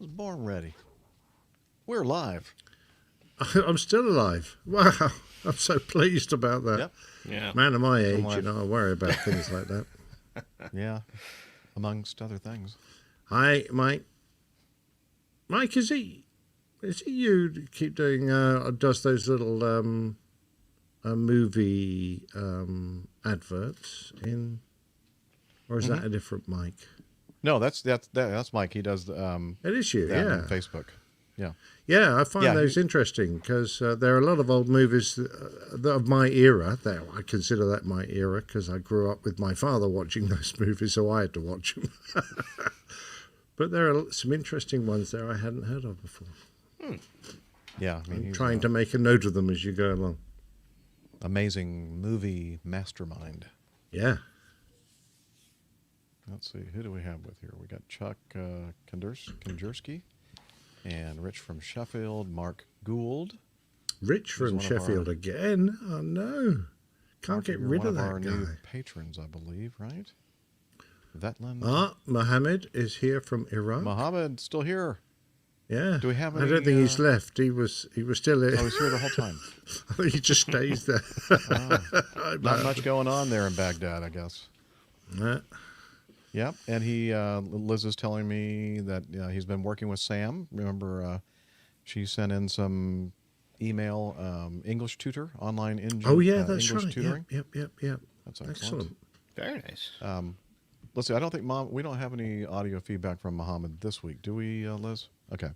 was born ready. We're live. I'm still alive. Wow. I'm so pleased about that. Yep. Yeah. Man of my age, I worry about things like that. Yeah. Amongst other things. Hi, Mike. Mike, is it you that keep doing, does those little movie adverts in, or is that a different Mike? No, that's Mike. He does It is you, that yeah. on Facebook. Yeah. Yeah, I find those interesting because there are a lot of old movies of my era. I consider that my era because I grew up with my father watching those movies, so I had to watch them. But there are some interesting ones there I hadn't heard of before. Yeah. I mean, I'm trying to make a note of them as you go along. Amazing movie mastermind. Yeah. Let's see. Who do we have with here? We got Chuck Kondersky and Rich from Sheffield, Mark Gould. Rich from Sheffield again? Oh, no. Can't get rid of that our guy. new patrons, I believe, right? Vetland. Mohammed is here from Iran. Mohammed, still here. Yeah. Do we have I don't think he's left. He was still here. Oh, he's here the whole time. I think he just stays there. Not much going on there in Baghdad, I guess. Yeah. Yep, and Liz is telling me that he's been working with Sam. Remember, she sent in some email English tutor, online Oh, yeah, that's English right. tutoring. Yep. That's excellent. Very nice. Let's see, I don't think, we don't have any audio feedback from Mohammed this week. Do we, Liz? Okay.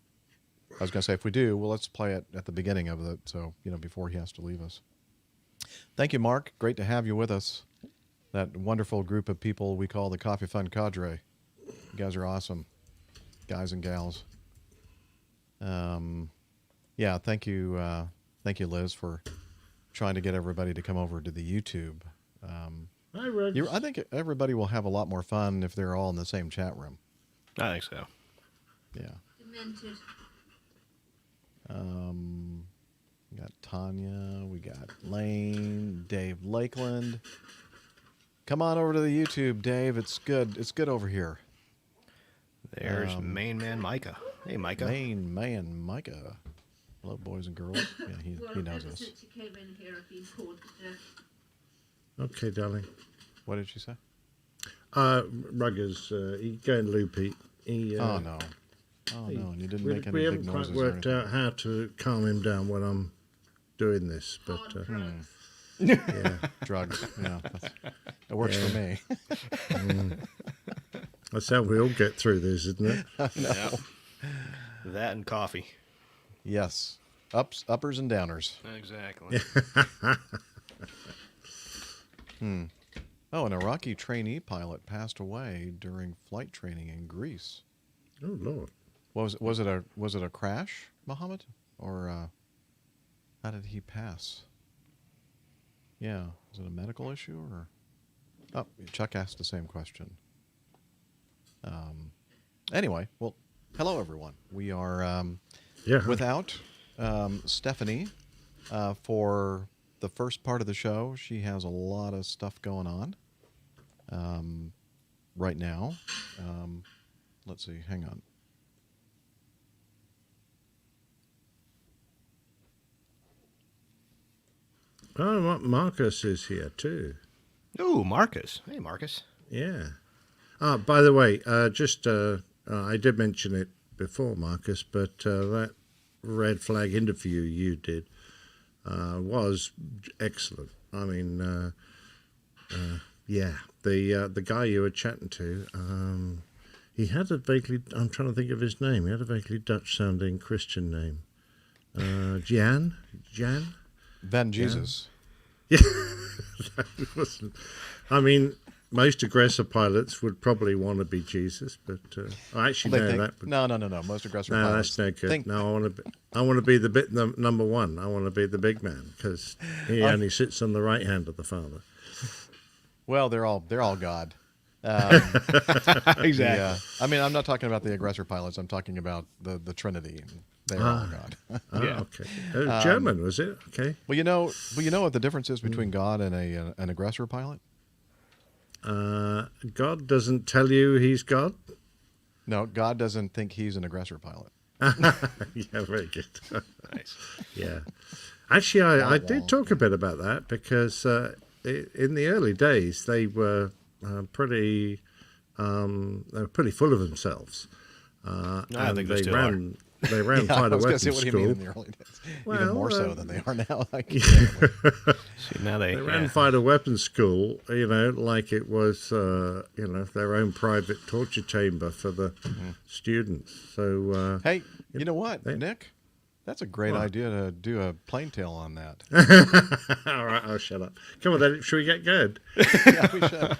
I was going to say, if we do, well, let's play it at the beginning of it, so, before he has to leave us. Thank you, Mark. Great to have you with us. That wonderful group of people we call the Coffee Fund Cadre. You guys are awesome, guys and gals. Yeah, thank you, Liz, for trying to get everybody to come over to the YouTube. Hi, Rex. I think everybody will have a lot more fun if they're all in the same chat room. I think so. Yeah. Demented. We got Tanya, we got Lane, Dave Lakeland. Come on over to the YouTube, Dave. It's good. It's good over here. There's main man Micah. Hey, Micah. Main man Micah. Hello, boys and girls. Yeah, he knows ever us. since you came in here, I've been bored to death. Okay, darling. What did she say? Ruggers, he's going loopy. Oh, no. Oh, no. And you didn't make any we big haven't noises quite or worked anything. out how to calm him down when I'm doing this. But Yeah, drugs. Yeah, it works for me. That's how we all get through this, isn't it? Yeah. That and coffee. Yes, uppers and downers. Exactly. Oh, an Iraqi trainee pilot passed away during flight training in Greece. Oh, Lord. Was it a crash, Mohammed, or how did he pass? Yeah, is it a medical issue or? Oh, Chuck asked the same question. Anyway, well, hello everyone. We are without Stephanie for the first part of the show. She has a lot of stuff going on right now. Let's see. Hang on. Oh, Marcus is here too. Ooh, Marcus. Hey, Marcus. Yeah. By the way, I did mention it before, Marcus, but that red flag interview you did was excellent. I mean, the guy you were chatting to, he had a vaguely, I'm trying to think of his name, he had a vaguely Dutch-sounding Christian name. Jan? Van Jesus. Yeah. That wasn't, I mean, most aggressor pilots would probably want to be Jesus, but I actually know that. But no. Most aggressor no, pilots. that's no good. No, I want to be the number one. I want to be the big man because he only sits on the right hand of the Father. Well, they're all God. Exactly. Yeah. I mean, I'm not talking about the aggressor pilots. I'm talking about the Trinity. They're all God. Yeah. Okay. German, was it? Okay. Well, you know what the difference is between God and an aggressor pilot? God doesn't tell you he's God. No, God doesn't think he's an aggressor pilot. Yeah, very good. Nice. Yeah. Actually, I did talk a bit about that because in the early days they were pretty full of themselves. I And think they they still ran They ran Yeah, I fighter was going to weapons say, what do you mean in school. the early days? Well, Even more so than they are now. See, now they They ran yeah. fighter weapons school, like it was, their own private torture chamber for the students. So, Hey, you know what, they- Nick? That's a great What? idea to do a plane tale on that. all right, I'll shut up. Come on, then, should we get good? Yeah, we should.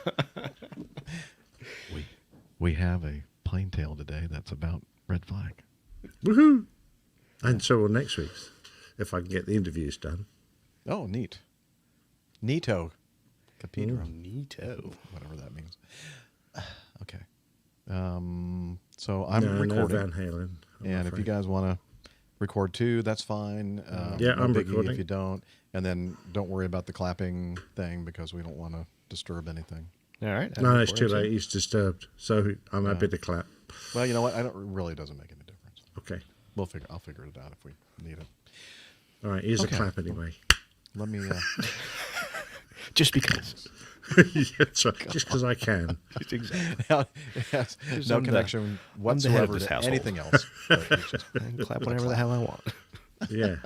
We have a plane tale today that's about red flag. Woohoo! And so will next week's, if I can get the interviews done. Oh, neat. Neato. Capito. Neato. Whatever that means. Okay. So I'm No recording. Van Halen. I'm And if you afraid. guys want to record too, that's fine. Yeah, no I'm biggie recording. if you don't. And then don't worry about the clapping thing because we don't want to disturb anything. All right. I'm No, it's too recording, late. He's disturbed. So I'm happy to clap. Well, you know what? It really doesn't make any difference. Okay. I'll figure it out if we need it. All right, here's Okay. a clap anyway. Let me. so. Just because. Yeah, that's right. Just because I can. Just exactly. Yes, Just no I'm the- connection I'm the head of whatsoever this to household. anything else. But it's just- I can clap whenever the hell I want. Yeah.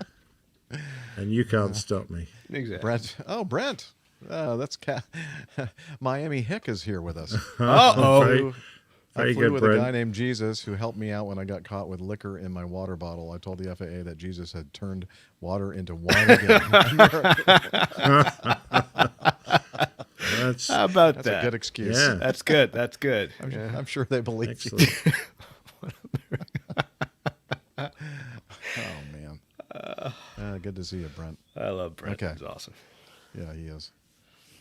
And you can't stop me. Exactly. Brent. Oh, Brent. That's Miami Hick is here with us. Uh-oh. Very- I Very flew good, with Brent. a guy named Jesus who helped me out when I got caught with liquor in my water bottle. I told the FAA that Jesus had turned water into wine again. That's How about That's that? a good excuse. Yeah. That's good. That's good. I'm sure they believe excellent. you. Oh, man. Good to see you, Brent. I love Brent. Okay. He's awesome. Yeah, he is.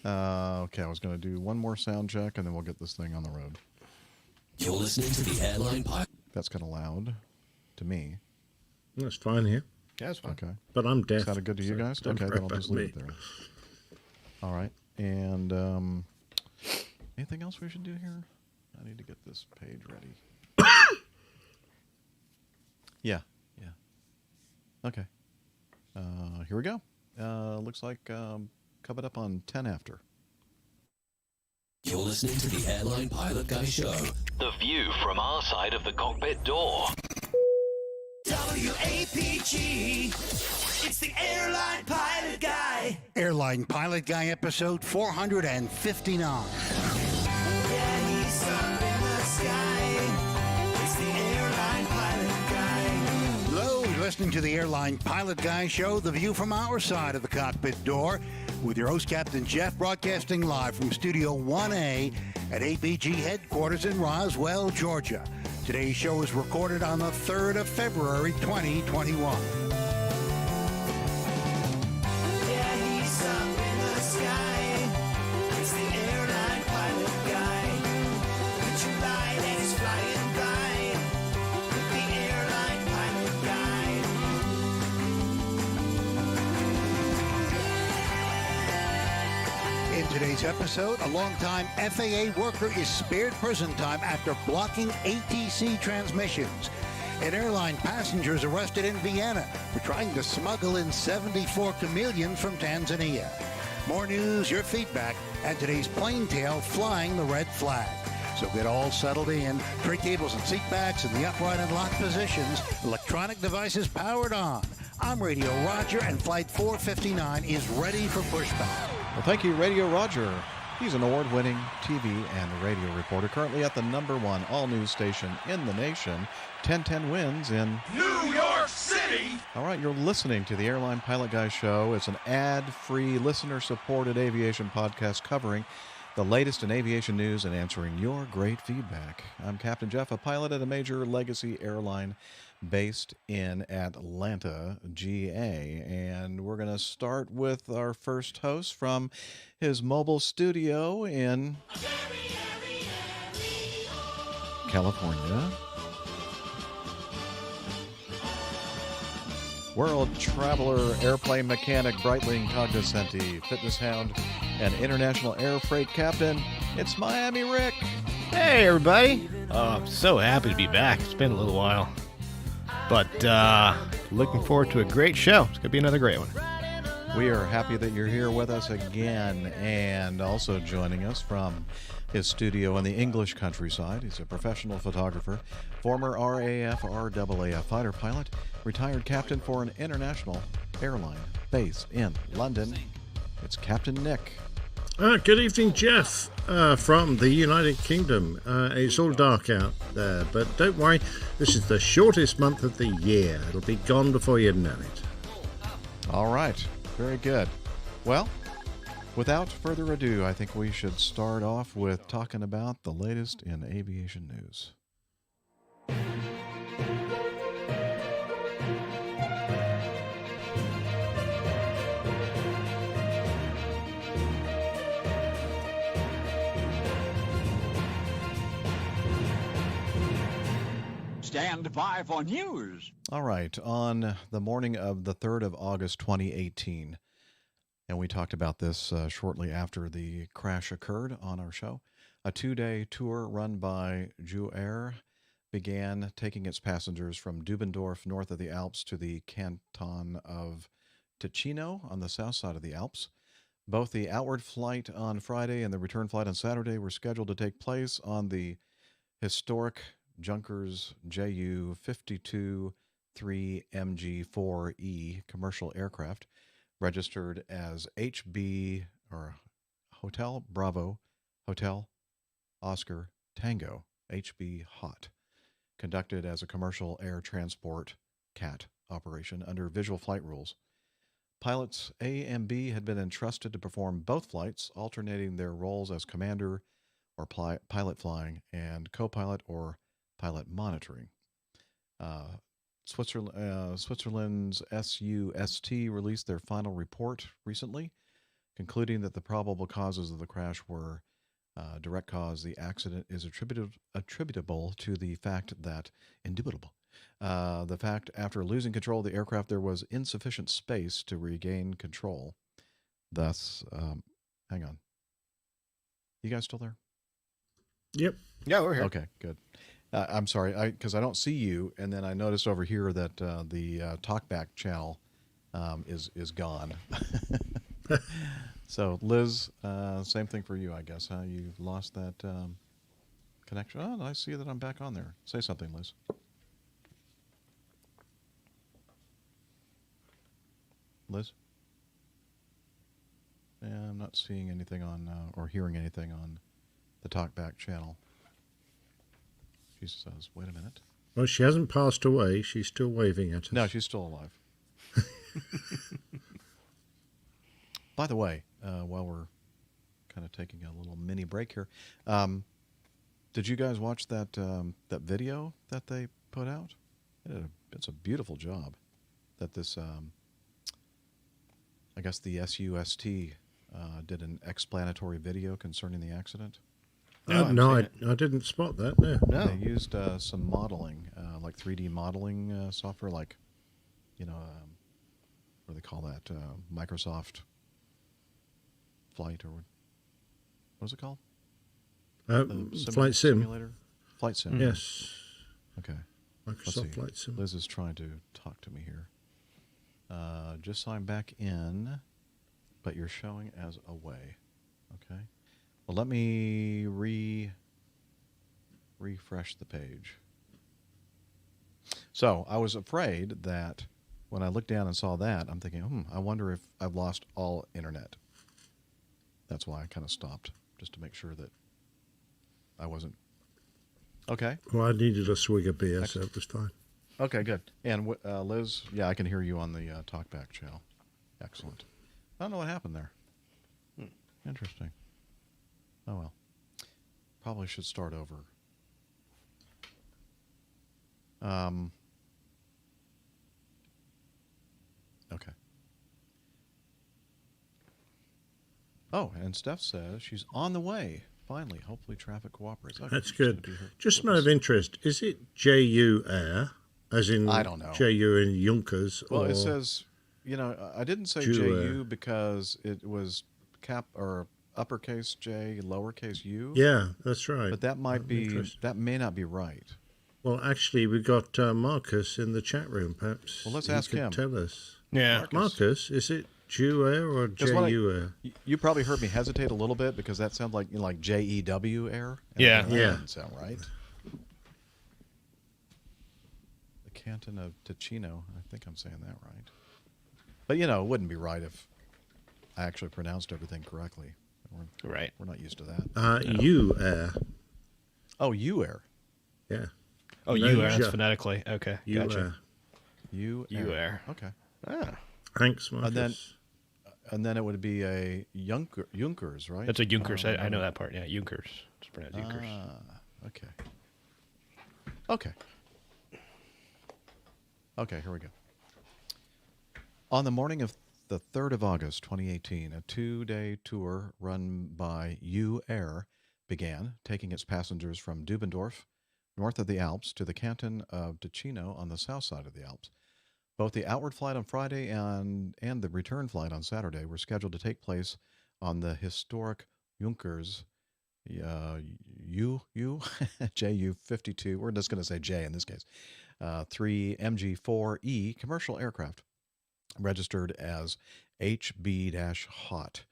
Okay, I was going to do one more sound check, and then we'll get this thing on the road. You're listening to the Airline Pilot. That's kind of loud to me. That's fine here. Yeah, that's fine. Okay. But I'm deaf. Sounded good to you so guys? don't Okay, worry then I'll about just leave me. it there. All right. And anything else we should do here? I need to get this page ready. Yeah. Okay. Here we go. Looks like coming up on 10 after. You're listening to the Airline Pilot Guy Show. The view from our side of the cockpit door. WAPG. It's the Airline Pilot Guy. Airline Pilot Guy episode 459. Yeah, he's up in the sky. It's the Airline Pilot Guy. Hello, you're listening to the Airline Pilot Guy show, the view from our side of the cockpit door, with your host, Captain Jeff, broadcasting live from Studio 1A at APG headquarters in Roswell, Georgia. Today's show is recorded on the 3rd of February, 2021. Yeah, he's up in the sky. It's the Airline Pilot Guy. Put your light and he's flying by. With the Airline Pilot Guy. In today's episode, a longtime FAA worker is spared prison time after blocking ATC transmissions. An airline passenger is arrested in Vienna for trying to smuggle in 74 chameleons from Tanzania. More news, your feedback, and today's plane tale, Flying the Red Flag. So get all settled in, tray tables and seat backs in the upright and locked positions, electronic devices powered on. I'm Radio Roger, and Flight 459 is ready for pushback. Well, thank you, Radio Roger. He's an award-winning TV and radio reporter, currently at the #1 all-news station in the nation, 1010 Wins in New York City. All right, you're listening to the Airline Pilot Guy Show. It's an ad-free, listener-supported aviation podcast covering the latest in aviation news and answering your great feedback. I'm Captain Jeff, a pilot at a major legacy airline based in Atlanta, GA. And we're going to start with our first host from his mobile studio in California. World traveler, airplane mechanic, Breitling cognoscenti, fitness hound, and international air freight captain. It's Miami Rick. Hey, everybody. I'm so happy to be back. It's been a little while. But looking forward to a great show. It's going to be another great one. We are happy that you're here with us again, and also joining us from his studio in the English countryside. He's a professional photographer, former RAF, RAAF fighter pilot, retired captain for an international airline based in London. It's Captain Nick. Good evening, Jeff, from the United Kingdom. It's all dark out there, but don't worry, this is the shortest month of the year. It'll be gone before you know it. All right, very good. Well, without further ado, I think we should start off with talking about the latest in aviation news. Stand by for news. All right, on the morning of the 3rd of August, 2018, and we talked about this shortly after the crash occurred on our show, a 2-day tour run by Ju Air began taking its passengers from Dubendorf, north of the Alps, to the canton of Ticino on the south side of the Alps. Both the outward flight on Friday and the return flight on Saturday were scheduled to take place on the historic Junkers JU 52-3MG4E commercial aircraft, registered as HB or Hotel Bravo Hotel Oscar Tango, HB Hot, conducted as a commercial air transport CAT operation under visual flight rules. Pilots A and B had been entrusted to perform both flights, alternating their roles as commander or pilot flying and co-pilot or pilot monitoring. Switzerland's SUST released their final report recently, concluding that the probable causes of the crash were direct cause. The accident is attributable to the fact that the fact after losing control of the aircraft, there was insufficient space to regain control. Thus, hang on. You guys still there? Yep. Yeah, we're here. Okay, good. I'm sorry, because I don't see you, and then I noticed over here that the talkback channel is gone. So, Liz, same thing for you, I guess. Huh? You lost that connection. Oh, I see that I'm back on there. Say something, Liz. Liz? Yeah, I'm not seeing anything on or hearing anything on the talkback channel. She says, wait a minute. Well, she hasn't passed away. She's still waving at us. No, she's still alive. By the way, while we're kind of taking a little mini break here, did you guys watch that that video that they put out? It's a beautiful job that this, I guess the SUST did an explanatory video concerning the accident. No, I didn't spot that. No. They used some modeling, like 3D modeling software, like, what do they call that? Microsoft Flight, or what was it called? Flight Sim. Simulator? Flight Sim. Yes. Okay. Microsoft Flight Sim. Liz is trying to talk to me here. Just sign back in, but you're showing as away. Okay. Well, let me refresh the page. So I was afraid that when I looked down and saw that, I'm thinking, I wonder if I've lost all internet. That's why I kind of stopped, just to make sure that I wasn't. Okay. Well, I needed a swig of beer, so it was fine. Okay, good. And Liz, yeah, I can hear you on the talkback channel. Excellent. I don't know what happened there. Interesting. Oh, well. Probably should start over. Okay. Oh, and Steph says she's on the way. Finally, hopefully traffic cooperates. Okay, That's good. Just out of interest, is it JU Air, as in I don't know. JU in Junkers? Well, or it says, I didn't say Ju JU because it was uppercase J, lowercase u. Yeah, that's right. But that might be, Interesting. that may not be right. Well, actually, we've got Marcus in the chat room. Perhaps Well, let's he ask could him. tell us. Yeah. Marcus, is it Jew-air or Because what J-U-air? you probably heard me hesitate a little bit because that sounds like, like J-E-W air. And Yeah. that Yeah. doesn't sound right. The Canton of Ticino. I think I'm saying that right. But, it wouldn't be right if I actually pronounced everything correctly. Right. We're not used to that. U-air. Oh, U-air. Yeah. Oh, No, you are. That's ja. phonetically. Okay. U-air. Gotcha. U-air. U-air. Okay. Ah. Thanks, Marcus. And then it would be a Junkers, right? That's a Junkers. I know that part. Yeah, Junkers. It's pronounced Junkers. Okay. Okay. Okay, here we go. On the morning of the 3rd of August, 2018, a 2-day tour run by U-Air began, taking its passengers from Dubendorf, north of the Alps, to the canton of Ticino on the south side of the Alps. Both the outward flight on Friday and the return flight on Saturday were scheduled to take place on the historic Junkers JU-52, we're just going to say J in this case, 3 MG4E commercial aircraft, registered as HB-HOT,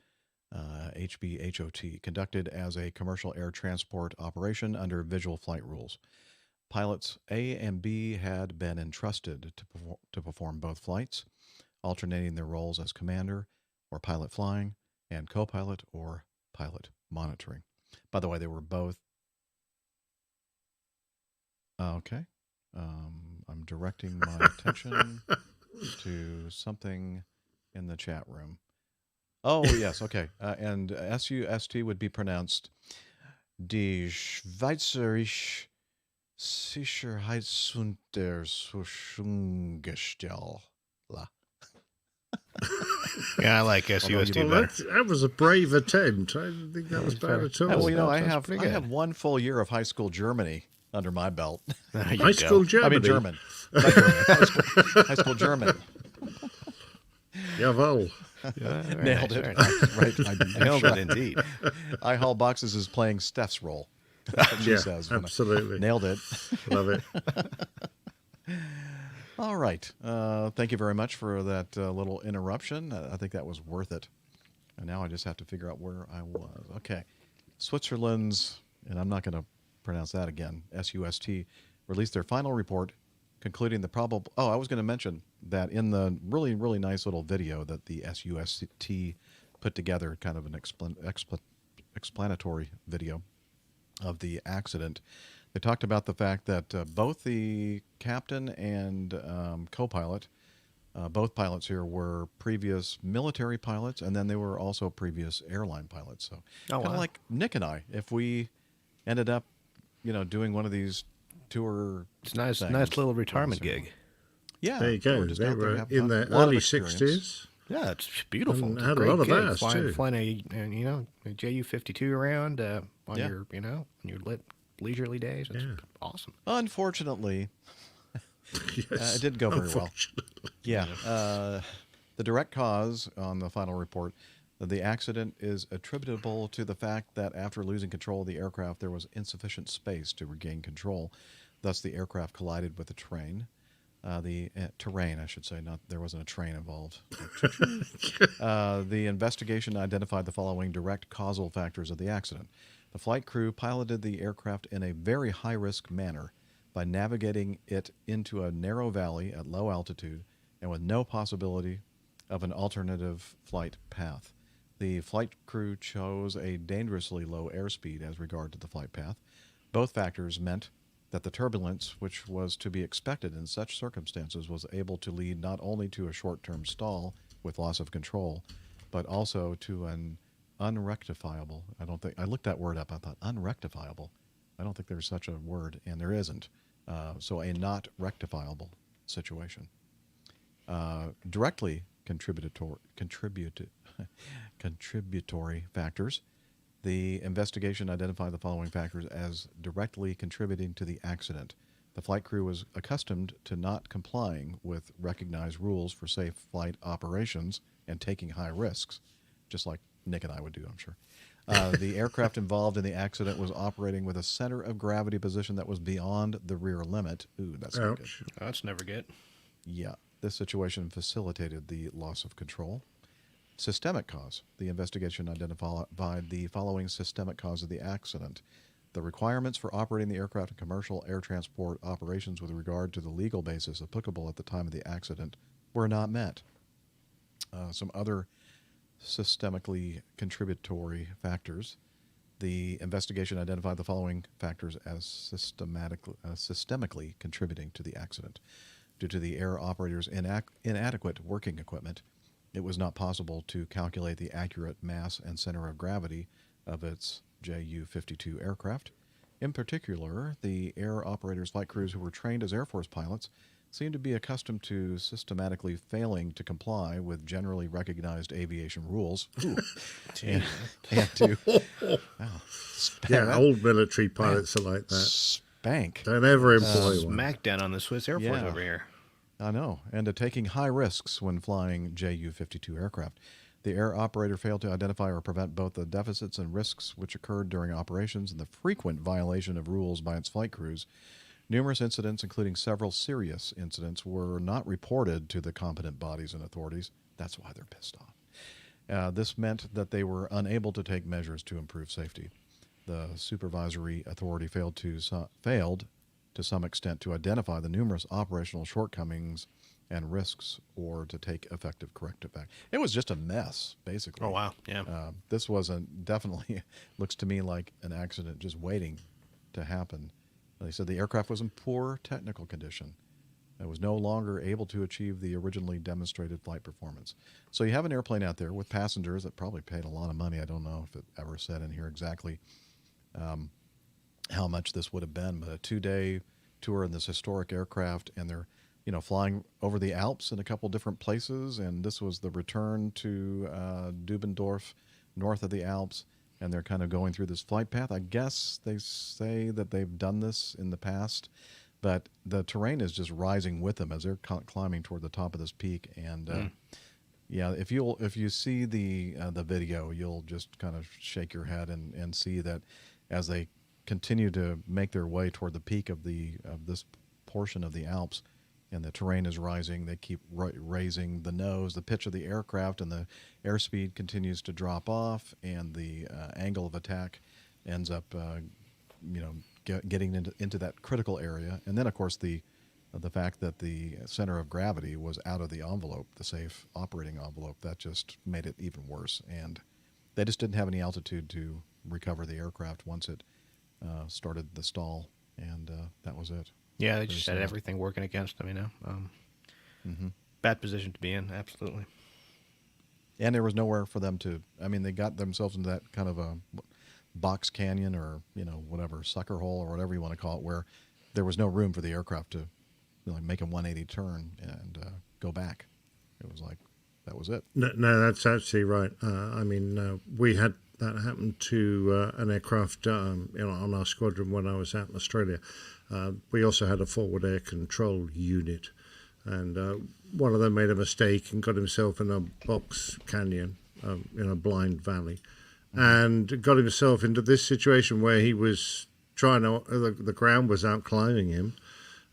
HB-HOT, conducted as a commercial air transport operation under visual flight rules. Pilots A and B had been entrusted to perform both flights, alternating their roles as commander or pilot flying and co-pilot or pilot monitoring. By the way, they were both... Okay. I'm directing my attention to something in the chat room. Oh, yes, okay. And SUST would be pronounced Die Schweizerische Sicherheitsuntersuchungsstelle. Yeah, I like SUST Well, better. that was a brave attempt. I didn't think that was bad at all. Well, I Sounds pretty good. have 1 full year of high school Germany under my belt. There you High go. school Germany. I mean German. Not German. High school German. Jawohl. Yeah, very Nailed nice, it. very nice. Right. Nailed it indeed. I haul boxes is playing Steph's role. That's what she Yeah, says. when I- absolutely. Nailed it. Love it. All right. Thank you very much for that little interruption. I think that was worth it. And now I just have to figure out where I was. Okay. Switzerland's, and I'm not going to pronounce that again, SUST, released their final report concluding the probable... Oh, I was going to mention that in the really, really nice little video that the SUST put together, kind of an explanatory video of the accident, they talked about the fact that both the captain and co-pilot, both pilots here were previous military pilots, and then they were also previous airline pilots. So kind of like Nick and I, if we ended up, doing one of these tour... It's nice, things, nice little returement gig. Yeah. There you go. just They out there were having in fun. the A lot of early experience. 60s. Yeah, it's beautiful. And It's had a great lot of gig. ours, too. Flying a JU-52 around on Yeah. your, on your leisurely days. It's awesome. Unfortunately, Yes, it didn't go very well. unfortunately. Yeah. The direct cause on the final report, the accident is attributable to the fact that after losing control of the aircraft, there was insufficient space to regain control. Thus, the aircraft collided with the terrain. Terrain, I should say, not there wasn't a train involved. The investigation identified the following direct causal factors of the accident. The flight crew piloted the aircraft in a very high-risk manner by navigating it into a narrow valley at low altitude and with no possibility of an alternative flight path. The flight crew chose a dangerously low airspeed as regard to the flight path. Both factors meant that the turbulence, which was to be expected in such circumstances, was able to lead not only to a short-term stall with loss of control, but also to an unrectifiable, I looked that word up, I thought, unrectifiable. I don't think there's such a word, and there isn't. So a not rectifiable situation. Directly contributory factors. The investigation identified the following factors as directly contributing to the accident. The flight crew was accustomed to not complying with recognized rules for safe flight operations and taking high risks, just like Nick and I would do, I'm sure. The aircraft involved in the accident was operating with a center of gravity position that was beyond the rear limit. Ooh, that's not good. Ouch. That's never good. Yeah, this situation facilitated the loss of control. Systemic cause. The investigation identified the following systemic cause of the accident. The requirements for operating the aircraft in commercial air transport operations with regard to the legal basis applicable at the time of the accident were not met. Some other systemically contributory factors. The investigation identified the following factors as systemically contributing to the accident. Due to the air operator's inadequate working equipment, it was not possible to calculate the accurate mass and center of gravity of its Ju-52 aircraft. In particular, the air operator's flight crews who were trained as Air Force pilots seemed to be accustomed to systematically failing to comply with generally recognized aviation rules. and to Yeah, old military pilots are like that. Spank. Don't ever employ one. Smackdown on the Swiss Air Force Yeah. over here. I know. And to taking high risks when flying Ju-52 aircraft. The air operator failed to identify or prevent both the deficits and risks which occurred during operations and the frequent violation of rules by its flight crews. Numerous incidents, including several serious incidents, were not reported to the competent bodies and authorities. That's why they're pissed off. This meant that they were unable to take measures to improve safety. The supervisory authority failed to some extent to identify the numerous operational shortcomings and risks or to take effective corrective action. It was just a mess, basically. Oh, wow. Yeah. This wasn't definitely, looks to me like an accident just waiting to happen. They said the aircraft was in poor technical condition. It was no longer able to achieve the originally demonstrated flight performance. So you have an airplane out there with passengers that probably paid a lot of money. I don't know if it ever said in here exactly how much this would have been, but a 2-day tour in this historic aircraft, and they're flying over the Alps in a couple different places, and this was the return to Dubendorf, north of the Alps, and they're kind of going through this flight path. I guess they say that they've done this in the past, but the terrain is just rising with them as they're climbing toward the top of this peak. And yeah, if you see the video, you'll just kind of shake your head and see that as they continue to make their way toward the peak of this portion of the Alps, and the terrain is rising, they keep raising the nose, the pitch of the aircraft, and the airspeed continues to drop off, and the angle of attack ends up, getting into that critical area. And then, of course, the fact that the center of gravity was out of the envelope, the safe operating envelope, that just made it even worse. And they just didn't have any altitude to recover the aircraft once it started the stall, and that was it. Yeah, they just had everything working against them, Bad position to be in, absolutely. And there was nowhere for them to, they got themselves into that kind of a box canyon or, whatever, sucker hole or whatever you want to call it, where there was no room for the aircraft to make a 180 turn and go back. It was like, that was it. No, that's absolutely right. We had that happen to an aircraft on our squadron when I was out in Australia. We also had a forward air control unit, and one of them made a mistake and got himself in a box canyon in a blind valley, and got himself into this situation where he was trying to, the ground was out climbing him,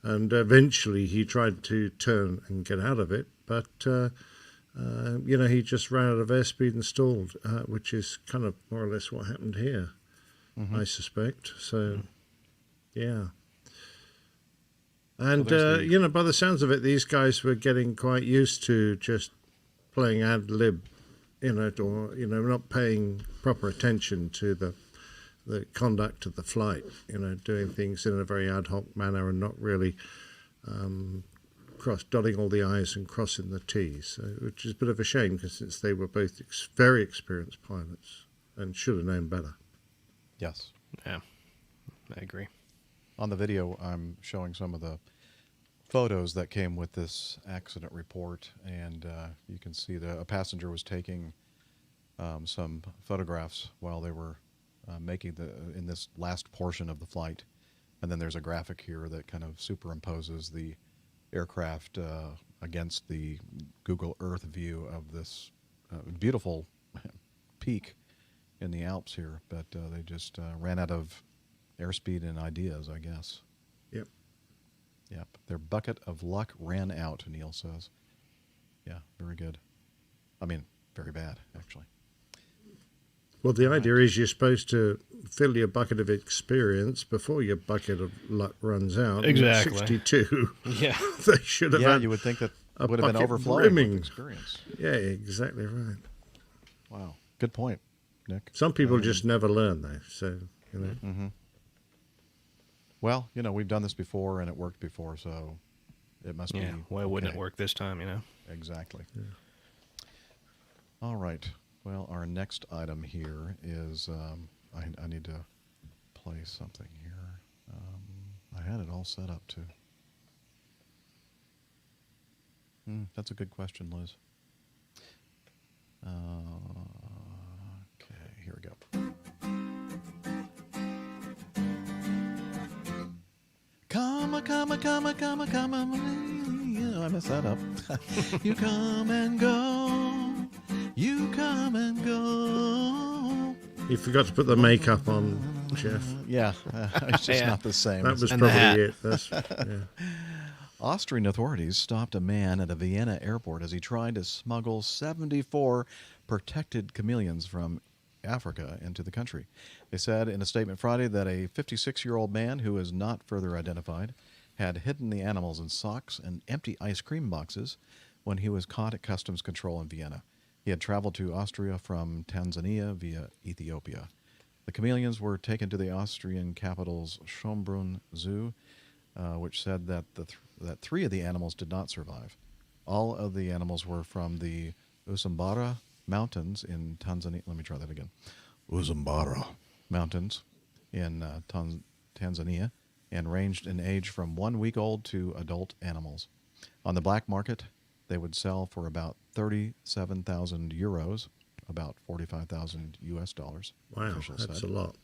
and eventually he tried to turn and get out of it, but he just ran out of airspeed and stalled, which is kind of more or less what happened here, I suspect. So, yeah. And, by the sounds of it, these guys were getting quite used to just playing ad lib, or, not paying proper attention to the conduct of the flight, doing things in a very ad hoc manner and not really dotting all the I's and crossing the T's, which is a bit of a shame because since they were both very experienced pilots and should have known better. Yes. Yeah, I agree. On the video, I'm showing some of the photos that came with this accident report, and you can see a passenger was taking some photographs while they were making in this last portion of the flight, and then there's a graphic here that kind of superimposes the aircraft against the Google Earth view of this beautiful peak in the Alps here, but they just ran out of airspeed and ideas, I guess. Yep. Yep. Their bucket of luck ran out, Neil says. Yeah, very good. I mean, very bad, actually. Well, the idea is you're supposed to fill your bucket of experience before your bucket of luck runs out. Exactly. And at 62. Yeah. They should have had You would think that a would have been bucket overflowing brimming. with experience. Yeah, exactly right. Wow. Good point, Nick. Some people just never learn, though. So, you know. Mm-hmm. Well, we've done this before and it worked before, so it must be. Why wouldn't okay. it work this time, Exactly. Yeah. All right. Well, our next item here is I need to play something here. I had it all set up too. That's a good question, Liz. Okay, here we go. Come. I messed that up. You come and go. You come and go. You forgot to put the makeup on, Jeff. Yeah, it's just not the same. That was And the hat. probably it. Austrian authorities stopped a man at a Vienna airport as he tried to smuggle 74 protected chameleons from Africa into the country. They said in a statement Friday that a 56-year-old man who is not further identified had hidden the animals in socks and empty ice cream boxes when he was caught at customs control in Vienna. He had traveled to Austria from Tanzania via Ethiopia. The chameleons were taken to the Austrian capital's Schönbrunn Zoo, which said that that 3 of the animals did not survive. All of the animals were from the Usambara Mountains in Tanzania. Let me try that again. Usambara Mountains in Tanzania, and ranged in age from 1 week old to adult animals. On the black market, they would sell for about 37,000 euros, about 45,000 US dollars. Wow, officials that's said. a lot.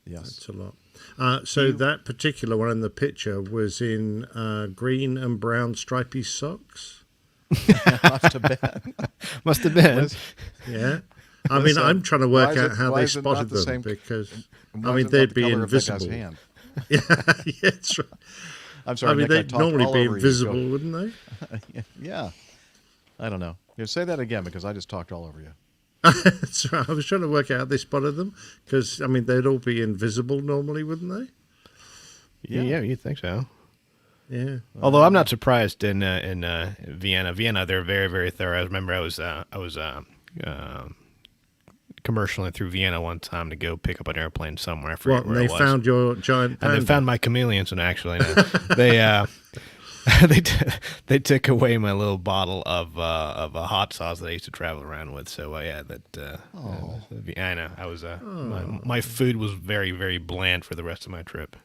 Yes. That's a lot. So that particular one in the picture was in green and brown stripy socks? Must have been. Must have been. Yeah. I mean, I'm trying to work out how why they is it not spotted the them same- because, Why I is mean, it they'd not the be color of that guy's invisible. hand? Yeah, that's right. I'm sorry, I mean, Nick, I they'd talked normally all be over you. invisible, Go- wouldn't they? Yeah. I don't know. Say that again because I just talked all over you. That's right. I was trying to work out how they spotted them because, I mean, they'd all be invisible normally, wouldn't they? Yeah, you'd think so. Yeah. Although I'm not surprised in Vienna. Vienna, they're very, very thorough. I remember I was commercialing through Vienna one time to go pick up an airplane somewhere. I forget What, and where they it was. found your giant panda? And they found my chameleons, and actually, no. They took away my little bottle of a hot sauce that I used to travel around with. So I know I was my food was very, very bland for the rest of my trip.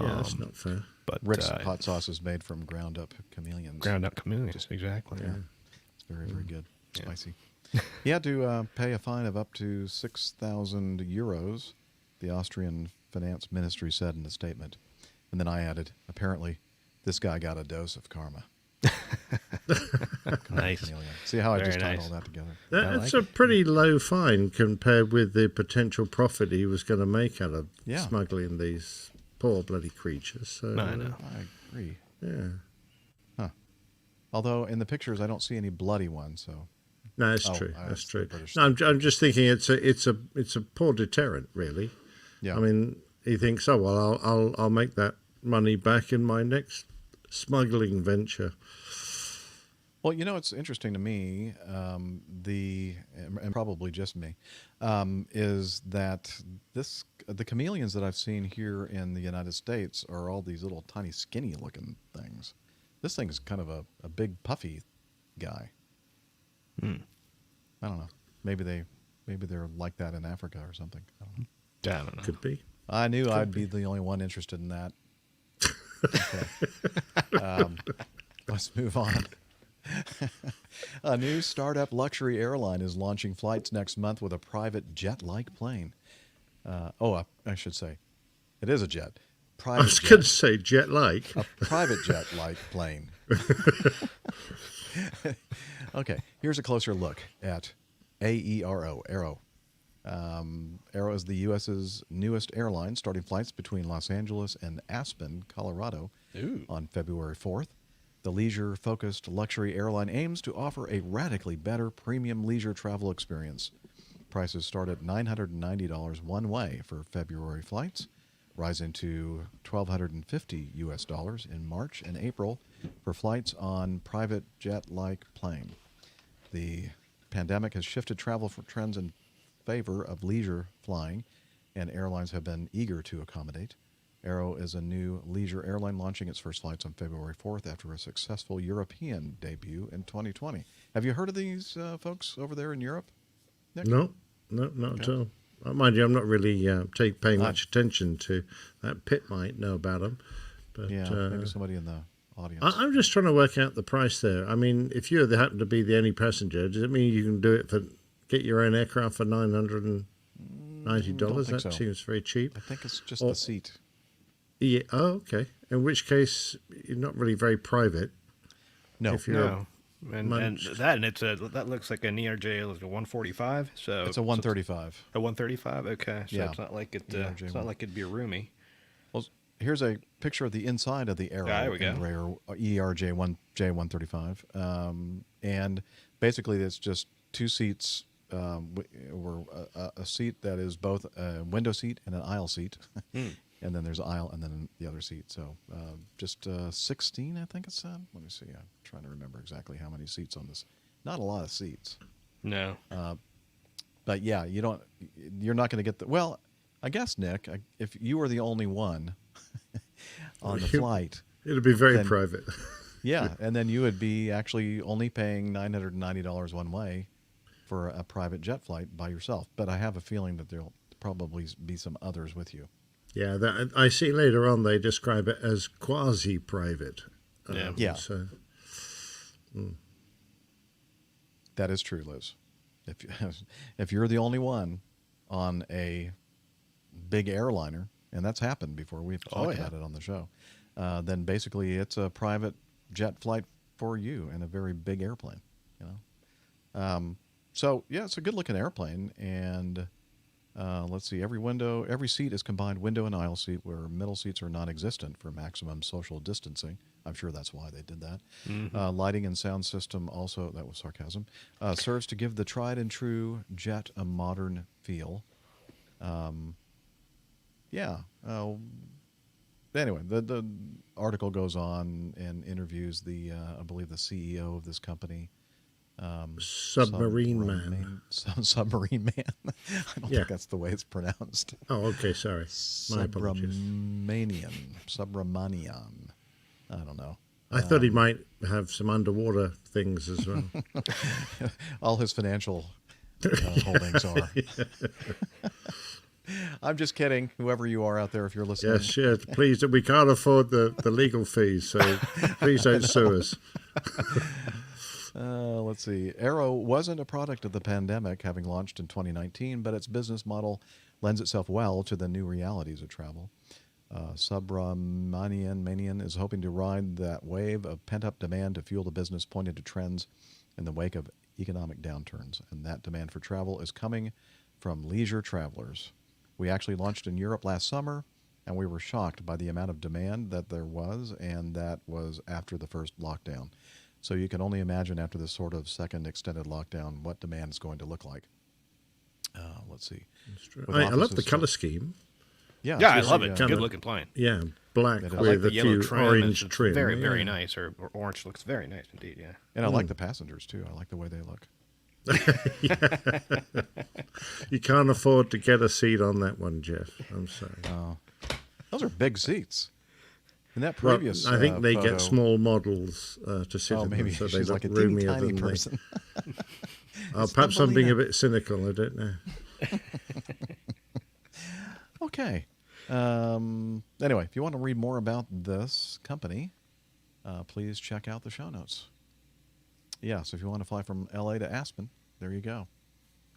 Yeah, that's not fair. But Rick's hot sauce is made from ground up chameleons. ground up chameleons, exactly. Yeah. It's very, very good. Spicy. He had to pay a fine of up to 6,000 euros, the Austrian finance ministry said in a statement. And then I added, apparently, this guy got a dose of karma. Nice. Chameleon. See how I Very just tied nice. all that together? That's a pretty low fine compared with the potential profit he was going to make out of smuggling these poor bloody creatures. So, I know. I agree. Yeah. Huh. Although in the pictures I don't see any bloody ones, so. No, that's true. That's it's true. the British No, I'm just thinking it's a poor deterrent, really. Yeah. I mean, he thinks, oh well, I'll make that money back in my next smuggling venture. Well, it's interesting to me, and probably just me, is that the chameleons that I've seen here in the United States are all these little tiny skinny looking things. This thing is kind of a big puffy guy. I don't know. Maybe they're like that in Africa or something. I don't know. Could be. I knew I'd be the only one interested in that. Okay. Let's move on. A new startup luxury airline is launching flights next month with a private jet-like plane. I should say, it is a jet. Private I was jet. going to say jet-like. A private jet-like plane. Okay, here's a closer look at AERO, Aero. Aero is the U.S.'s newest airline, starting flights between Los Angeles and Aspen, Colorado, on February 4th. The leisure-focused luxury airline aims to offer a radically better premium leisure travel experience. Prices start at $990 one way for February flights, rising to $1,250 in March and April for flights on private jet-like plane. The pandemic has shifted travel trends in favor of leisure flying, and airlines have been eager to accommodate. Aero is a new leisure airline launching its first flights on February 4th after a successful European debut in 2020. Have you heard of these folks over there in Europe, Nick? No, not at all. Mind you, I'm not really paying much attention to that. Pitt might know about them. But, Yeah, maybe somebody in the audience. I'm just trying to work out the price there. I mean, if you happen to be the only passenger, does it mean you can do it get your own aircraft for $990? That so. seems very cheap. I think it's just the seat. Yeah. Oh, okay. In which case, you're not really very private. No. If you're No. And that looks like an ERJ, like a 145. So It's a 135. A 135. Okay, so Yeah. it's not like ERJ it's not like it'd be a roomy. Well, here's a picture of the inside of the Aero There we go. Embraer ERJ1J135, and basically it's just two seats, or a seat that is both a window seat and an aisle seat, and then there's aisle and then the other seat. So just 16, I think it said. Let me see. I'm trying to remember exactly how many seats on this. Not a lot of seats. No. But yeah, you're not going to get the, well, I guess, Nick, if you were the only one on the flight. It'd be very private. Yeah, and then you would be actually only paying $990 one way for a private jet flight by yourself. But I have a feeling that there'll probably be some others with you. Yeah, I see later on they describe it as quasi-private. Yeah. So, That is true, Liz. If you're the only one on a big airliner, and that's happened before, we've talked about it on the show, then basically it's a private jet flight for you in a very big airplane. So yeah, it's a good-looking airplane, and let's see, every seat is combined window and aisle seat, where middle seats are non-existent for maximum social distancing. I'm sure that's why they did that. Lighting and sound system also, that was sarcasm, serves to give the tried and true jet a modern feel. Anyway, the article goes on and interviews I believe the CEO of this company. Submarine Man. Submarine Man. I don't think that's the way it's pronounced. Oh, okay, sorry. My apologies. Subramanian. I don't know. I thought he might have some underwater things as well. All his financial holdings are. I'm just kidding. Whoever you are out there, if you're listening. Yes, please. We can't afford the legal fees, so please don't sue us. Let's see. Aero wasn't a product of the pandemic, having launched in 2019, but its business model lends itself well to the new realities of travel. Subramanian is hoping to ride that wave of pent-up demand to fuel the business, pointing to trends in the wake of economic downturns. And that demand for travel is coming from leisure travelers. We actually launched in Europe last summer, and we were shocked by the amount of demand that there was, and that was after the first lockdown. So you can only imagine after this sort of second extended lockdown what demand is going to look like. Let's see. I love the color scheme. Yeah, I love it. Good looking plane. Yeah, black with like a few orange trim. Very, very nice. Or orange looks very nice indeed, yeah. And I like the passengers, too. I like the way they look. You can't afford to get a seat on that one, Jeff. I'm sorry. Those are big seats. In that previous I think they photo, get small models to sit in maybe them, so they she's look like a teeny roomier tiny than person. Perhaps I'm being a bit cynical. I don't know. Okay. Anyway, if you want to read more about this company, please check out the show notes. So if you want to fly from LA to Aspen, there you go.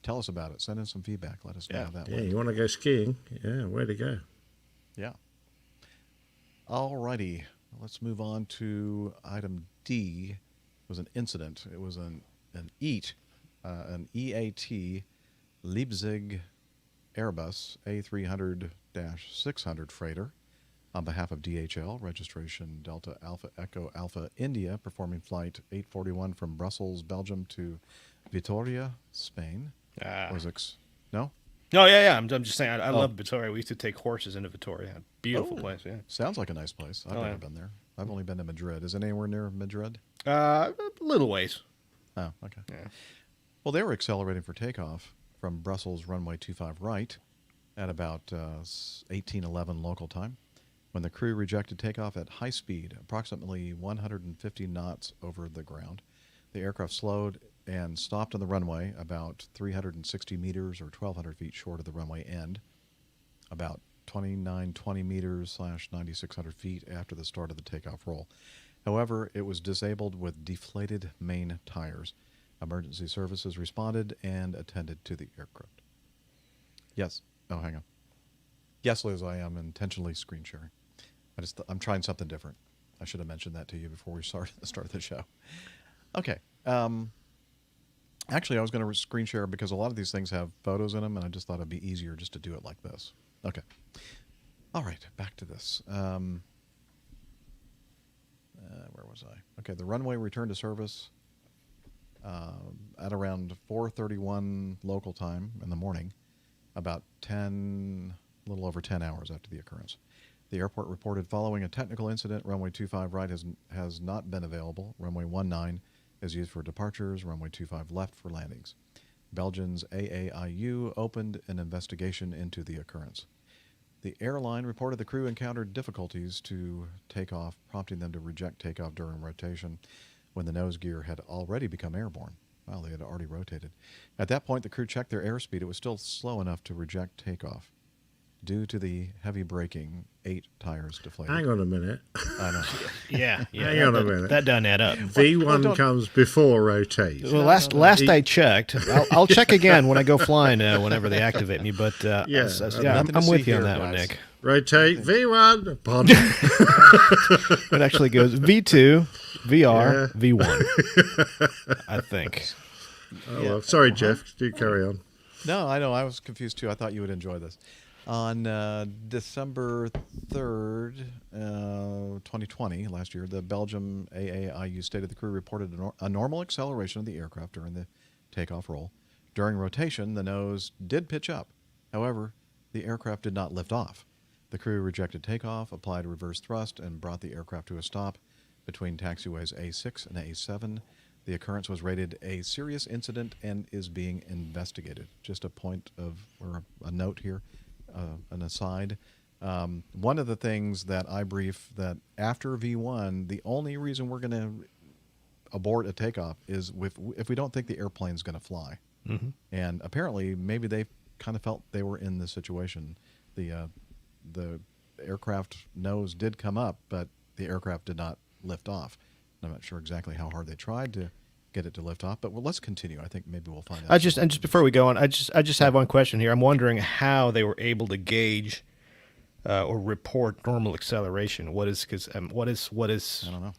Tell us about it. Send in some feedback. Let us know how that went. You want to go skiing? Yeah, way to go. Yeah. All righty. Let's move on to item D. It was an incident. It was an EAT Leipzig Airbus A300-600 freighter on behalf of DHL, registration Delta Alpha Echo Alpha India, performing flight 841 from Brussels, Belgium to Vitoria, Spain. No? Oh, yeah. I'm just saying, I love Vitoria. We used to take horses into Vitoria. Beautiful place, yeah. Sounds like a nice place. I've never been there. I've only been to Madrid. Is it anywhere near Madrid? A little ways. Oh, okay. Yeah. Well, they were accelerating for takeoff from Brussels runway 25 right at about 1811 local time when the crew rejected takeoff at high speed, approximately 150 knots over the ground. The aircraft slowed and stopped on the runway about 360 meters or 1,200 feet short of the runway end, about 2920 meters / 9,600 feet after the start of the takeoff roll. However, it was disabled with deflated main tires. Emergency services responded and attended to the aircraft. Yes. Oh, hang on. Yes, Liz, I am intentionally screen sharing. I'm trying something different. I should have mentioned that to you before we start the show. Okay. Actually, I was going to screen share because a lot of these things have photos in them, and I just thought it'd be easier just to do it like this. Okay. All right, back to this. Where was I? Okay, the runway returned to service at around 4:31 local time in the morning, about a little over 10 hours after the occurrence. The airport reported following a technical incident, runway 25 right has not been available. Runway 19 is used for departures, runway 25 left for landings. Belgium's AAIU opened an investigation into the occurrence. The airline reported the crew encountered difficulties to take off, prompting them to reject takeoff during rotation when the nose gear had already become airborne. Wow, they had already rotated. At that point, the crew checked their airspeed. It was still slow enough to reject takeoff. Due to the heavy braking, 8 tires deflated. Hang on a minute. I know. Yeah. Hang on a minute. That doesn't add up. V1 comes before rotate. Well, last I checked, I'll check again when I go flying whenever they activate me, but I'm with you on that one, Nick. Rotate V1. Pardon. It actually goes V2, VR, V1, I think. Oh, well, sorry, Jeff. Do carry on. No, I know. I was confused, too. I thought you would enjoy this. On December 3rd, 2020, last year, the Belgium AAIU stated the crew reported a normal acceleration of the aircraft during the takeoff roll. During rotation, the nose did pitch up. However, the aircraft did not lift off. The crew rejected takeoff, applied reverse thrust, and brought the aircraft to a stop between taxiways A6 and A7. The occurrence was rated a serious incident and is being investigated. Just a point of, or a note here. An aside. One of the things that I brief that after V1, the only reason we're going to abort a takeoff is if we don't think the airplane's going to fly. Mm-hmm. And apparently, maybe they kind of felt they were in this situation. The aircraft nose did come up, but the aircraft did not lift off. I'm not sure exactly how hard they tried to get it to lift off, but let's continue. I think maybe we'll find out. Just before we go on, I just have one question here. I'm wondering how they were able to gauge or report normal acceleration. What is? I don't know.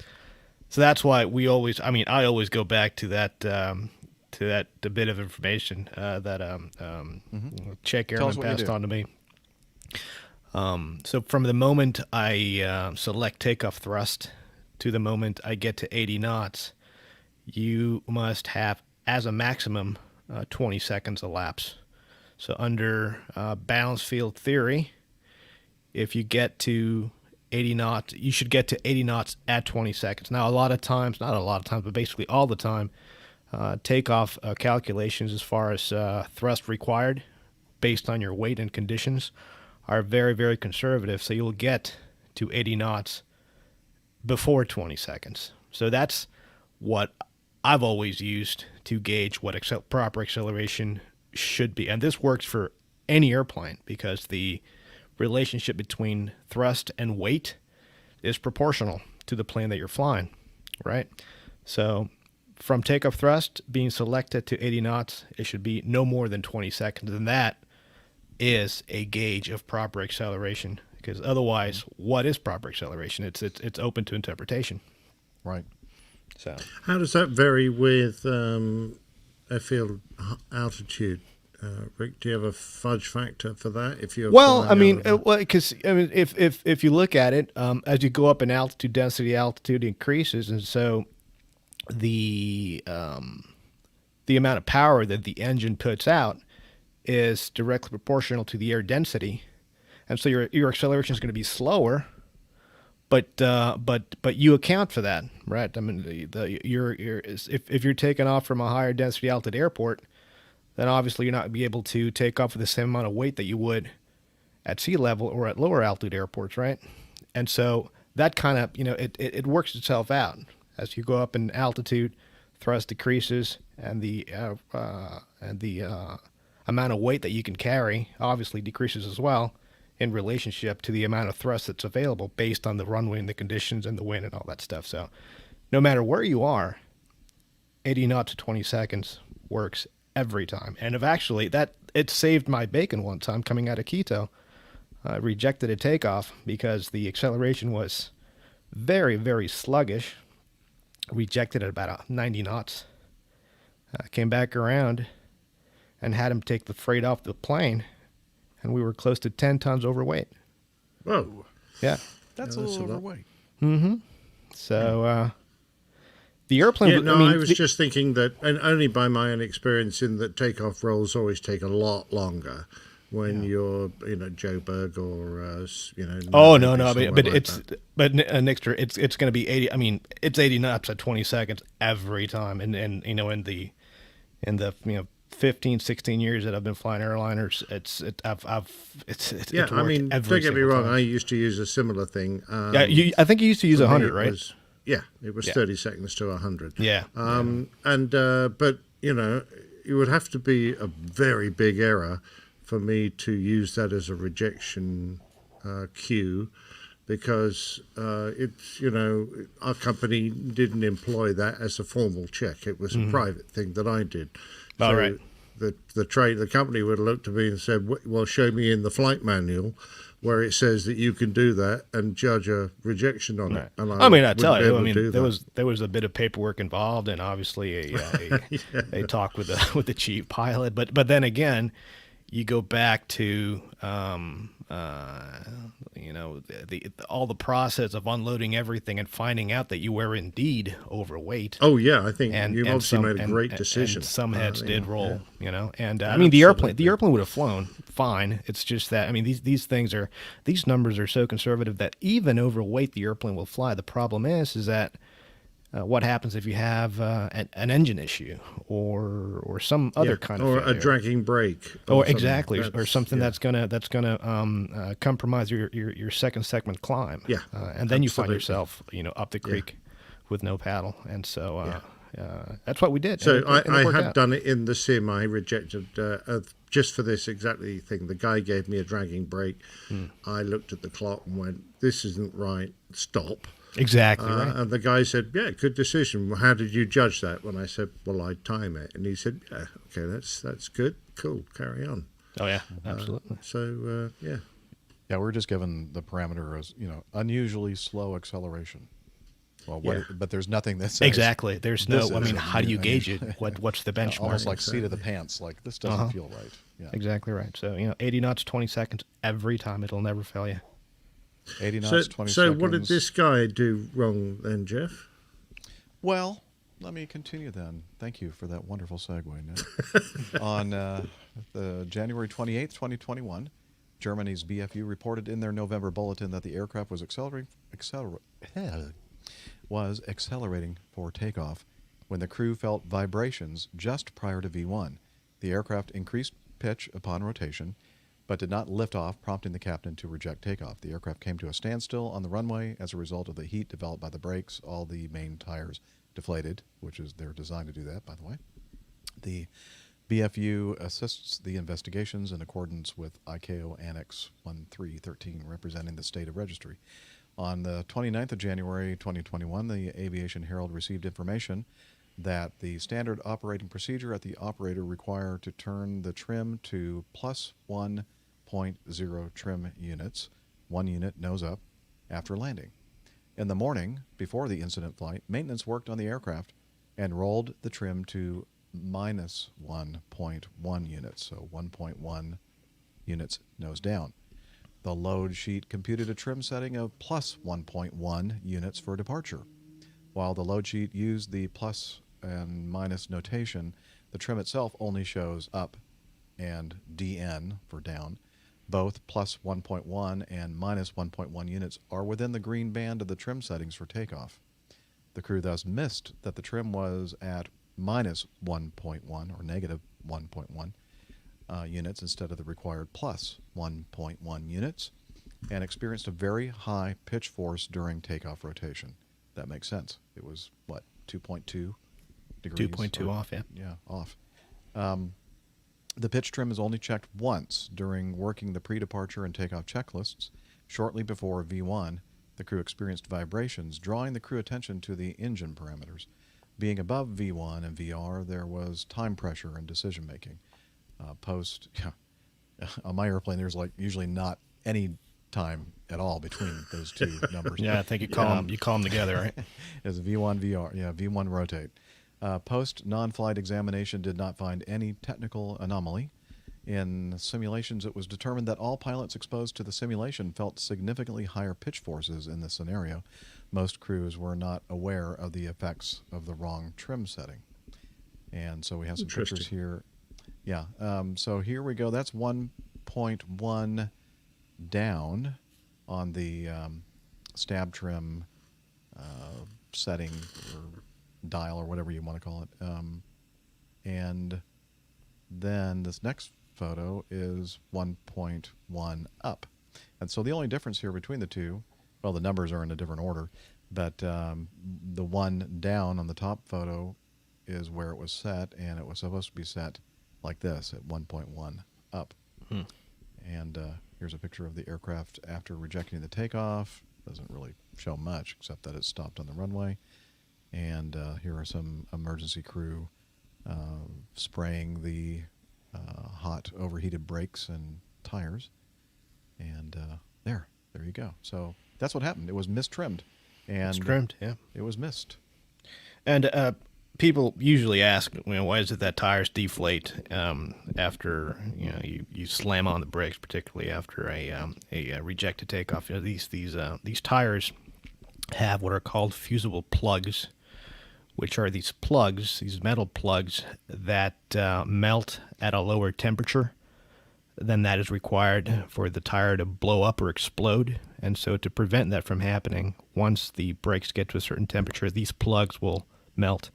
So that's why I always go back to that the bit of information that Czech Airline passed on to me. So from the moment I select takeoff thrust to the moment I get to 80 knots, you must have, as a maximum, 20 seconds elapse. So under balanced field theory, if you get to 80 knots, you should get to 80 knots at 20 seconds. Now, not a lot of times, but basically all the time, takeoff calculations as far as thrust required based on your weight and conditions are very, very conservative. So you'll get to 80 knots before 20 seconds. So that's what I've always used to gauge what proper acceleration should be. And this works for any airplane because the relationship between thrust and weight is proportional to the plane that you're flying, right? So from takeoff thrust being selected to 80 knots, it should be no more than 20 seconds. And that is a gauge of proper acceleration, because otherwise, what is proper acceleration? It's open to interpretation. Right. So how does that vary with airfield altitude Rick, do you have a fudge factor for that? If you're Well, flying over- because if you look at it, as you go up in altitude, altitude increases, and so the amount of power that the engine puts out is directly proportional to the air density, and so your acceleration is going to be slower. But you account for that, right? I mean, if you're taking off from a higher density altitude airport, then obviously you're not going to be able to take off with the same amount of weight that you would at sea level or at lower altitude airports, right? And so that kind of, it works itself out. As you go up in altitude, thrust decreases, and the amount of weight that you can carry obviously decreases as well in relationship to the amount of thrust that's available based on the runway and the conditions and the wind and all that stuff. So no matter where you are, 80 knots to 20 seconds works every time. And it saved my bacon one time coming out of Quito. I rejected a takeoff because the acceleration was very, very sluggish. Rejected at about 90 knots. Came back around and had him take the freight off the plane, and we were close to 10 tons overweight. Whoa. Yeah. That's a that's little a lot. overweight. Mm-hmm. So, the airplane... Yeah, no, I was just thinking that, and only by my own experience, in that takeoff rolls always take a lot longer when you're, Joburg or, Oh, Nairobi, no, somewhere but like it's, that. but Nixter, it's going to be 80. I mean, it's 80 knots at 20 seconds every time. And in the 15, 16 years that I've been flying airliners, it's Yeah, I worked mean, every don't get me single wrong, time. I used to use a similar thing. I think you used to use For me, 100, it right? it was Yeah. 30 seconds to 100. Yeah. But, it would have to be a very big error for me to use that as a rejection cue, because it's, our company didn't employ that as a formal check. It was a private thing that I did. Oh, So right. the company would have looked at me and said, well, show me in the flight manual where it says that you can do that and judge a rejection on it. And I tell you, wouldn't be able to do there that. was a bit of paperwork involved, and obviously a talk with the chief pilot. But then again, you go back to all the process of unloading everything and finding out that you were indeed overweight. Oh yeah, I think And you've and obviously some- made a and- great and- decision. And some heads did roll, And I Yeah, mean, the absolutely. airplane would have flown fine. It's just that these numbers are so conservative that even overweight the airplane will fly. The problem is that what happens if you have an engine issue or some other kind of or a failure? dragging brake, Or something. exactly, or That's- something yeah. that's gonna compromise your second segment climb. Yeah, and then you find absolutely. yourself up the creek with no paddle, and so that's what we did. So and it I worked had out. done it in the sim. I rejected just for this exactly thing. The guy gave me a dragging brake. I looked at the clock and went, "This isn't right. Stop." Exactly right. And the guy said, "Yeah, good decision. Well, how did you judge that?" When I said, "Well, I time it," and he said, "Yeah, okay, that's good. Cool, carry on." Oh yeah, absolutely. So yeah. Yeah, we're just given the parameter as, unusually slow acceleration. Well, but there's nothing that says Exactly. There's no. this I mean, is how do you gauge unusual. it? What's the benchmark? Almost like seat of the pants. Like, this doesn't feel right. Yeah. Exactly right. So 80 knots, 20 seconds every time. It'll never fail you. 80 knots, So 20 so seconds. what did this guy do wrong then, Jeff? Well, let me continue then. Thank you for that wonderful segue, Nick. On the January 28th, 2021, Germany's BFU reported in their November bulletin that the aircraft was accelerating for takeoff when the crew felt vibrations just prior to V1. The aircraft increased pitch upon rotation, but did not lift off, prompting the captain to reject takeoff. The aircraft came to a standstill on the runway as a result of the heat developed by the brakes. All the main tires deflated, which is they're designed to do that, by the way. The BFU assists the investigations in accordance with ICAO Annex 1313, representing the state of registry. On the 29th of January 2021, the Aviation Herald received information that the standard operating procedure at the operator require to turn the trim to plus 1.0 trim units, 1 unit nose up, after landing. In the morning, before the incident flight, maintenance worked on the aircraft and rolled the trim to minus 1.1 units, so 1.1 units nose down. The load sheet computed a trim setting of plus 1.1 units for departure. While the load sheet used the plus and minus notation, the trim itself only shows up and DN for down. Both plus 1.1 and minus 1.1 units are within the green band of the trim settings for takeoff. The crew thus missed that the trim was at minus 1.1 or negative 1.1 units instead of the required plus 1.1 units, and experienced a very high pitch force during takeoff rotation. That makes sense. It was, what, 2.2 degrees? 2.2 off, yeah. Yeah, off. The pitch trim is only checked once during working the pre-departure and takeoff checklists. Shortly before V1, the crew experienced vibrations, drawing the crew attention to the engine parameters. Being above V1 and VR, there was time pressure and decision-making. On my airplane, there's like usually not any time at all between those two numbers. Yeah, I think you call them together, right? It's V1 VR. Yeah, V1 rotate. Post non-flight examination did not find any technical anomaly. In simulations, it was determined that all pilots exposed to the simulation felt significantly higher pitch forces in this scenario. Most crews were not aware of the effects of the wrong trim setting. And so we have some pictures here. Yeah, so here we go. That's 1.1 down on the stab trim setting or dial or whatever you want to call it. And then this next photo is 1.1 up. And so the only difference here between the two, well, the numbers are in a different order, but the one down on the top photo is where it was set, and it was supposed to be set like this at 1.1 up. And here's a picture of the aircraft after rejecting the takeoff. Doesn't really show much except that it stopped on the runway. And here are some emergency crew spraying the hot overheated brakes and tires. And there you go. So that's what happened. It was mistrimmed. And Mistrimmed, yeah. It was missed. And people usually ask, why is it that tires deflate after you slam on the brakes, particularly after a rejected takeoff? These tires have what are called fusible plugs, which are these metal plugs that melt at a lower temperature than that is required for the tire to blow up or explode. And so to prevent that from happening, once the brakes get to a certain temperature, these plugs will melt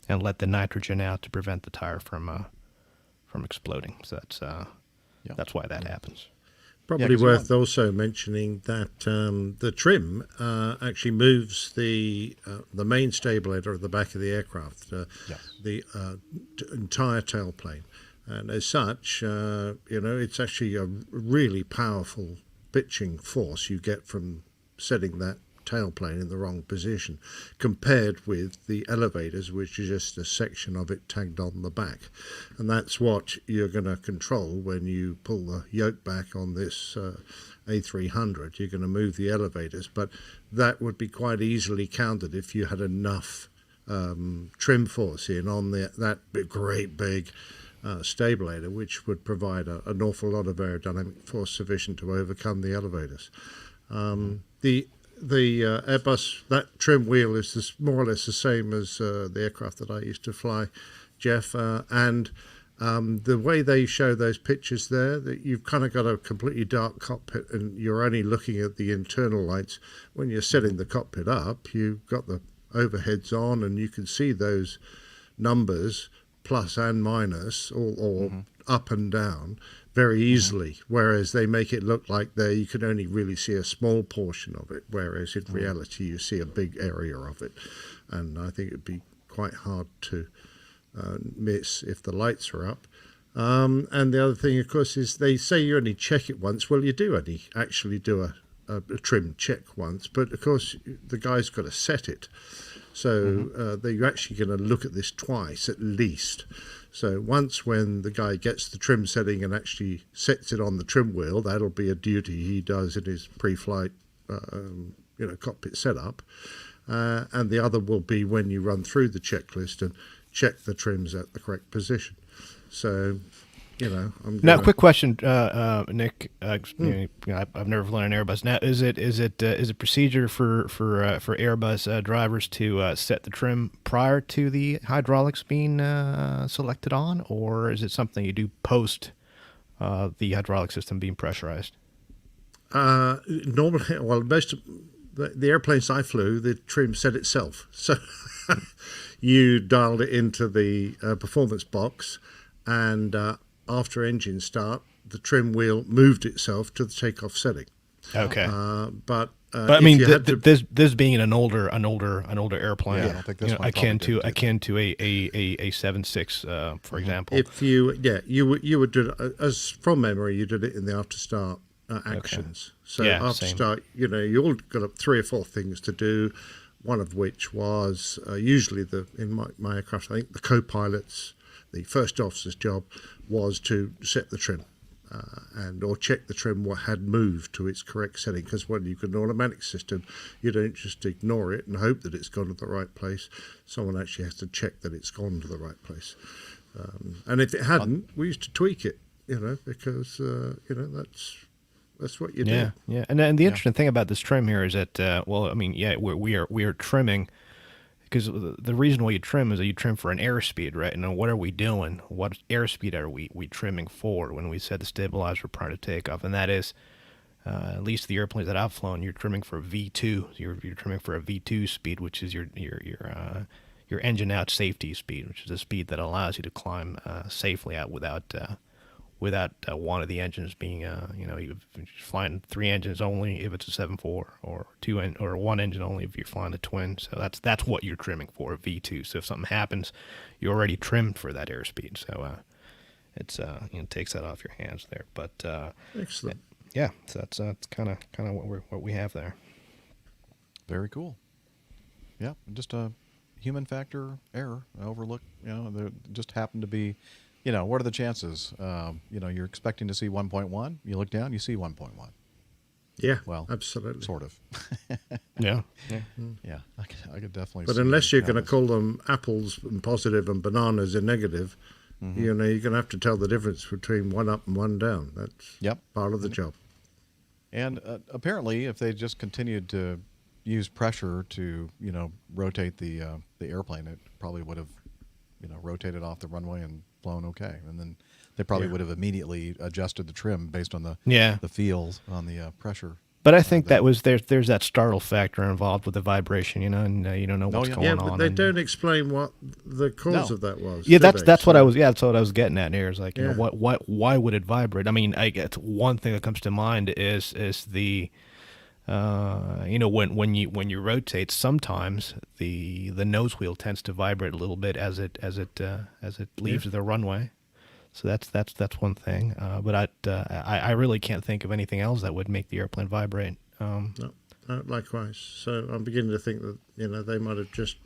and let the nitrogen out to prevent the tire from exploding. So that's why that happens. Probably worth also mentioning that the trim actually moves the main stabilator at the back of the aircraft, the entire tailplane. And as such, it's actually a really powerful pitching force you get from setting that tailplane in the wrong position, compared with the elevators, which is just a section of it tagged on the back. And that's what you're going to control when you pull the yoke back on this A300. You're going to move the elevators, but that would be quite easily countered if you had enough trim force in on that great big stabilator, which would provide an awful lot of aerodynamic force sufficient to overcome the elevators. The Airbus, that trim wheel is more or less the same as the aircraft that I used to fly, Jeff, and the way they show those pictures there, that you've kind of got a completely dark cockpit and you're only looking at the internal lights. When you're setting the cockpit up, you've got the overheads on and you can see those numbers, plus and minus, or up and down, very easily, whereas they make it look like you can only really see a small portion of it, whereas in reality you see a big area of it. And I think it'd be quite hard to miss if the lights are up. And the other thing, of course, is they say you only check it once. Well, you do only actually do a trim check once, but of course the guy's got to set it. So they're actually going to look at this twice at least. So once when the guy gets the trim setting and actually sets it on the trim wheel, that'll be a duty he does in his pre-flight cockpit setup. And the other will be when you run through the checklist and check the trim's at the correct position. So, I'm Now, gonna, quick question, Nick. I've never flown an Airbus. Now, is it procedure for Airbus drivers to set the trim prior to the hydraulics being selected on, or is it something you do post the hydraulic system being pressurized? normally, well, most of the airplanes I flew, the trim set itself. So you dialed it into the performance box, and after engine start, the trim wheel moved itself to the takeoff setting. Okay. But I mean, this being an older airplane, Yeah, I don't think this one akin probably to a 7.6, for example. if you would do it as from memory, you did it in the after start actions. So Yeah, after same. start, you all got up 3 or 4 things to do. One of which was usually in my aircraft, I think the co-pilot's, the first officer's job was to set the trim. Or check the trim what had moved to its correct setting, because when you've got an automatic system, you don't just ignore it and hope that it's gone to the right place. Someone actually has to check that it's gone to the right place. And if it hadn't, we used to tweak it, because that's what you do. Yeah. And the interesting thing about this trim here is that, we are trimming. Because the reason why you trim is that you trim for an airspeed, right? And then what are we doing? What airspeed are we trimming for when we set the stabilizer prior to takeoff? And that is, at least the airplanes that I've flown, you're trimming for a V2. You're trimming for a V2 speed, which is your engine out safety speed, which is the speed that allows you to climb safely out without one of the engines being, you're flying 3 engines only if it's a 7.4, or or 1 engine only if you're flying a twin. So that's what you're trimming for, a V2. So if something happens, you're already trimmed for that airspeed. So it's takes that off your hands there. But Excellent. yeah, so that's kind of what we have there. Very cool. Yeah, just a human factor error, overlook. There just happened to be. What are the chances? You're expecting to see 1.1. You look down, you see 1.1. Yeah, Well, absolutely. Sort of. Yeah. Yeah, I could definitely But see unless you're how going to this- call them apples in positive and bananas in negative, you're going to have to tell the difference between one up and one down. That's Yep. part of the job. And apparently, if they just continued to use pressure to, rotate the airplane, it probably would have, rotated off the runway and flown okay. And then they probably would have immediately adjusted the trim based on the feels on the pressure. But I think there's that startle factor involved with the vibration, and you don't know what's going Yeah, on. but they and- don't explain what the cause of that was. Yeah, do that's they? that's what I So- was. Yeah, that's what I was getting at here. Is like, Yeah. why would it vibrate? I mean, I guess one thing that comes to mind is the, when you rotate, sometimes the nose wheel tends to vibrate a little bit as it leaves the runway. So that's one thing. But I really can't think of anything else that would make the airplane vibrate. No, likewise. So I'm beginning to think that they might have just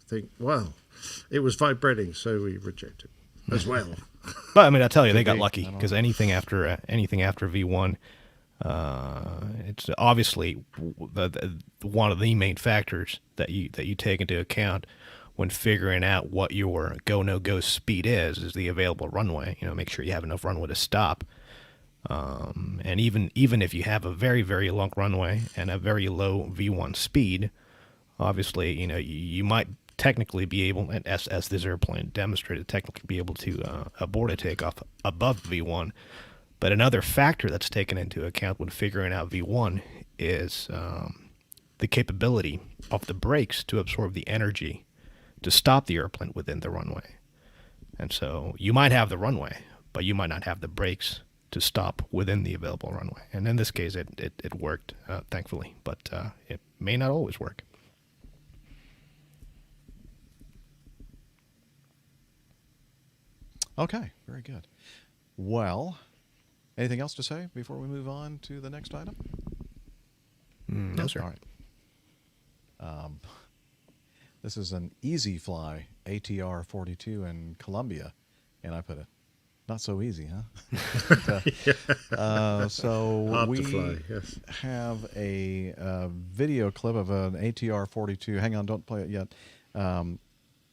think, well, it was vibrating, so we reject it as well. But I mean, I tell you, they Could got be. lucky, I don't because anything after V1, it's obviously one of the main factors that you take into account when figuring out what your go no go speed is the available runway. Make sure you have enough runway to stop. And even if you have a very, very long runway and a very low V1 speed, obviously, you might technically be able, as this airplane demonstrated, technically be able to abort a takeoff above V1. But another factor that's taken into account when figuring out V1 is the capability of the brakes to absorb the energy to stop the airplane within the runway. And so you might have the runway, but you might not have the brakes to stop within the available runway. And in this case, it worked, thankfully, but it may not always work. Okay, very good. Well, anything else to say before we move on to the next item? No, sir. All right. This is an Easy Fly ATR 42 in Colombia, and I put it, not so easy, huh? So Hard we to fly, yes. have a video clip of an ATR 42. Hang on, don't play it yet.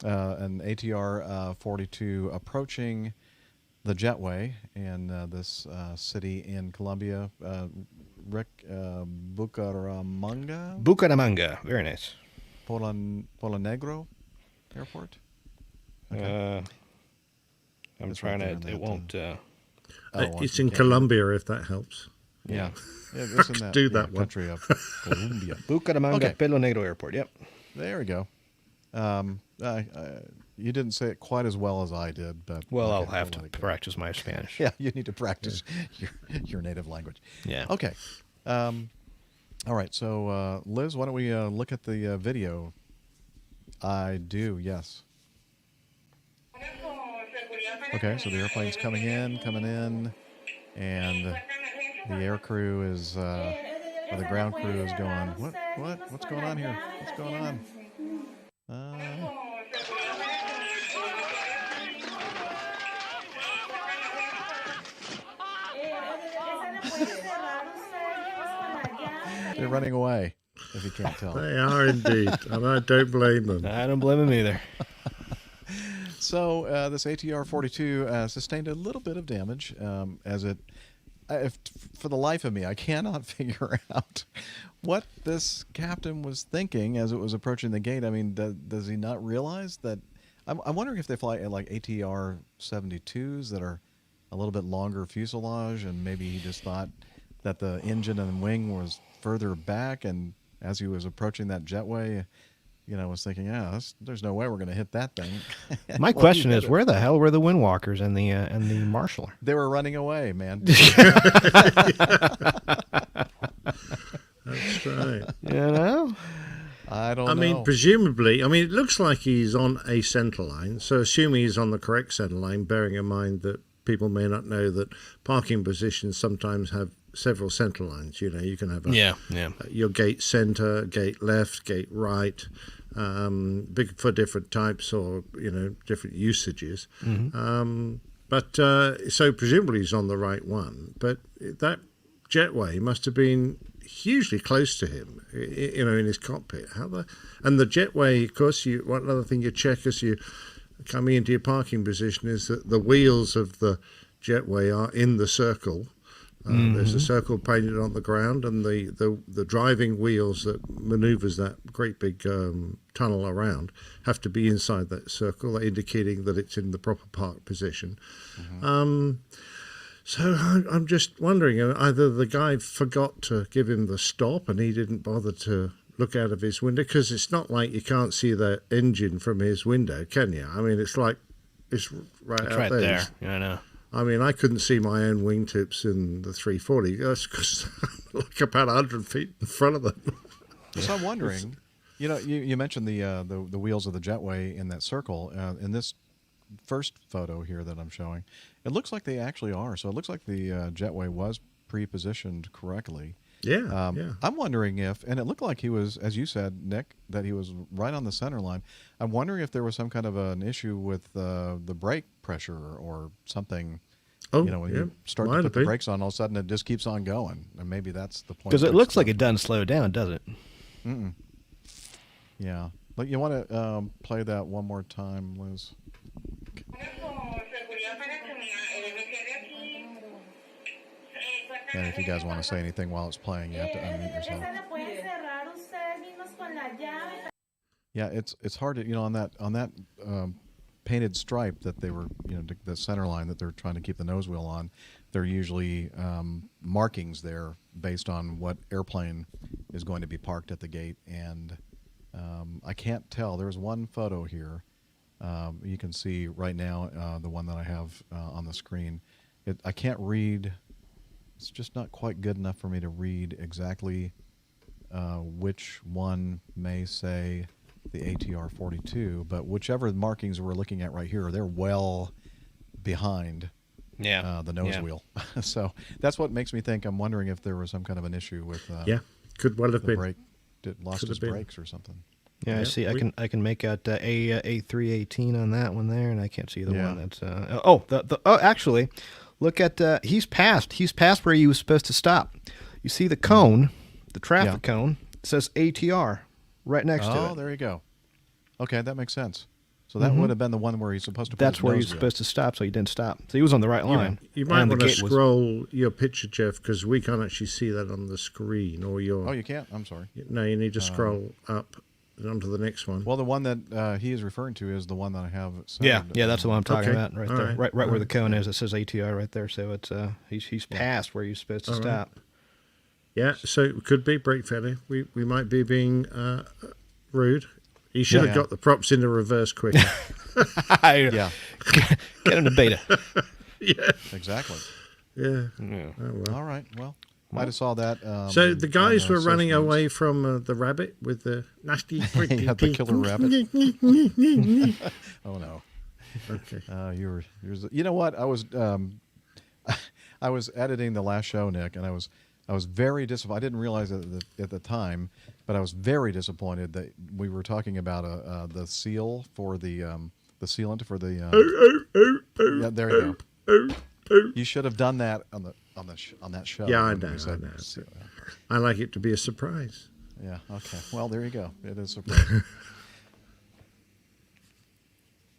an ATR 42 approaching the jetway in this city in Colombia, Bucaramanga? Bucaramanga. Very nice. Polanegro Airport? I'm It's trying right there to. in It that, won't. It's in Colombia, if that helps. Yeah. It's in that do that one. country of Colombia. Bucaramanga Okay. Pelo Negro Airport. Yep. There we go. You didn't say it quite as well as I did, but Well, okay, I'll have we'll to let it go. practice my Spanish. Yeah, you need to practice your native language. Yeah. Okay. All right. So, Liz, why don't we look at the video? I do. Yes. Okay. So the airplane's coming in, and the air crew is, or the ground crew is going. What's going on here? What's going on? They're running away, if you can't tell. They are indeed, and I don't blame them. I don't blame him either. So this ATR-42 sustained a little bit of damage as it. For the life of me, I cannot figure out what this captain was thinking as it was approaching the gate. I mean, does he not realize that? I'm wondering if they fly like ATR-72s that are a little bit longer fuselage, and maybe he just thought that the engine and wing was further back, and as he was approaching that jetway, was thinking, there's no way we're going to hit that thing. My question is, where the hell were the Windwalkers and the Marshaller? They were running away, man. That's right. I don't know. I mean, presumably, it looks like he's on a center line. So assuming he's on the correct center line, bearing in mind that people may not know that parking positions sometimes have several center lines. You can have your gate center, gate left, gate right, big for different types or different usages. Mm-hmm. But so presumably he's on the right one. But that jetway must have been hugely close to him, in his cockpit. And the jetway, of course, one other thing you check as you coming into your parking position is that the wheels of the jetway are in the circle. There's a circle painted on the ground, and the driving wheels that maneuvers that great big tunnel around have to be inside that circle, indicating that it's in the proper park position. So I'm just wondering, either the guy forgot to give him the stop and he didn't bother to look out of his window, because it's not like you can't see the engine from his window, can you? It's like it's right out there. Yeah, I know. I couldn't see my own wingtips in the 340. That's because I'm like about 100 feet in front of them. So I'm wondering, you mentioned the wheels of the jetway in that circle. In this first photo here that I'm showing, it looks like they actually are. So it looks like the jetway was pre-positioned correctly. Yeah, I'm wondering if, and it looked like he was, as you said, Nick, that he was right on the center line. I'm wondering if there was some kind of an issue with the brake pressure or something. When you start to put the brakes on, all of a sudden it just keeps on going, and maybe that's the point. Because it looks like it doesn't slow down, does it? Yeah, but you want to play that one more time, Liz? And if you guys want to say anything while it's playing, you have to unmute yourself. Yeah, it's hard to on that painted stripe that they were the center line that they're trying to keep the nose wheel on. There are usually markings there based on what airplane is going to be parked at the gate, and I can't tell. There's one photo here. You can see right now the one that I have on the screen. I can't read. It's just not quite good enough for me to read exactly which one may say the ATR-42, but whichever markings we're looking at right here, they're well behind the nose wheel. So that's what makes me think. I'm wondering if there was some kind of an issue with could well have been brake. Lost his brakes or something. Yeah, I see. I can make out A318 on that one there, and I can't see the one that's. Actually, look at he's passed where he was supposed to stop. You see the cone, the traffic cone. It says ATR right next to it. Oh, there you go. Okay, that makes sense. So that would have been the one where he's supposed to put That's his where nose he's wheel. supposed to stop, so he didn't stop. So he was on the right line. You might And the want to gate was- scroll your picture, Jeff, because we can't actually see that on the screen. Or your Oh, you can't? I'm sorry. no, you need to scroll up and onto the next one. Well, the one that he is referring to is the one that I have saved. Yeah, that's the one I'm talking Okay. about right All there, right. right where the cone is. It says ATR right there, so it's he's past where you're supposed to All right. stop. Yeah, so it could be brake failure. We might be being rude. He should have Yeah. got the props into reverse quicker. Yeah, Get him to beta. exactly. Yeah. Yeah. Oh, well. All right. Well, I just saw that. So the guys on, were social running media. away from the rabbit with the nasty pretty Yeah, the killer rabbit. rabbit. Oh no. Okay. You know what? I was I was editing the last show, Nick, and I was very disappointed. I didn't realize it at the time, but I was very disappointed that we were talking about the seal for the sealant for the. Yeah, there you go. You should have done that on that show. Yeah, I when know. we said I know. seal. I like it to be a surprise. Yeah. Okay. Well, there you go. It is surprising.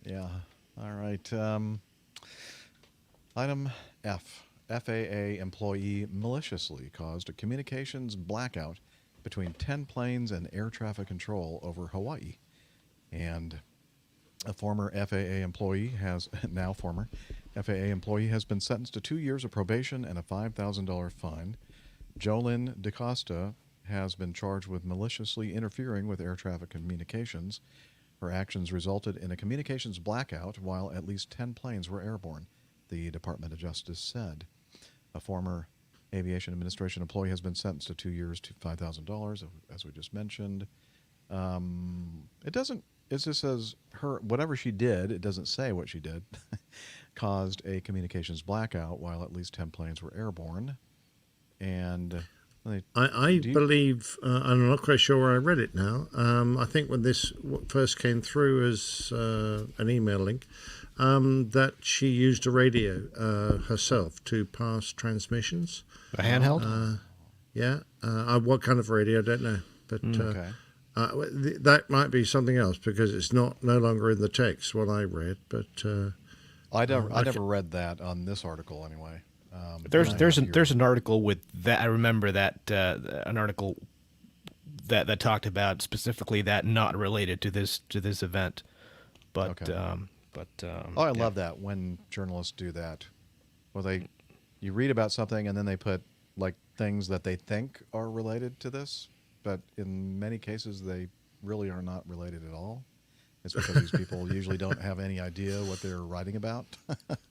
Yeah. All right. Item F. FAA employee maliciously caused a communications blackout between 10 planes and air traffic control over Hawaii. And a former FAA employee has been sentenced to 2 years of probation and a $5,000 fine. Jolyn DaCosta has been charged with maliciously interfering with air traffic communications. Her actions resulted in a communications blackout while at least 10 planes were airborne, the Department of Justice said. A former Aviation Administration employee has been sentenced to 2 years to $5,000, as we just mentioned. It just says her, whatever she did, it doesn't say what she did, caused a communications blackout while at least 10 planes were airborne. And I believe, I'm not quite sure where I read it now. I think when this first came through as an email link, that she used a radio herself to pass transmissions. A handheld? Yeah. What kind of radio, I don't know. But okay. that might be something else because it's no longer in the text, what I read. But I never read that on this article anyway. There's an article with that. I remember that an article that talked about specifically that not related to this event, but Okay. I love that when journalists do that. Well, you read about something and then they put like things that they think are related to this, but in many cases they really are not related at all. It's because these people usually don't have any idea what they're writing about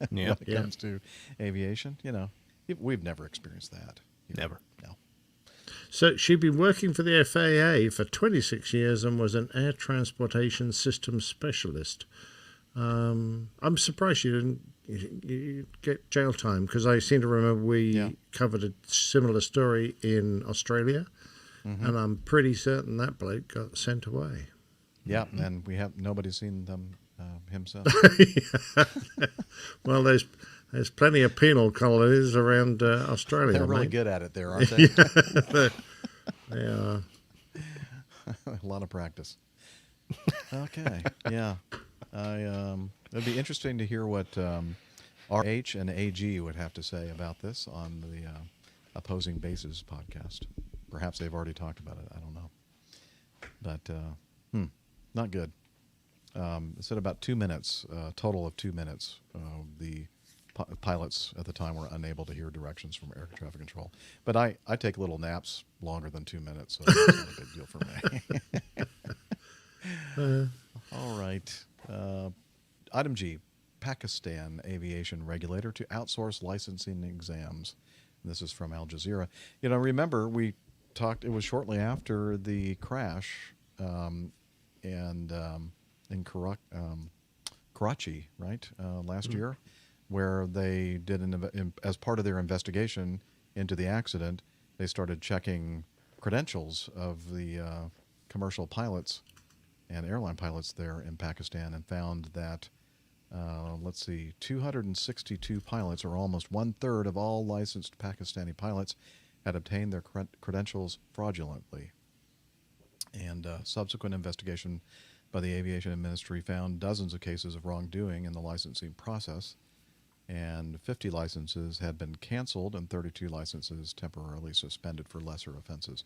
when it comes to aviation. You know, we've never experienced that. Never. No. so she'd been working for the FAA for 26 years and was an air transportation systems specialist. I'm surprised she didn't get jail time because I seem to remember we covered a similar story in Australia, and I'm pretty certain that bloke got sent away. Yeah, and nobody's seen him since. Well, there's plenty of penal colonies around Australia. They're really mate. good at it there, aren't they? They are. A lot of practice. Okay, yeah. It'd be interesting to hear what RH and AG would have to say about this on the Opposing Bases podcast. Perhaps they've already talked about it. I don't know. But, not good. It said about 2 minutes, total of 2 minutes. The pilots at the time were unable to hear directions from air traffic control. But I take little naps longer than 2 minutes, so that's not a big deal for me. All right. Item G, Pakistan Aviation Regulator to outsource licensing exams. And this is from Al Jazeera. You know, remember we talked, it was shortly after the crash in Karachi, right, last year, where they did, as part of their investigation into the accident, they started checking credentials of the commercial pilots and airline pilots there in Pakistan and found that, 262 pilots, or almost 1/3 of all licensed Pakistani pilots, had obtained their credentials fraudulently. And subsequent investigation by the Aviation Ministry found dozens of cases of wrongdoing in the licensing process, and 50 licenses had been canceled and 32 licenses temporarily suspended for lesser offenses.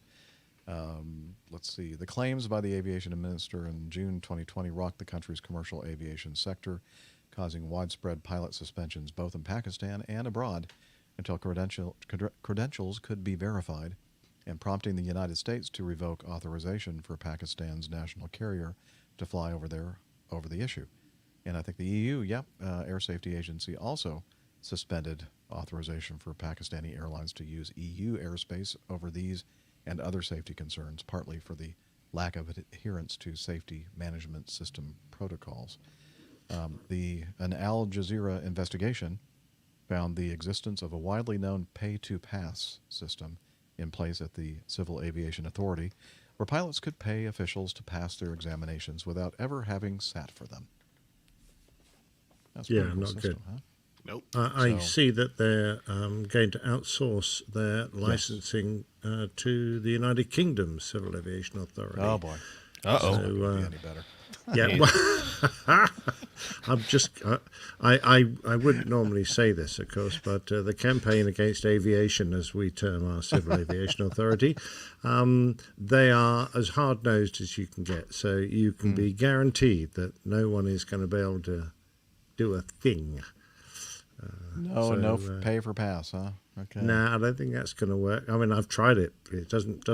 Let's see. The claims by the Aviation Minister in June 2020 rocked the country's commercial aviation sector, causing widespread pilot suspensions both in Pakistan and abroad until credentials could be verified, and prompting the United States to revoke authorization for Pakistan's national carrier to fly over the issue. And I think the EU, Air Safety Agency also suspended authorization for Pakistani airlines to use EU airspace over these and other safety concerns, partly for the lack of adherence to safety management system protocols. An Al Jazeera investigation found the existence of a widely known pay-to-pass system in place at the Civil Aviation Authority, where pilots could pay officials to pass their examinations without ever having sat for them. That's a pretty cool not system, good. huh? Nope. I see that they're going to outsource their licensing to the United Kingdom Civil Aviation Authority. Oh boy. Uh-oh. This isn't gonna be any better. Yeah, well, I'm just, I wouldn't normally say this, of course, but the campaign against aviation, as we term our Civil Aviation Authority, they are as hard-nosed as you can get. So you can be guaranteed that no one is going to be able to do a thing. No pay for pass, huh? Okay. Nah, I don't think that's going to work. I mean, I've tried it. It doesn't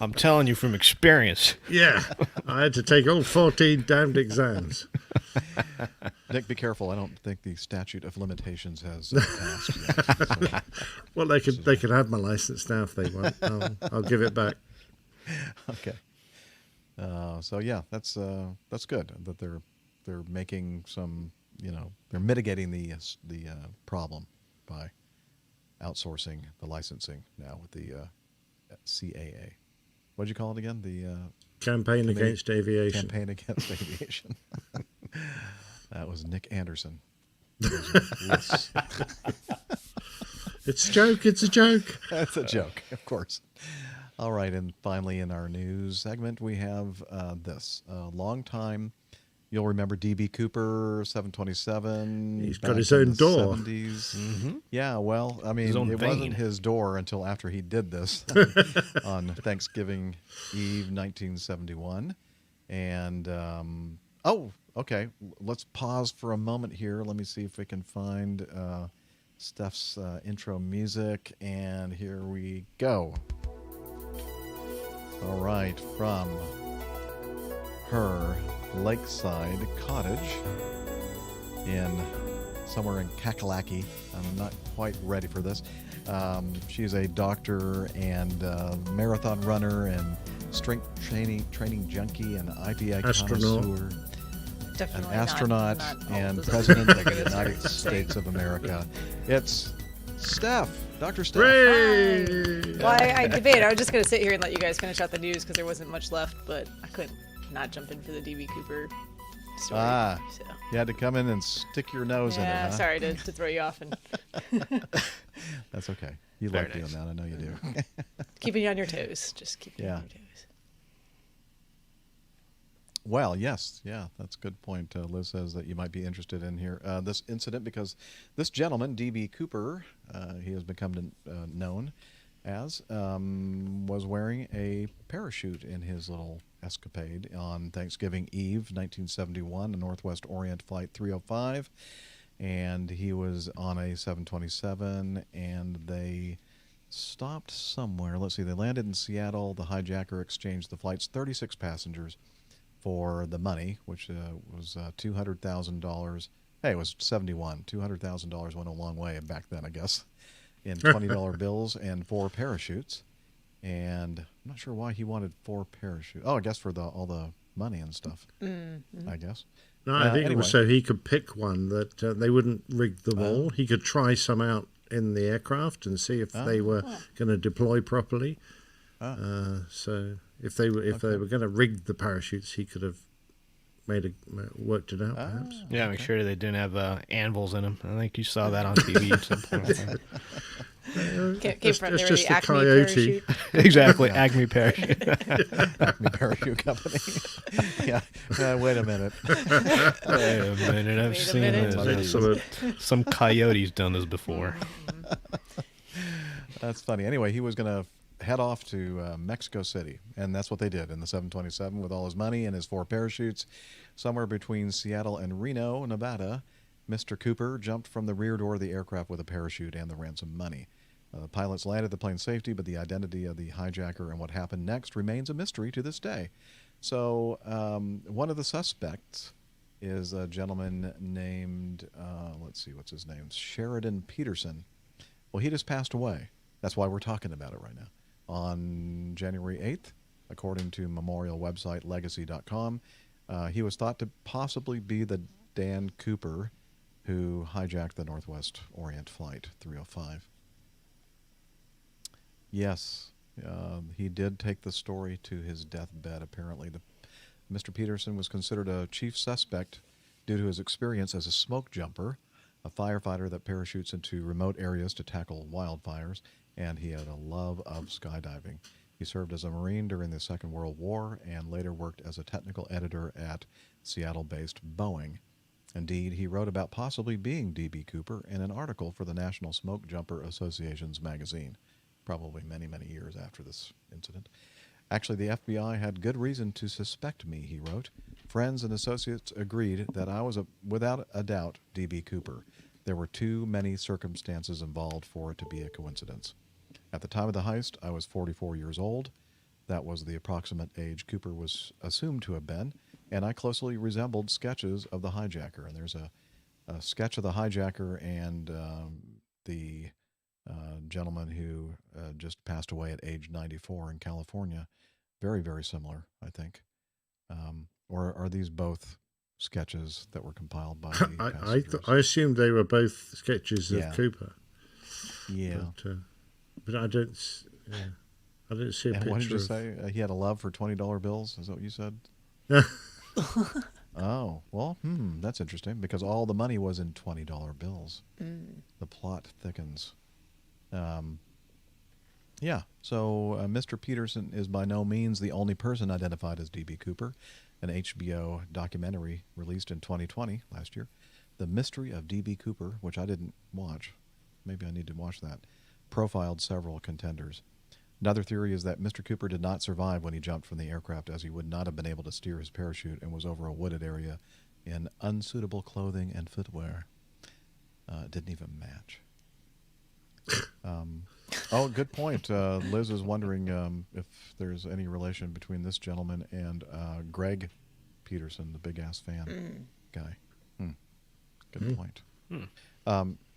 I'm telling you from experience. Yeah, I had to take all 14 damned exams. Nick, be careful. I don't think the statute of limitations has passed yet. So, Well, they could have my license now if they want. I'll give it back. okay. So yeah, that's good that they're making some, they're mitigating the problem by outsourcing the licensing now with the CAA. What'd you call it again? The Campaign Against Aviation. Campaign Against Aviation. That was Nick Anderson. Yes. It's a joke. It's a joke. That's a joke, of course. All right, and finally in our news segment, we have this. Long time, you'll remember D.B. Cooper, 727. He's got his own door. 70s. Mm-hmm. Yeah, well, I mean, own it vein. wasn't his door until after he did this on Thanksgiving Eve, 1971. And, okay, let's pause for a moment here. Let me see if we can find Steph's intro music, and here we go. All right, from her lakeside cottage somewhere in Kakalaki. I'm not quite ready for this. She's a doctor and marathon runner and strength training junkie and IPA Astronaut. connoisseur. Definitely An astronaut not and all the- president of the United States of America. It's Steph, Dr. Steph. Hooray! Well, I debate. I was just going to sit here and let you guys finish out the news because there wasn't much left, but I couldn't not jump in for the D.B. Cooper story. So. You had to come in and stick your nose in it, Yeah, huh? sorry to throw you off and That's okay. You Very like nice. doing that. I know you do. keeping you on your toes. Just keep you Yeah. on your toes. Well, yes. Yeah, that's a good point. Liz says that you might be interested in here. This incident, because this gentleman, D.B. Cooper, he has become known as, was wearing a parachute in his little escapade on Thanksgiving Eve, 1971, a Northwest Orient Flight 305. And he was on a 727, and they stopped somewhere. Let's see, they landed in Seattle. The hijacker exchanged the flight's 36 passengers for the money, which was $200,000. Hey, it was 71. $200,000 went a long way back then, I guess, in $20 bills and 4 parachutes. And I'm not sure why he wanted 4 parachutes. Oh, I guess for all the money and stuff, I guess. No, I think it anyway. was so he could pick one that they wouldn't rig them all. He could try some out in the aircraft and see if they were going to deploy properly. So if they were going to rig the parachutes, he could have worked it out, perhaps. Yeah, make sure they didn't have anvils in them. I think you saw that on TV at some point. Came from it's there just the a Acme coyote. parachute. Exactly, Acme parachute. Acme Parachute Company. Yeah. Wait a minute. Wait a minute, I've Wait a seen minute. this. Excellent. Some coyotes done this before. That's funny. Anyway, he was going to head off to Mexico City, and that's what they did in the 727 with all his money and his 4 parachutes. Somewhere between Seattle and Reno, Nevada, Mr. Cooper jumped from the rear door of the aircraft with a parachute and the ransom money. The pilots landed the plane safety, but the identity of the hijacker and what happened next remains a mystery to this day. So one of the suspects is a gentleman named, let's see, what's his name? Sheridan Peterson. Well, he just passed away. That's why we're talking about it right now. On January 8th, according to memorial website legacy.com, he was thought to possibly be the Dan Cooper who hijacked the Northwest Orient Flight 305. Yes, he did take the story to his deathbed, apparently. Mr. Peterson was considered a chief suspect due to his experience as a smoke jumper, a firefighter that parachutes into remote areas to tackle wildfires, and he had a love of skydiving. He served as a Marine during the Second World War and later worked as a technical editor at Seattle-based Boeing. Indeed, he wrote about possibly being D.B. Cooper in an article for the National Smoke Jumper Association's magazine, probably many, many years after this incident. Actually, the FBI had good reason to suspect me, he wrote. Friends and associates agreed that I was, without a doubt, D.B. Cooper. There were too many circumstances involved for it to be a coincidence. At the time of the heist, I was 44 years old. That was the approximate age Cooper was assumed to have been, and I closely resembled sketches of the hijacker. And there's a sketch of the hijacker and the gentleman who just passed away at age 94 in California. Very, very similar, I think. Or are these both sketches that were compiled by the passengers? I assumed they were both sketches of Yeah. Cooper. Yeah. But I don't see a And picture. what did you of... say? He had a love for $20 bills? Is that what you said? Oh, well, that's interesting because all the money was in $20 bills. The plot thickens. Yeah, so Mr. Peterson is by no means the only person identified as D.B. Cooper. An HBO documentary released in 2020, last year, The Mystery of D.B. Cooper, which I didn't watch. Maybe I need to watch that. Profiled several contenders. Another theory is that Mr. Cooper did not survive when he jumped from the aircraft, as he would not have been able to steer his parachute and was over a wooded area in unsuitable clothing and footwear. It didn't even match. Oh, good point. Liz is wondering if there's any relation between this gentleman and Greg Peterson, the big-ass fan guy. Good point.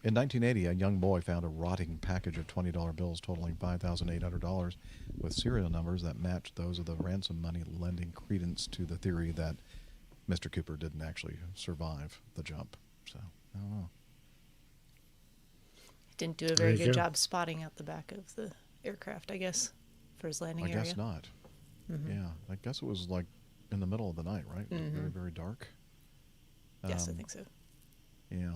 In 1980, a young boy found a rotting package of $20 bills totaling $5,800 with serial numbers that matched those of the ransom money, lending credence to the theory that Mr. Cooper didn't actually survive the jump. So, I don't know. Didn't do a very good job spotting out the back of the aircraft, I guess, for his landing area. I guess not. Yeah, I guess it was like in the middle of the night, right? It was very, very dark. Yes, I think so. Yeah.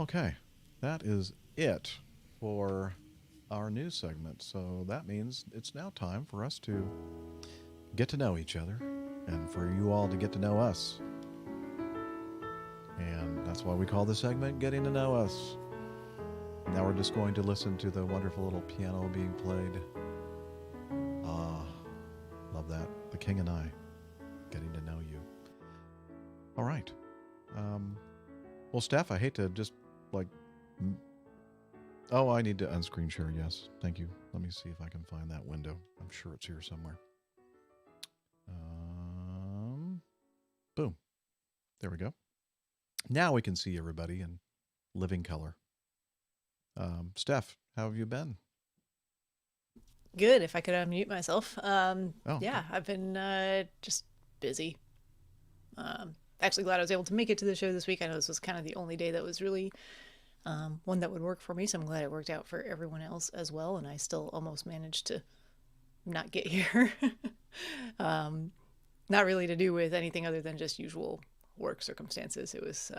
Okay, that is it for our news segment. So that means it's now time for us to get to know each other and for you all to get to know us. And that's why we call this segment Getting to Know Us. Now we're just going to listen to the wonderful little piano being played. Love that. The King and I, Getting to Know You. All right. Well, Steph, I hate to just Oh, I need to unscreen share. Yes. Thank you. Let me see if I can find that window. I'm sure it's here somewhere. Boom. There we go. Now we can see everybody in living color. Steph, how have you been? Good. If I could unmute myself. Oh, yeah, I've been just busy. Actually glad I was able to make it to the show this week. I know this was kind of the only day that was really one that would work for me, so I'm glad it worked out for everyone else as well, and I still almost managed to not get here. Not really to do with anything other than just usual work circumstances. It was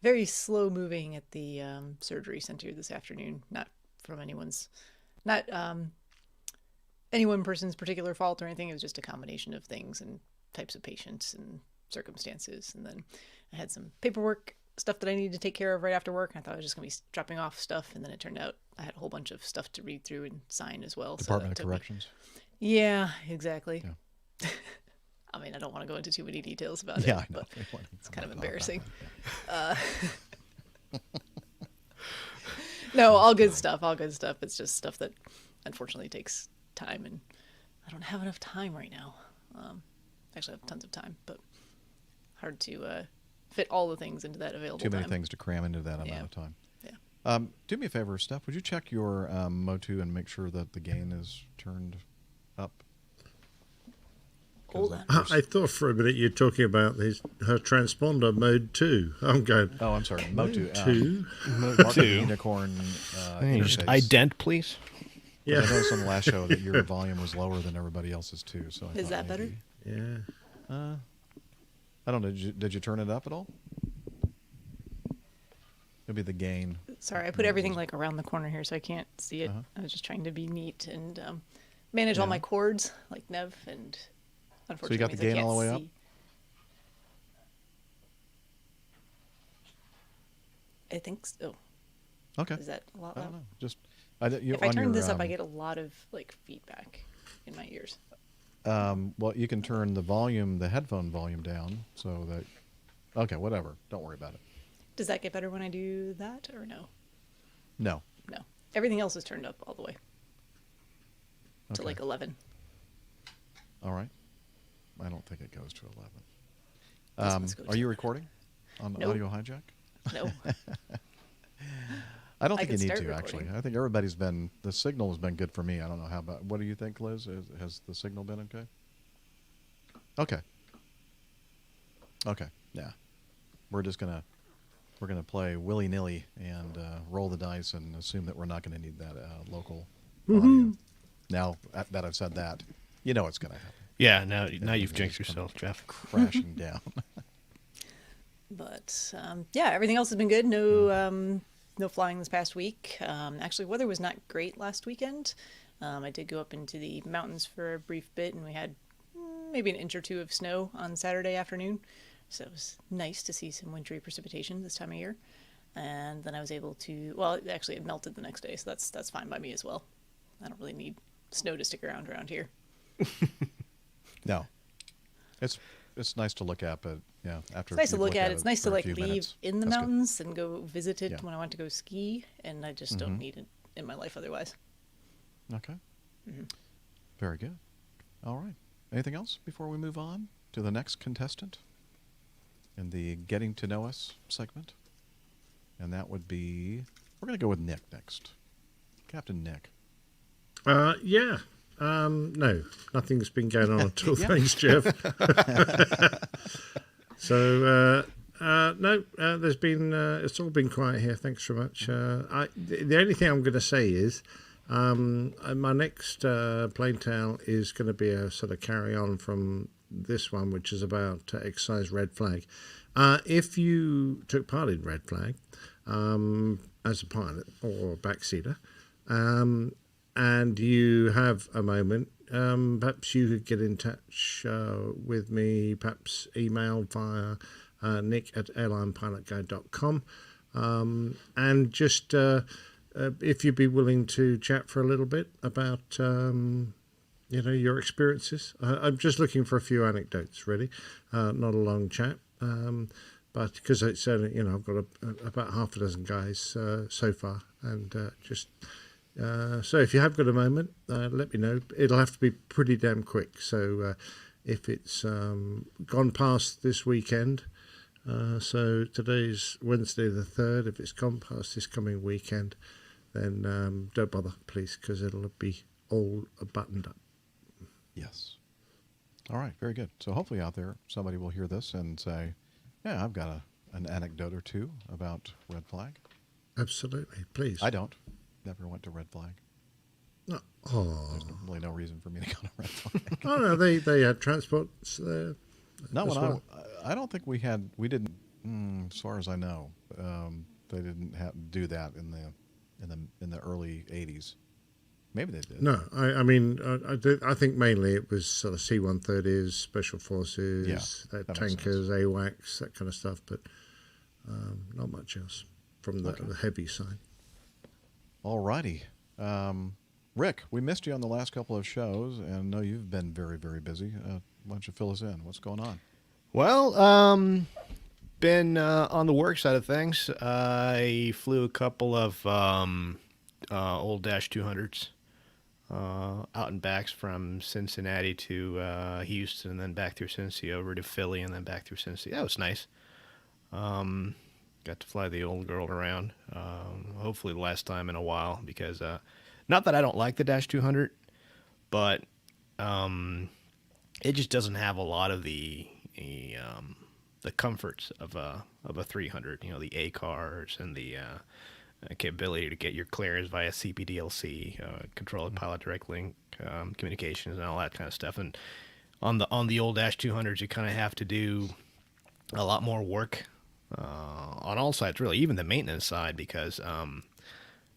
very slow moving at the surgery center this afternoon. Not from not any one person's particular fault or anything. It was just a combination of things and types of patients and circumstances. And then I had some paperwork stuff that I needed to take care of right after work. I thought I was just going to be dropping off stuff, and then it turned out I had a whole bunch of stuff to read through and sign as well. Department of Corrections. Yeah, exactly. Yeah. I mean, I don't want to go into too many details about it. Yeah, I know. But it's kind of embarrassing. No, all good stuff. All good stuff. It's just stuff that unfortunately takes time, and I don't have enough time right now. Actually, I have tons of time, but hard to fit all the things into that available time. Too many things to cram into that amount of time. Yeah. Do me a favor, Steph. Would you check your Motu and make sure that the gain is turned up? Hold on. I thought for a minute you're talking about her transponder mode 2. I'm going. Oh, I'm sorry. Motu. 2. Motu. Unicorn Just interface. ident, please. Yeah. I noticed on the last show that your volume was lower than everybody else's too. So Is that better? Yeah. I don't know. Did you turn it up at all? Maybe the gain. Sorry, I put everything like around the corner here, so I can't see it. I was just trying to be neat and manage all my cords, like Nev, and unfortunately, So you got the means I gain all the way can't up? see. I think so. Okay. Is that a lot I loud? don't know. Just If I turn this up, I get a lot of like feedback in my ears. well, you can turn the headphone volume down so that. Okay, whatever. Don't worry about it. Does that get better when I do that, or no? No. No. Everything else is turned up all the way to Okay. like 11. All right. I don't think it goes to 11. Let's go Are to you recording on Nope. Audio Hijack? No. I don't I think you can need start to, actually. recording. I think the signal has been good for me. I don't know how about, what do you think, Liz? Has the signal been okay? Okay. Okay, yeah. We're going to play willy-nilly and roll the dice and assume that we're not going to need that local audio. Now that I've said that, you know it's going to happen. Yeah, now you've jinxed yourself, Jeff. Crashing down. But yeah, everything else has been good. No flying this past week. Actually, weather was not great last weekend. I did go up into the mountains for a brief bit, and we had maybe an inch or two of snow on Saturday afternoon. So it was nice to see some wintry precipitation this time of year. And then I was able to, well, actually it melted the next day, so that's fine by me as well. I don't really need snow to stick around here. No. It's nice to look at, but yeah, after It's nice to you've look looked at. It's nice to for a like few leave minutes, in the that's good. mountains and go visit it Yeah. when I want to go ski, and I just don't need it in my life otherwise. Okay. Very good. All right. Anything else before we move on to the next contestant in the Getting to Know Us segment? And that would be, we're going to go with Nick next. Captain Nick. Yeah. No, nothing's been going on at all. Thanks, Jeff. So, no, there's been, it's all been quiet here. Thanks very much. The only thing I'm going to say is, my next plain tale is going to be a sort of carry on from this one, which is about exercise red flag. If you took part in red flag as a pilot or a backseater, and you have a moment, perhaps you could get in touch with me, perhaps email via nick@airlinepilotguide.com, and just if you'd be willing to chat for a little bit about your experiences. I'm just looking for a few anecdotes, really, not a long chat, but because it's I've got about half a dozen guys so far, and so if you have got a moment, let me know. It'll have to be pretty damn quick. So if it's gone past this weekend, so today's Wednesday the 3rd, if it's gone past this coming weekend, then don't bother, please, because it'll be all buttoned up. Yes. All right. Very good. So hopefully out there, somebody will hear this and say, yeah, I've got an anecdote or two about red flag. Absolutely. Please. I don't. Never went to red flag. No. Oh. There's really no reason for me to go to red flag. Oh, no, they had transports there. No, as well. I don't think we didn't, as far as I know, they didn't do that in in the early '80s. Maybe they did. No, I mean, I think mainly it was sort of C-130s, Special Forces, Yeah, that makes tankers, AWACS, that kind of stuff, but not much else from the heavy side. All righty. Rick, we missed you on the last couple of shows, and I know you've been very, very busy. Why don't you fill us in? What's going on? Well, been on the work side of things. I flew a couple of old Dash 200s out and backs from Cincinnati to Houston, and then back through Cincy over to Philly, and then back through Cincy. That was nice. Got to fly the old girl around. Hopefully the last time in a while, because not that I don't like the Dash 200, but it just doesn't have a lot of the comforts of a 300. You know, the ACARs and the capability to get your clearance via CPDLC, controlled pilot direct link communications, and all that kind of stuff. And on the old Dash 200s, you kind of have to do a lot more work on all sides, really, even the maintenance side, because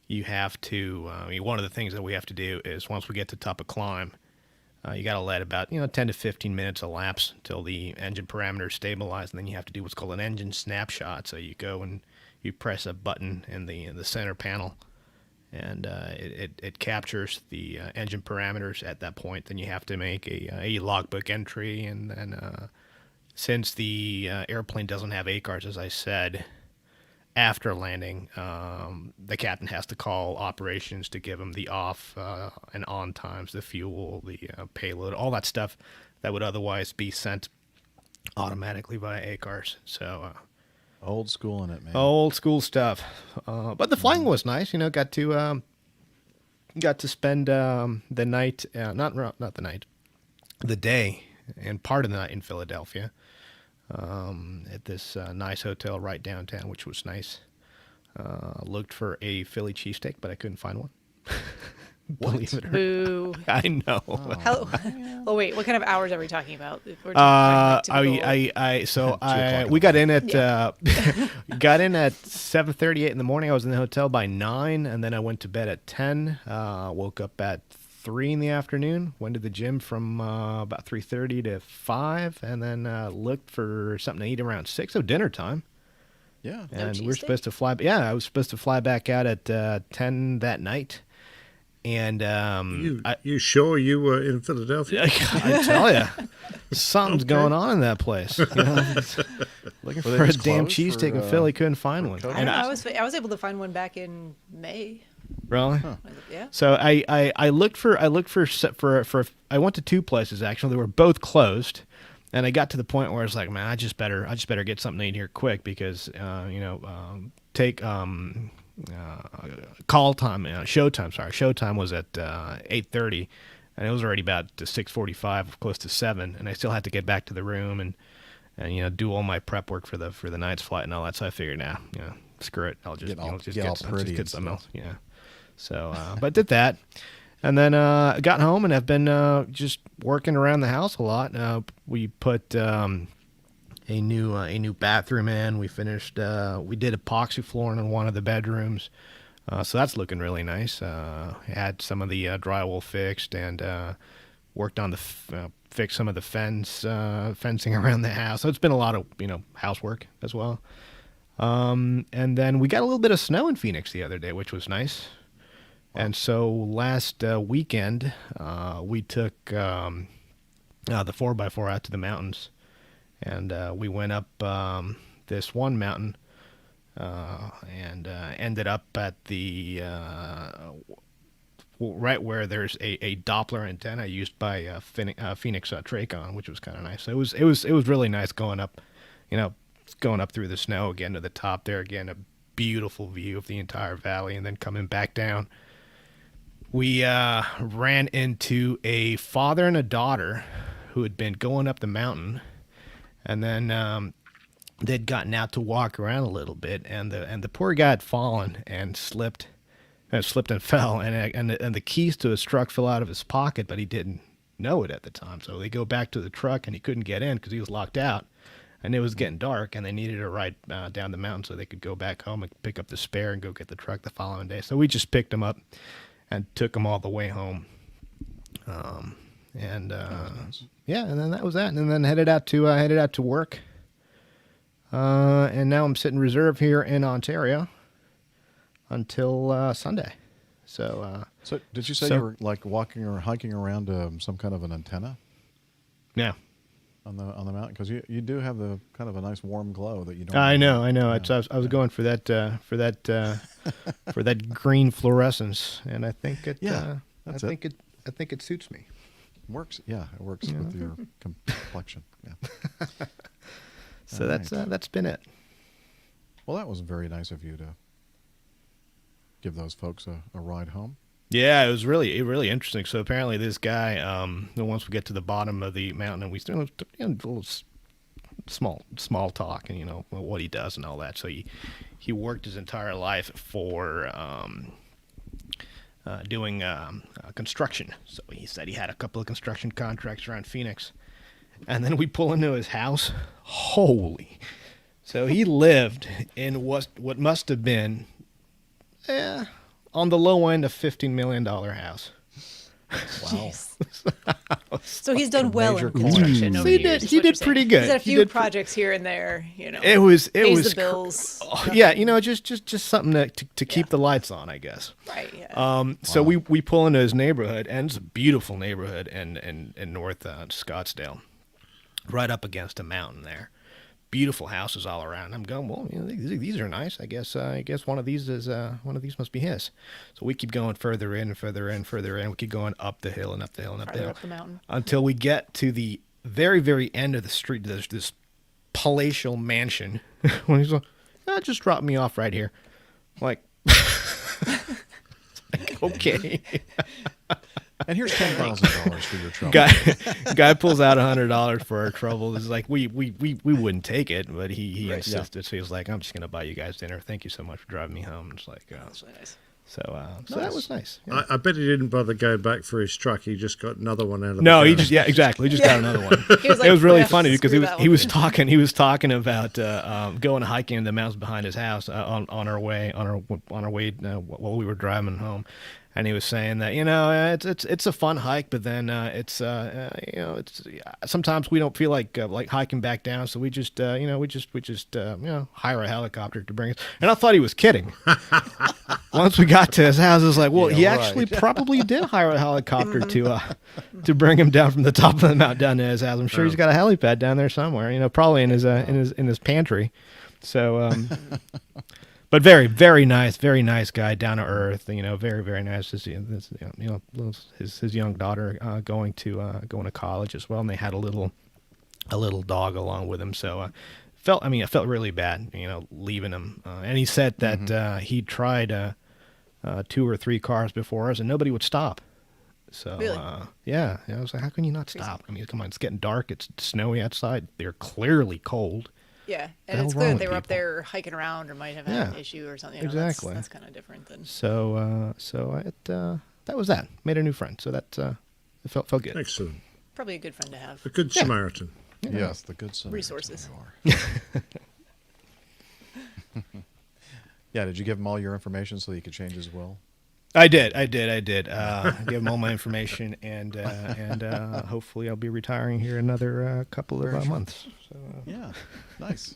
you have to. One of the things that we have to do is once we get to top of climb, you got to let about 10 to 15 minutes elapse until the engine parameters stabilize, and then you have to do what's called an engine snapshot. So you go and you press a button in the center panel, and it captures the engine parameters at that point. Then you have to make a logbook entry, and then since the airplane doesn't have ACARs, as I said, after landing, the captain has to call operations to give them the off and on times, the fuel, the payload, all that stuff that would otherwise be sent automatically via ACARs. So old school in it, man. Old school stuff. But the flying was nice. Got to spend the night, not the night, the day and part of the night in Philadelphia. At this nice hotel right downtown, which was nice. Looked for a Philly cheesesteak, but I couldn't find one. Believe it or Boo. not. I know. Oh wait, what kind of hours are we talking about? If we're talking we got in at got in at 7:38 in the morning. I was in the hotel by 9, and then I went to bed at 10. Woke up at 3 in the afternoon, went to the gym from about 3:30 to 5, and then looked for something to eat around 6, so dinner time. Yeah. And we're supposed to fly. Yeah, I was supposed to fly back out at 10 that night. And you sure you were in Philadelphia? I tell you, something's going on in that place. Looking for a damn cheesesteak in Philly, couldn't find one. I was able to find one back in May. Really? Huh. Yeah. So I looked for I went to 2 places actually. They were both closed, and I got to the point where I was like, man, I just better get something to eat here quick, because take call time, showtime. Sorry, showtime was at 8:30, and it was already about 6:45, close to 7, and I still had to get back to the room and do all my prep work for the night's flight and all that. So I figured, screw it, I'll just get something else. Yeah. So, but did that, and then got home and have been just working around the house a lot. We put a new bathroom in. We finished. We did epoxy flooring in one of the bedrooms, so that's looking really nice. Had some of the drywall fixed, and worked on fixed some of the fencing around the house. So it's been a lot of housework as well. And then we got a little bit of snow in Phoenix the other day, which was nice. Wow. And so last weekend, we took the 4x4 out to the mountains, and we went up this one mountain and ended up at the right where there's a Doppler antenna used by Phoenix Tracon, which was kind of nice. So it was really nice going up, going up through the snow again to the top there. Again, a beautiful view of the entire valley, and then coming back down. We ran into a father and a daughter who had been going up the mountain, and then they'd gotten out to walk around a little bit, and the poor guy had fallen and slipped and fell, and the keys to his truck fell out of his pocket, but he didn't know it at the time. So they go back to the truck, and he couldn't get in because he was locked out. and it was getting dark, and they needed a ride down the mountain so they could go back home and pick up the spare and go get the truck the following day. So we just picked them up and took them all the way home. Yeah, and then that was that, and then headed out to work. And now I'm sitting reserve here in Ontario until Sunday. So did you say you were like walking or hiking around some kind of an antenna? Yeah. On the mountain, because you do have the kind of a nice warm glow that you don't. I know. Yeah. I was going for that for that green fluorescence, and I think it. I think it suits me. Works. Yeah, it works with your complexion. Yeah. So that's been it. Well, that was very nice of you to give those folks a ride home. Yeah, it was really interesting. So apparently this guy, once we get to the bottom of the mountain, and we start a little small talk, and what he does and all that. So he worked his entire life for doing construction. So he said he had a couple of construction contracts around Phoenix, and then we pull into his house. Holy! So he lived in what must have been, on the low end, a $15 million house. Wow. So he's done well in construction. So he did pretty good. He's had a few projects here and there. It was the bills. Just something to keep the lights on, I guess. Right. Yeah. So we pull into his neighborhood, and it's a beautiful neighborhood in North Scottsdale, right up against a mountain there. Beautiful houses all around. I'm going, well, these are nice. I guess one of these must be his. So we keep going further in and further in, further in. We keep going up the hill and up the hill and up the hill, up the mountain, until we get to the very, very end of the street. There's this palatial mansion. When he's like, just drop me off right here. Like, okay. And here's $10,000 for your trouble. Guy pulls out $100 for our trouble. It's like we wouldn't take it, but he insisted. Yeah. So he was like, "I'm just gonna buy you guys dinner. Thank you so much for driving me home." It's like, that's really nice. So that was nice. Yeah. I bet he didn't bother going back for his truck. He just got another one out of the No, car. he just exactly. He just got another one. It was really funny because he was talking about going hiking in the mountains behind his house on our way while we were driving home. And he was saying that it's a fun hike, but then it's sometimes we don't feel like hiking back down, so we just hire a helicopter to bring us. And I thought he was kidding. Once we got to his house, I was like, well, he actually probably did hire a helicopter to bring him down from the top of the mountain down to his house. I'm sure he's got a helipad down there somewhere, probably in his pantry. So. But very, very nice guy, down to earth. Very, very nice. His young daughter going to college as well, and they had a little dog along with him. So I felt really bad, leaving him. And he said that he tried 2 or 3 cars before us, and nobody would stop. So really? I was like, how can you not stop? I mean, come on, it's getting dark, it's snowy outside. They're clearly cold. Yeah, and it's clear that they were up there hiking around or might have had an issue or something. Exactly. That's kind of different than. So that was that. Made a new friend. So that it felt good. Excellent. Probably a good friend to have. A good Samaritan. Yeah. Yes, the good Samaritan. Resources. Yeah. Did you give him all your information so he could change his will? I did. I gave him all my information, and hopefully I'll be retiring here another couple of months. So, yeah, nice.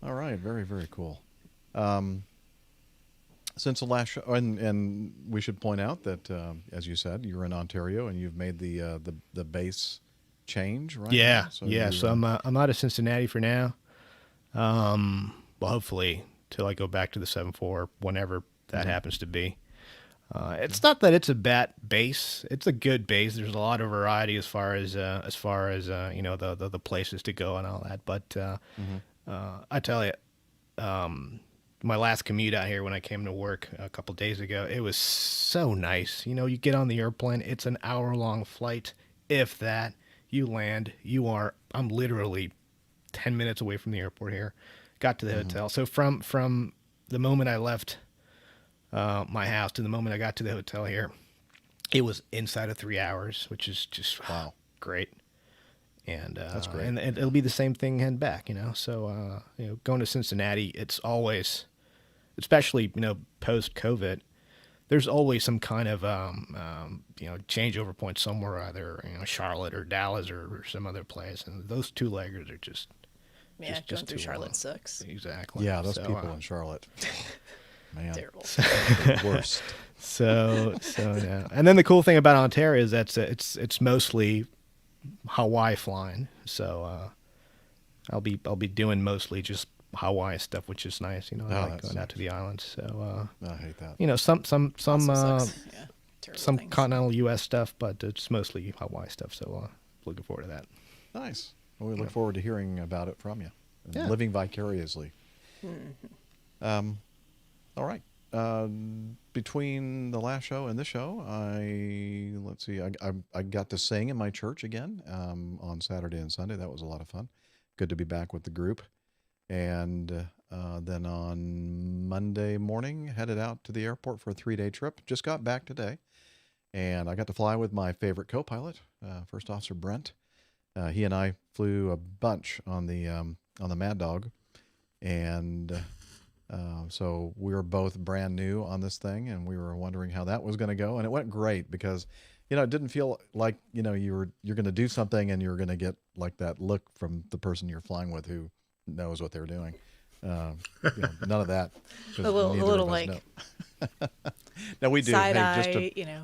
All right, very, very cool. Since the last show, and we should point out that, as you said, you're in Ontario and you've made the base change, right? Yeah, now? So I'm out of Cincinnati for now. Well, hopefully till I go back to the 7-4, whenever that happens to be. It's not that it's a bad base; it's a good base. There's a lot of variety as far as the places to go and all that. But I tell you, my last commute out here when I came to work a couple days ago, it was so nice. You get on the airplane, it's an hour-long flight, if that. You land, I'm literally 10 minutes away from the airport here. Got to the hotel. So from the moment I left my house to the moment I got to the hotel here, it was inside of 3 hours, which is just great. And That's great. And it'll be the same thing heading back, you know. So going to Cincinnati, it's always, especially post COVID, there's always some kind of changeover point somewhere, either Charlotte or Dallas or some other place, and those two leggers are just going through too Charlotte long. sucks. Exactly. Yeah, those So, people in Charlotte. Man, Terrible. the worst. So yeah. And then the cool thing about Ontario is that it's mostly Hawaii flying. So I'll be doing mostly just Hawaii stuff, which is nice. I like going out to the islands. So I hate that. some Also sucks. Yeah, terrible some things. continental U.S. stuff, but it's mostly Hawaii stuff. So looking forward to that. Nice. Well, we look forward to hearing about it from you. And Yeah. living vicariously. All right. Between the last show and this show, I got to sing in my church again on Saturday and Sunday. That was a lot of fun. Good to be back with the group. And then on Monday morning, headed out to the airport for a 3-day trip. Just got back today. And I got to fly with my favorite co-pilot, First Officer Brent. He and I flew a bunch on the Mad Dog. And so we were both brand new on this thing, and we were wondering how that was going to go. And it went great because, it didn't feel like, you're going to do something and you're going to get like that look from the person you're flying with who knows what they're doing. None of that. A little like No, we do. side Hey, eye,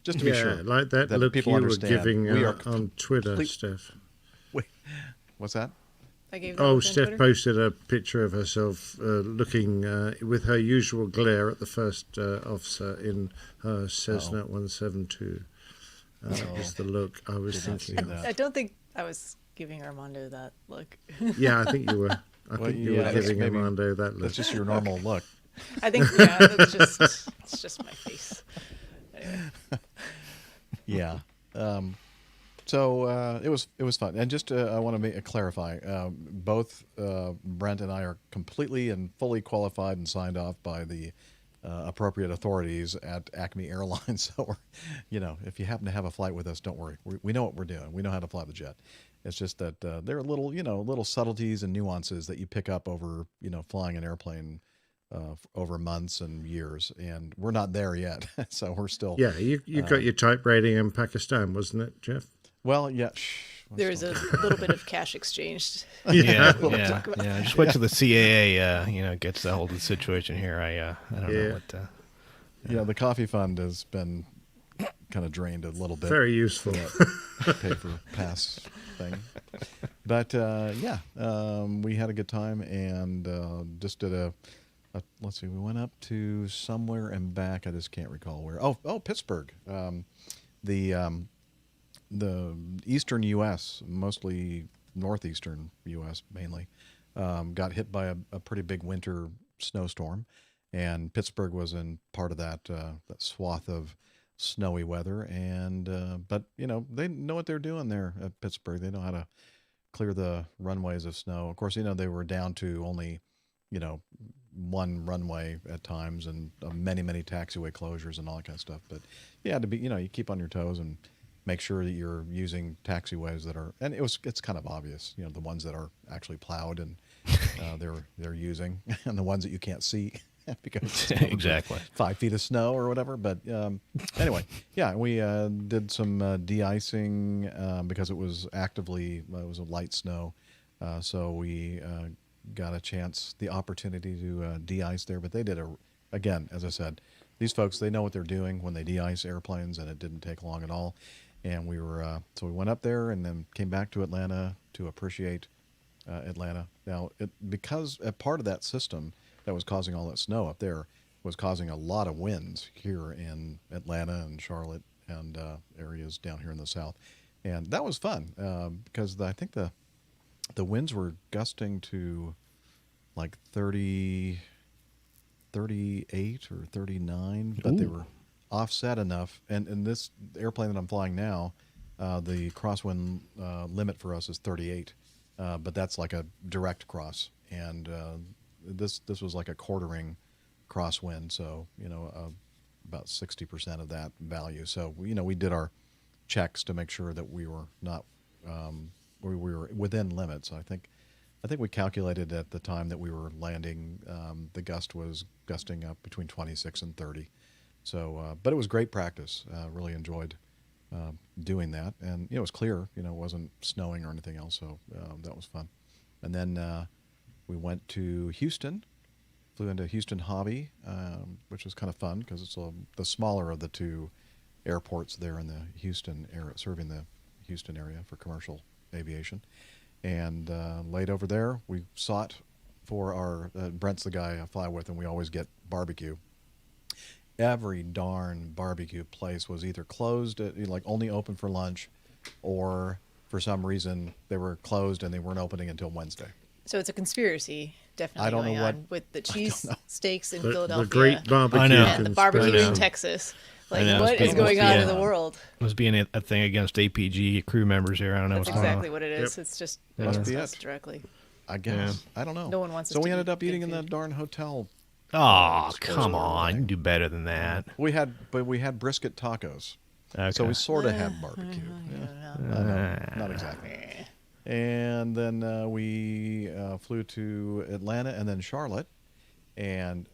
just to be sure. like that look people you were understand. giving We are on Twitter, complete- Steph. Wait, what's that? I gave that Oh, on Steph Twitter. posted a picture of herself looking with her usual glare at the first officer in her Cessna 172. That was the look I was Did not thinking see of. that. I don't think I was giving Armando that look. Yeah, I think you were. I think you were that's giving maybe- Armando that look. That's just your normal look. I think it's just my face. Anyway. Yeah. So it was fun, and just I want to clarify. Both Brent and I are completely and fully qualified and signed off by the appropriate authorities at Acme Airlines. So, if you happen to have a flight with us, don't worry. We know what we're doing. We know how to fly the jet. It's just that there are little subtleties and nuances that you pick up over flying an airplane over months and years, and we're not there yet. So we're still. Yeah, you got your type rating in Pakistan, wasn't it, Jeff? Well, yeah. There is a little bit of cash exchanged. Yeah. Just wait till the CAA, gets a hold of the situation here. I don't know what. The coffee fund has been kind of drained a little bit. Very useful. Pay for pass thing. But we had a good time and just did let's see, we went up to somewhere and back. I just can't recall where. Oh, Pittsburgh. The eastern U.S., mostly northeastern U.S. mainly, got hit by a pretty big winter snowstorm, and Pittsburgh was in part of that swath of snowy weather. And but they know what they're doing there at Pittsburgh. They know how to clear the runways of snow. Of course, they were down to only one runway at times, and many taxiway closures and all that kind of stuff. But you had to be, you keep on your toes and make sure that you're using taxiways that are, and it's kind of obvious, the ones that are actually plowed and they're using, and the ones that you can't see because it's Exactly 5 feet of snow or whatever. But anyway, yeah, we did some de-icing because it was it was a light snow, so we got the opportunity to de-ice there. But they did again, as I said, these folks, they know what they're doing when they de-ice airplanes, and it didn't take long at all. And we were so we went up there and then came back to Atlanta to appreciate Atlanta. Now, because a part of that system that was causing all that snow up there was causing a lot of winds here in Atlanta and Charlotte and areas down here in the south, and that was fun because I think the winds were gusting to like 38 or 39, but they were offset enough. And this airplane that I'm flying now, the crosswind limit for us is 38, but that's like a direct cross. And this was like a quartering crosswind, so about 60% of that value. So we did our checks to make sure that we were not we were within limits. I think we calculated at the time that we were landing, the gust was gusting up between 26 and 30. So, but it was great practice. Really enjoyed doing that, and it was clear. It wasn't snowing or anything else, so that was fun. And then we went to Houston, flew into Houston Hobby, which was kind of fun because it's the smaller of the two airports there in the Houston area, serving the Houston area for commercial aviation. And laid over there, we sought for our Brent's the guy I fly with, and we always get barbecue. Every darn barbecue place was either closed, like only open for lunch, or for some reason they were closed and they weren't opening until Wednesday. So it's a conspiracy, definitely going on with the cheese steaks in Philadelphia. The great barbecue. I know. And the barbecue in Texas. Like, what is going on in the world? It must be a thing against APG crew members here. I don't know That's what's going on. exactly what it is. It's just Must be us it. directly. I guess. I don't know. No one wants us So we to ended eat up eating good in the food. darn hotel. Oh, come on. You can do better than that. We had brisket tacos. Okay. So we sort of had barbecue. Not exactly. And then we flew to Atlanta and then Charlotte. And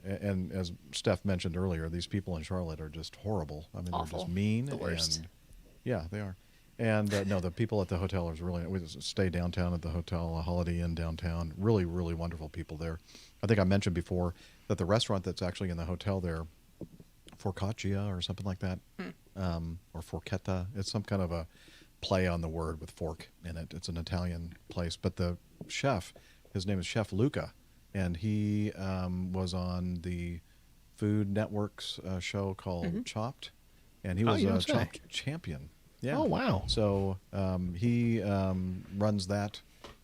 as Steph mentioned earlier, these people in Charlotte are just horrible. I mean, Awful. they're just mean. The worst. And, yeah, they are. And no, the people at the hotel are really. We stay downtown at the hotel, a Holiday Inn downtown. Really, really wonderful people there. I think I mentioned before that the restaurant that's actually in the hotel there, Forcaccia or something like that, or Forchetta. It's some kind of a play on the word with fork in it. It's an Italian place, but the chef, his name is Chef Luca, and he was on the Food Network's show called Chopped, and he was a Chopped champion. Yeah. Oh, wow. So he runs that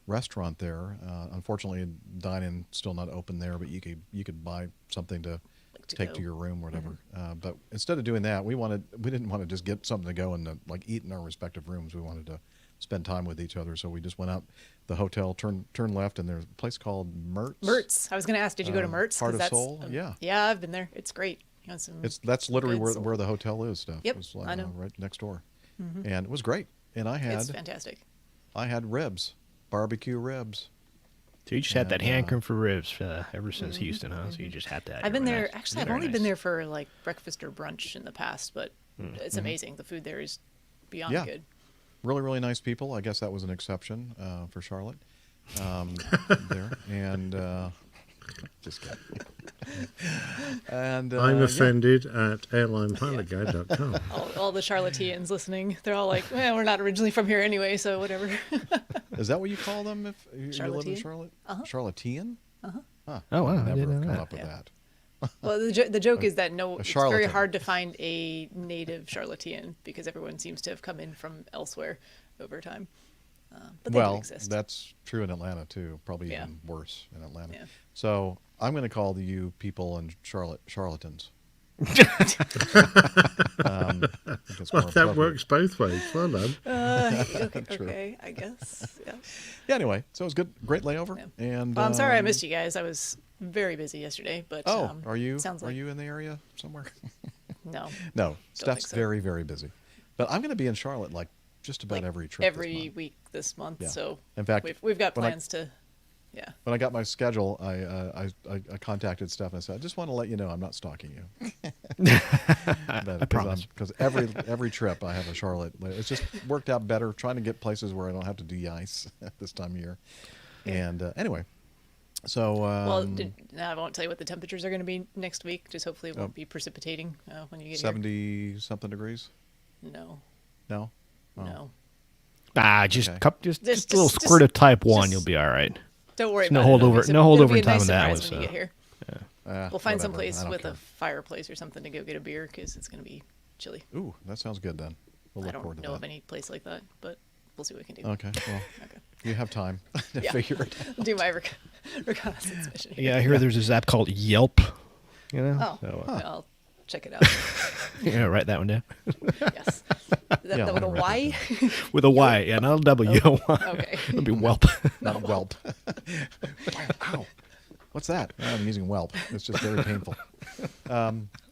restaurant there. Unfortunately, dine-in still not open there, but you could buy something to take to your room or whatever. But instead of doing that, we didn't want to just get something to go and like eat in our respective rooms. We wanted to spend time with each other, so we just went out the hotel, turn left, and there's a place called Mertz. Mertz. I was going to ask, did you go to Mertz? Heart 'Cause of that's, Soul. Yeah. Yeah, I've been there. It's great. You want some That's literally good soul. where the hotel is. Stuff. Yep, It's I know. right next door, and it was great. And It's fantastic. I had ribs, barbecue ribs. So you just had that hankering for ribs ever since Houston, huh? So you just had that. I've been Very there. nice. Actually, I've Very only nice. been there for like breakfast or brunch in the past, but it's amazing. The food there is beyond Yeah. good. Really, really nice people. I guess that was an exception for Charlotte there. And just kidding. And I'm offended at airlinepilotguide.com. All the Charlotteans listening, they're all like, well, we're not originally from here anyway, so whatever. Is that what you call them if you live in Charlottean? Charlotte? Charlottean? Huh. Oh, wow. I Never didn't know come that. up with that. Well, the joke is that it's very charlatan. hard to find a native Charlottean because everyone seems to have come in from elsewhere over time. But they do Well, exist. that's true in Atlanta too. Probably Yeah. even worse in Atlanta. Yeah. So I'm going to call you people in Charlotte charlatans. Well, that works both ways. Well done. Okay, I guess. Yeah. Yeah. Anyway, so it was good, great layover. Yeah. And Well, I'm sorry I missed you guys. I was very busy yesterday, but are you? Sounds Are like you in the area somewhere? no. No, Steph's think so. very, very busy. But I'm going to be in Charlotte like just about every trip. this Every month. week this month. Yeah. So In fact, we've got when I- plans to. Yeah. When I got my schedule, I contacted Steph and I said, I just want to let you know I'm not stalking you. I promise. Because every trip I have a Charlotte. It's just worked out better trying to get places where I don't have to de-ice at this time of year. And anyway, so. Well, I won't tell you what the temperatures are going to be next week. Just hopefully it won't be precipitating when you get 70-something degrees? here. No. No? Oh. No. Just Okay. just Just- a little just- squirt of type 1, just- you'll be all right. Don't worry No about it. holdover- no It'll holdover be a time nice on that surprise one, when you so. get here. We'll find Whatever. some place I don't with care. a fireplace or something to go get a beer because it's going to be chilly. Ooh, that sounds good then. We'll I look don't forward to know that. of any place like that, but we'll see what we can do. Okay, well, Okay. you have time to Yeah. figure it out. Do my reconnaissance mission. Here. Yeah, I hear there's this app called Yelp. You know? Oh, So, I'll check it out. yeah, write that one down. Yes. That Yeah, with a I'll write Y? With a Y, yeah, not a W. Okay. It'll be Whelp. Not whelp. Ow. What's that? I'm using whelp. It's just very painful.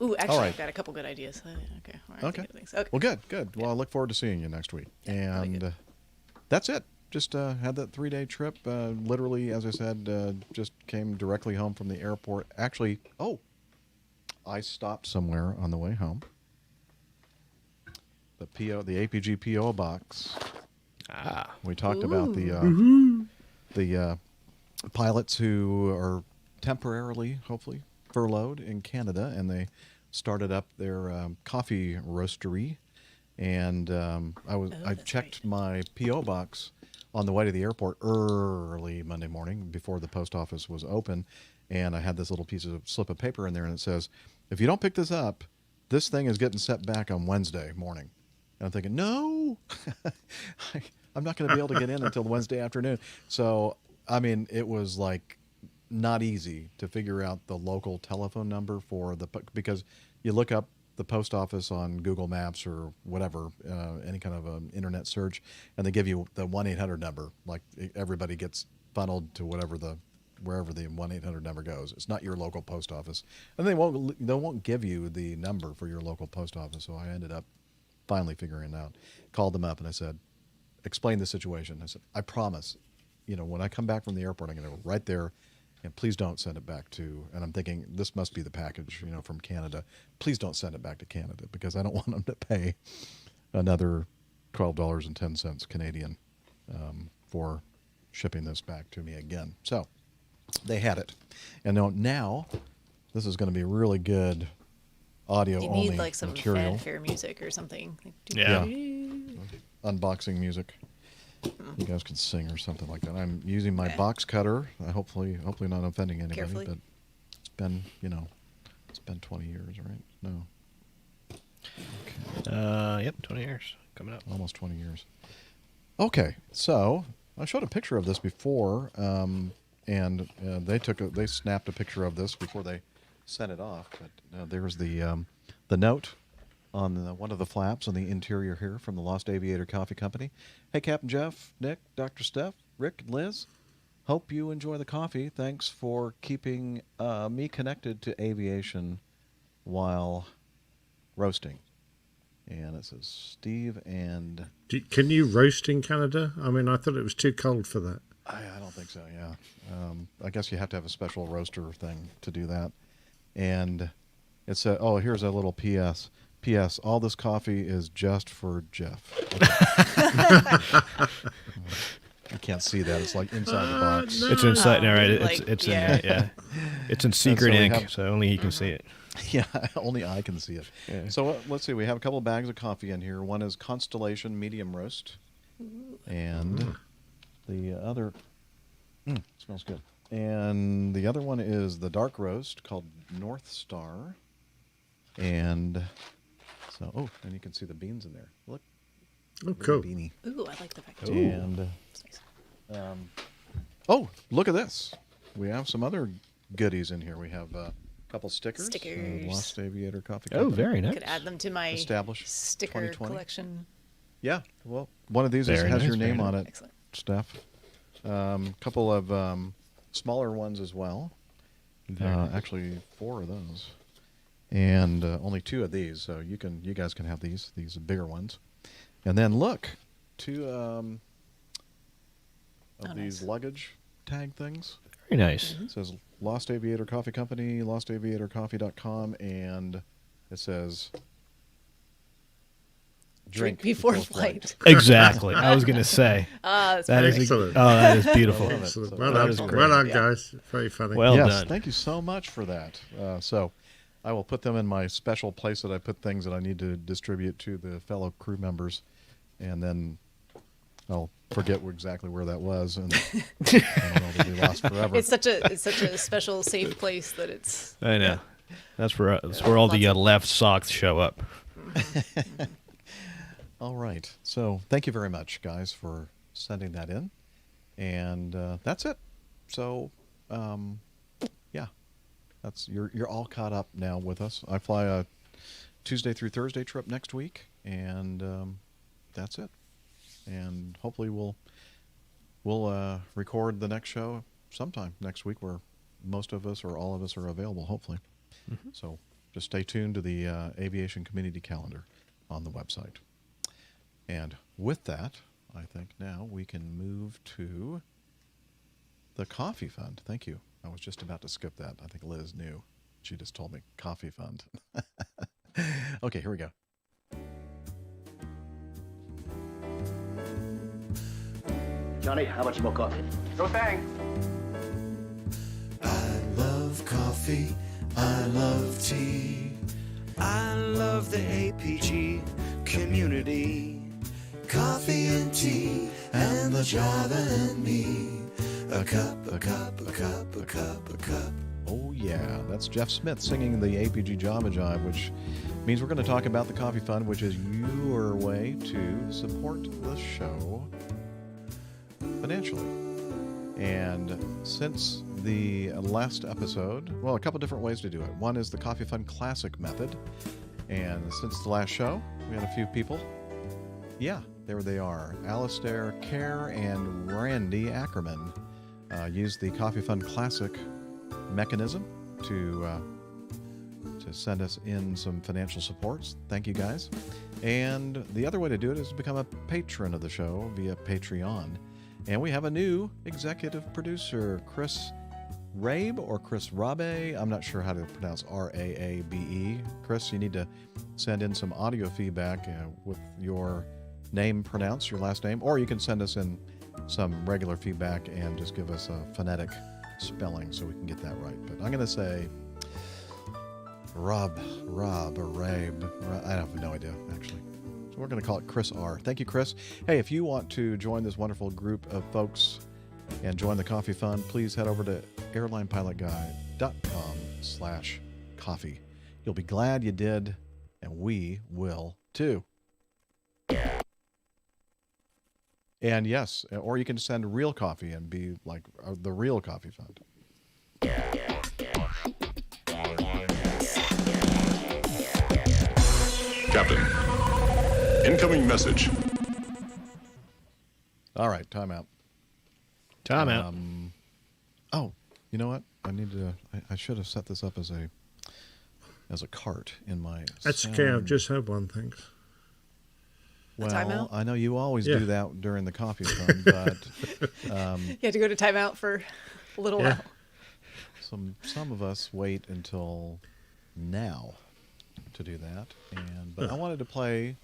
Ooh, actually, right. I've got a couple good ideas. Okay. All right, Okay. thinking of things. Okay. Well, good. Well, I look forward to seeing you next week. that'll be And good. that's it. just had that 3-day trip. Literally, as I said, just came directly home from the airport. Actually, I stopped somewhere on the way home. The APG PO box. We talked about the pilots who are temporarily, hopefully, furloughed in Canada, and they started up their coffee roastery. And I checked my PO box on the way to the airport early Monday morning before the post office was open, and I had this little piece of slip of paper in there, and it says, if you don't pick this up, this thing is getting sent back on Wednesday morning. And I'm thinking, no, I'm not going to be able to get in until Wednesday afternoon. So, I mean, it was like not easy to figure out the local telephone number because you look up the post office on Google Maps or whatever, any kind of an internet search, and they give you the 1-800 number. Like everybody gets funneled to wherever the 1-800 number goes. It's not your local post office, and they won't give you the number for your local post office. So I ended up finally figuring it out. Called them up and I said, explain the situation. I said, I promise, when I come back from the airport, I'm going to go right there. And please don't send it back to, and I'm thinking this must be the package, from Canada. Please don't send it back to Canada because I don't want them to pay another $12.10 Canadian for shipping this back to me again. So they had it. And now this is going to be really good audio-only You need like some material. fanfare music or something. Yeah. Unboxing music. You guys can sing or something like that. I'm using my box cutter. Hopefully not offending anybody. Carefully. But it's been, it's been 20 years, right? No. Okay. Yep, 20 years coming up. Almost 20 years. Okay, so I showed a picture of this before, and they snapped a picture of this before they sent it off. But there's the note on one of the flaps on the interior here from the Lost Aviator Coffee Company. Hey, Captain Jeff, Nick, Dr. Steph, Rick, and Liz. Hope you enjoy the coffee. Thanks for keeping me connected to aviation while roasting. And it says Steve and... Can you roast in Canada? I mean, I thought it was too cold for that. I don't think so, yeah. I guess you have to have a special roaster thing to do that. And it said, here's a little P.S. P.S. All this coffee is just for Jeff. You can't see that. It's like inside the box. No. It's inside. No, right? It's in there. Yeah. It's in secret ink, so only he can see it. Yeah, only I can see it. Yeah. So let's see. We have a couple of bags of coffee in here. One is Constellation Medium Roast, and the other smells good. And the other one is the Dark Roast called North Star, and so and you can see the beans in there. Look, cool. Beanie. Ooh, I like the fact. And look at this. We have some other goodies in here. We have a couple stickers. Lost Aviator Coffee Company. Oh, very nice. Could add them to my Established sticker 2020. collection. Yeah, well, one of these Very has nice, your name very on nice. it, Excellent. Steph. Couple of smaller ones as well. Actually, 4 of those, and only 2 of these. So you guys can have these bigger ones. And then look, 2 of these luggage tag things. Very nice. It says Lost Aviator Coffee Company, lostaviatorcoffee.com, and it says drink before flight. Exactly. I was going to say. That's That is excellent. that is beautiful. Excellent. So Well that done, is great. well done, guys. Very funny. Well Yes, done. thank you so much for that. So I will put them in my special place that I put things that I need to distribute to the fellow crew members, and then I'll forget exactly where that was, and it'll be lost forever. It's such a special, safe place that it's. I know. That's where all the left socks show up. All right. So thank you very much, guys, for sending that in, and that's it. So, yeah, that's you're all caught up now with us. I fly a Tuesday through Thursday trip next week, and that's it. And hopefully we'll record the next show sometime next week, where most of us or all of us are available. Hopefully, so just stay tuned to the Aviation Community Calendar on the website. And with that, I think now we can move to the coffee fund. Thank you. I was just about to skip that. I think Liz knew. She just told me coffee fund. Okay, here we go. Johnny, how much more coffee? No thanks. I love coffee. I love tea. I love the APG community. Coffee and tea and the Java and me. A cup, a cup, a cup, a cup, a cup. Oh yeah, that's Jeff Smith singing the APG Java Jive, which means we're going to talk about the Coffee Fund, which is your way to support the show financially. And since the last episode, well, a couple different ways to do it. One is the Coffee Fund Classic method. And since the last show, we had a few people. Yeah, there they are. Alistair Kerr and Randy Ackerman used the Coffee Fund Classic mechanism to send us in some financial supports. Thank you, guys. And the other way to do it is to become a patron of the show via Patreon. And we have a new executive producer, Chris Rabe or Chris Rabe. I'm not sure how to pronounce R-A-A-B-E. Chris, you need to send in some audio feedback with your name pronounced, your last name, or you can send us in some regular feedback and just give us a phonetic spelling so we can get that right. But I'm going to say Rob, or Rabe. I have no idea, actually. So we're going to call it Chris R. Thank you, Chris. Hey, if you want to join this wonderful group of folks and join the Coffee Fund, please head over to airlinepilotguide.com/coffee. You'll be glad you did, and we will too. And yes, or you can send real coffee and be like the real Coffee Fund. Captain, incoming message. All right, timeout. Timeout. Oh, you know what? I should have set this up as a cart in my. That's okay. I've just had one. Thanks. Well, I know you always do that during the Coffee Fund, but you had to go to timeout for a little while. Some of us wait until now to do that, but I wanted to play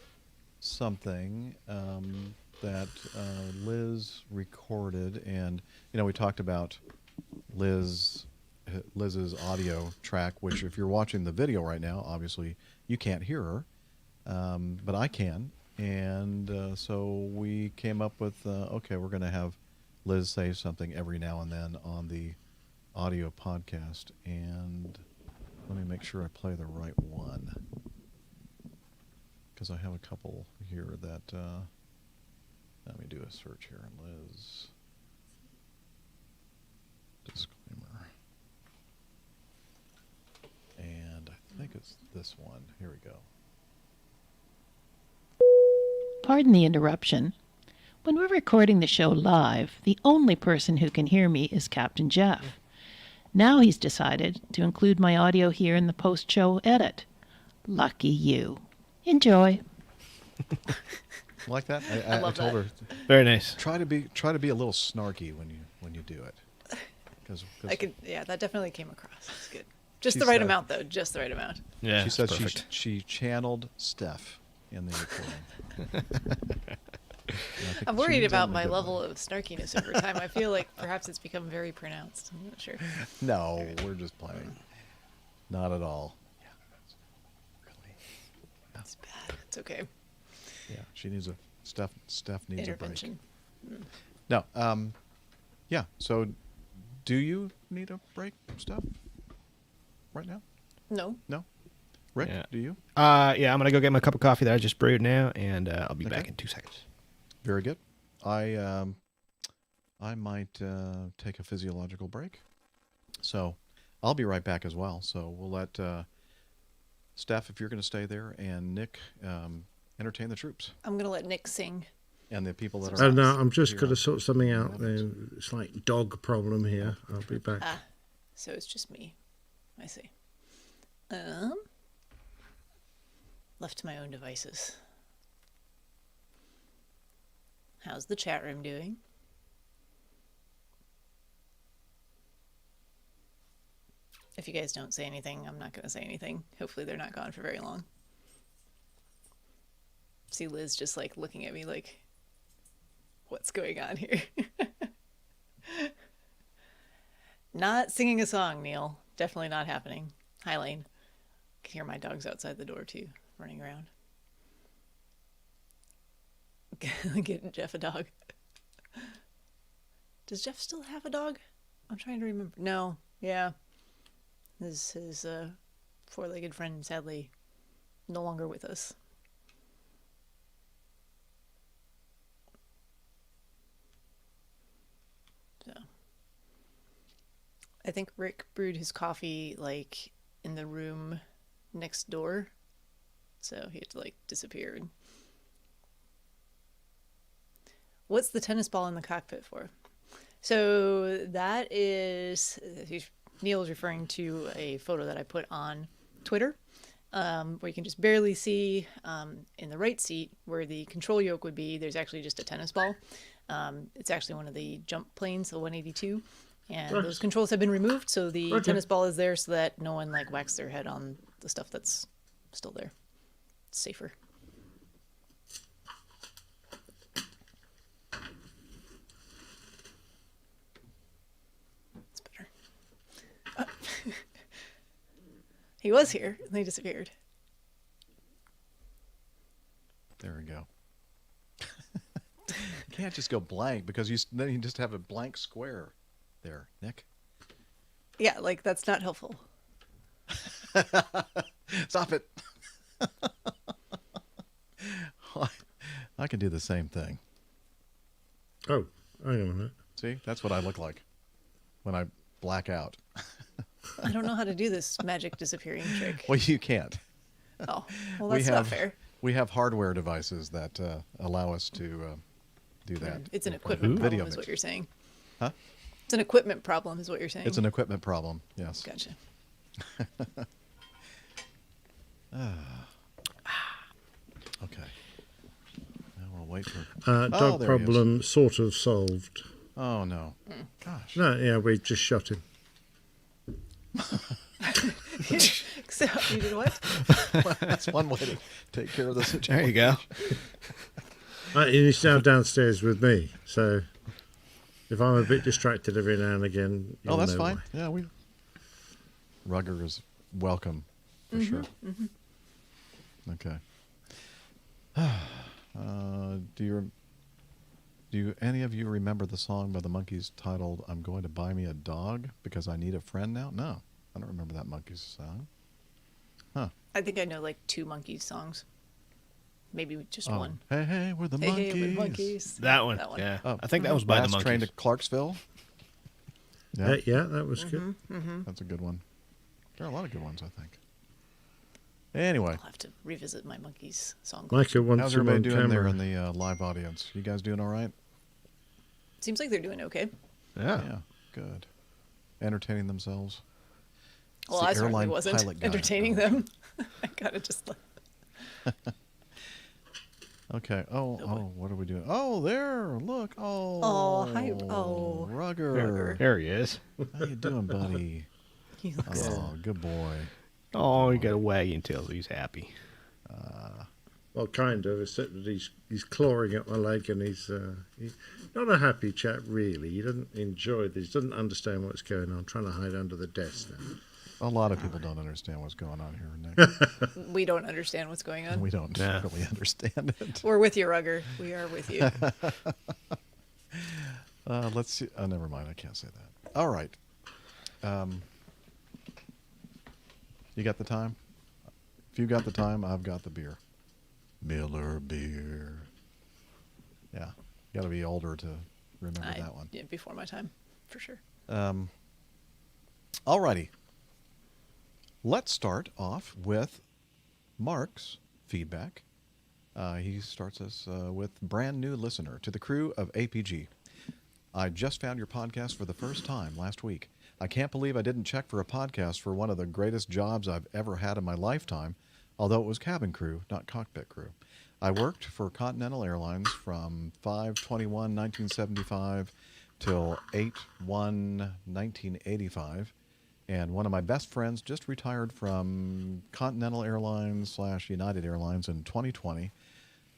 something that Liz recorded, and we talked about Liz's audio track, which if you're watching the video right now, obviously you can't hear her, but I can. And so we came up with, okay, we're going to have Liz say something every now and then on the audio podcast. And let me make sure I play the right one, because I have a couple here that, let me do a search here on Liz. Disclaimer. And I think it's this one. Here we go. Pardon the interruption. When we're recording the show live, the only person who can hear me is Captain Jeff. Now he's decided to include my audio here in the post-show edit. Lucky you. Enjoy. Like that? I told her. Very nice. Try to be a little snarky when you do it. That definitely came across. It's good. Just the right amount, though. Just the right amount. Yeah. She said she channeled Steph in the recording. I'm worried about my level of snarkiness over time. I feel like perhaps it's become very pronounced. I'm not sure. No, we're just playing. Not at all. Yeah, it's bad. It's okay. Yeah, she needs Steph needs Intervention. a break. No, yeah. So, do you need a break, Steph? Right now? No. No. Rick, yeah. Do you? Yeah, I'm gonna go get my cup of coffee that I just brewed now, and I'll be back in 2 seconds. Very good. I might take a physiological break, so I'll be right back as well. So we'll let Steph, if you're going to stay there, and Nick entertain the troops. I'm going to let Nick sing. And the people that are. No, I'm just going to sort something out. It's like dog problem here. I'll be back. So it's just me. I see. Left to my own devices. How's the chat room doing? If you guys don't say anything, I'm not going to say anything. Hopefully they're not gone for very long. See Liz just like looking at me like, what's going on here? Not singing a song, Neil. Definitely not happening. Hi, Lane. I can hear my dogs outside the door too, running around. Getting Jeff a dog. Does Jeff still have a dog? I'm trying to remember. No. Yeah. His four-legged friend, sadly, no longer with us. So, I think Rick brewed his coffee like in the room next door, so he had to like disappear. What's the tennis ball in the cockpit for? So that is, Neil is referring to a photo that I put on Twitter, where you can just barely see in the right seat where the control yoke would be. There's actually just a tennis ball. It's actually one of the jump planes, the 182, and those controls have been removed, so the tennis ball is there so that no one like whacks their head on the stuff that's still there. It's safer. He was here, and they disappeared. There we go. You can't just go blank because then you just have a blank square there, Nick. Yeah, like that's not helpful. Stop it. I can do the same thing. Oh, hang on a minute. See, that's what I look like when I black out. I don't know how to do this magic disappearing trick. Well, you can't. Oh, well, that's not fair. We have hardware devices that allow us to do that. It's an equipment problem, is what you're saying. Huh? It's an equipment problem, is what you're saying. It's an equipment problem, yes. Gotcha. Okay. Now we'll wait for... dog problem sort of solved. Oh, no. Gosh. No, yeah, we just shot him. So, you did what? Well, that's one way to take care of the situation. There you go. And he's now downstairs with me, so if I'm a bit distracted every now and again, you'll that's know fine. why. Yeah, Rugger is welcome for sure. Mm-hmm. Okay. Do any of you remember the song by the Monkees titled "I'm Going to Buy Me a Dog Because I Need a Friend Now"? No, I don't remember that Monkees song. Huh? I think I know like 2 Monkees songs. Maybe just one. Hey, hey, we're the Monkees. Hey, we're the Monkees. That one. Yeah. I think that was by the Last Monkees. Train to Clarksville. Yeah, that was good. That's a good one. There are a lot of good ones, I think. Anyway. I'll have to revisit my Monkees song. Micah wants How's him everybody on doing there camera. in the live audience? You guys doing all right? Seems like they're doing okay. Yeah. Yeah, good. Entertaining themselves. Well, I certainly wasn't entertaining them. I gotta just... Okay. Oh, what are we doing? Oh, there. Look. Oh, hi. Oh, Rugger. There he is. How you doing, buddy? He looks good boy. Oh, he got a wagging tail, so he's happy. Well, kind of, except that he's clawing at my leg, and he's not a happy chap, really. He doesn't enjoy this. He doesn't understand what's going on, trying to hide under the desk now. A lot of people don't understand what's going on here, Nick. We don't understand what's going on. We don't really understand it. We're with you, Rugger. We are with you. Let's see. Oh, never mind. I can't say that. All right. You got the time? If you got the time, I've got the beer. Miller beer. Yeah. You got to be older to remember that one. Yeah, before my time, for sure. All righty. Let's start off with Mark's feedback. He starts us with brand new listener to the crew of APG. I just found your podcast for the first time last week. I can't believe I didn't check for a podcast for one of the greatest jobs I've ever had in my lifetime, although it was cabin crew, not cockpit crew. I worked for Continental Airlines from 5/21/1975 till 8/1/1985. And one of my best friends just retired from Continental Airlines / United Airlines in 2020.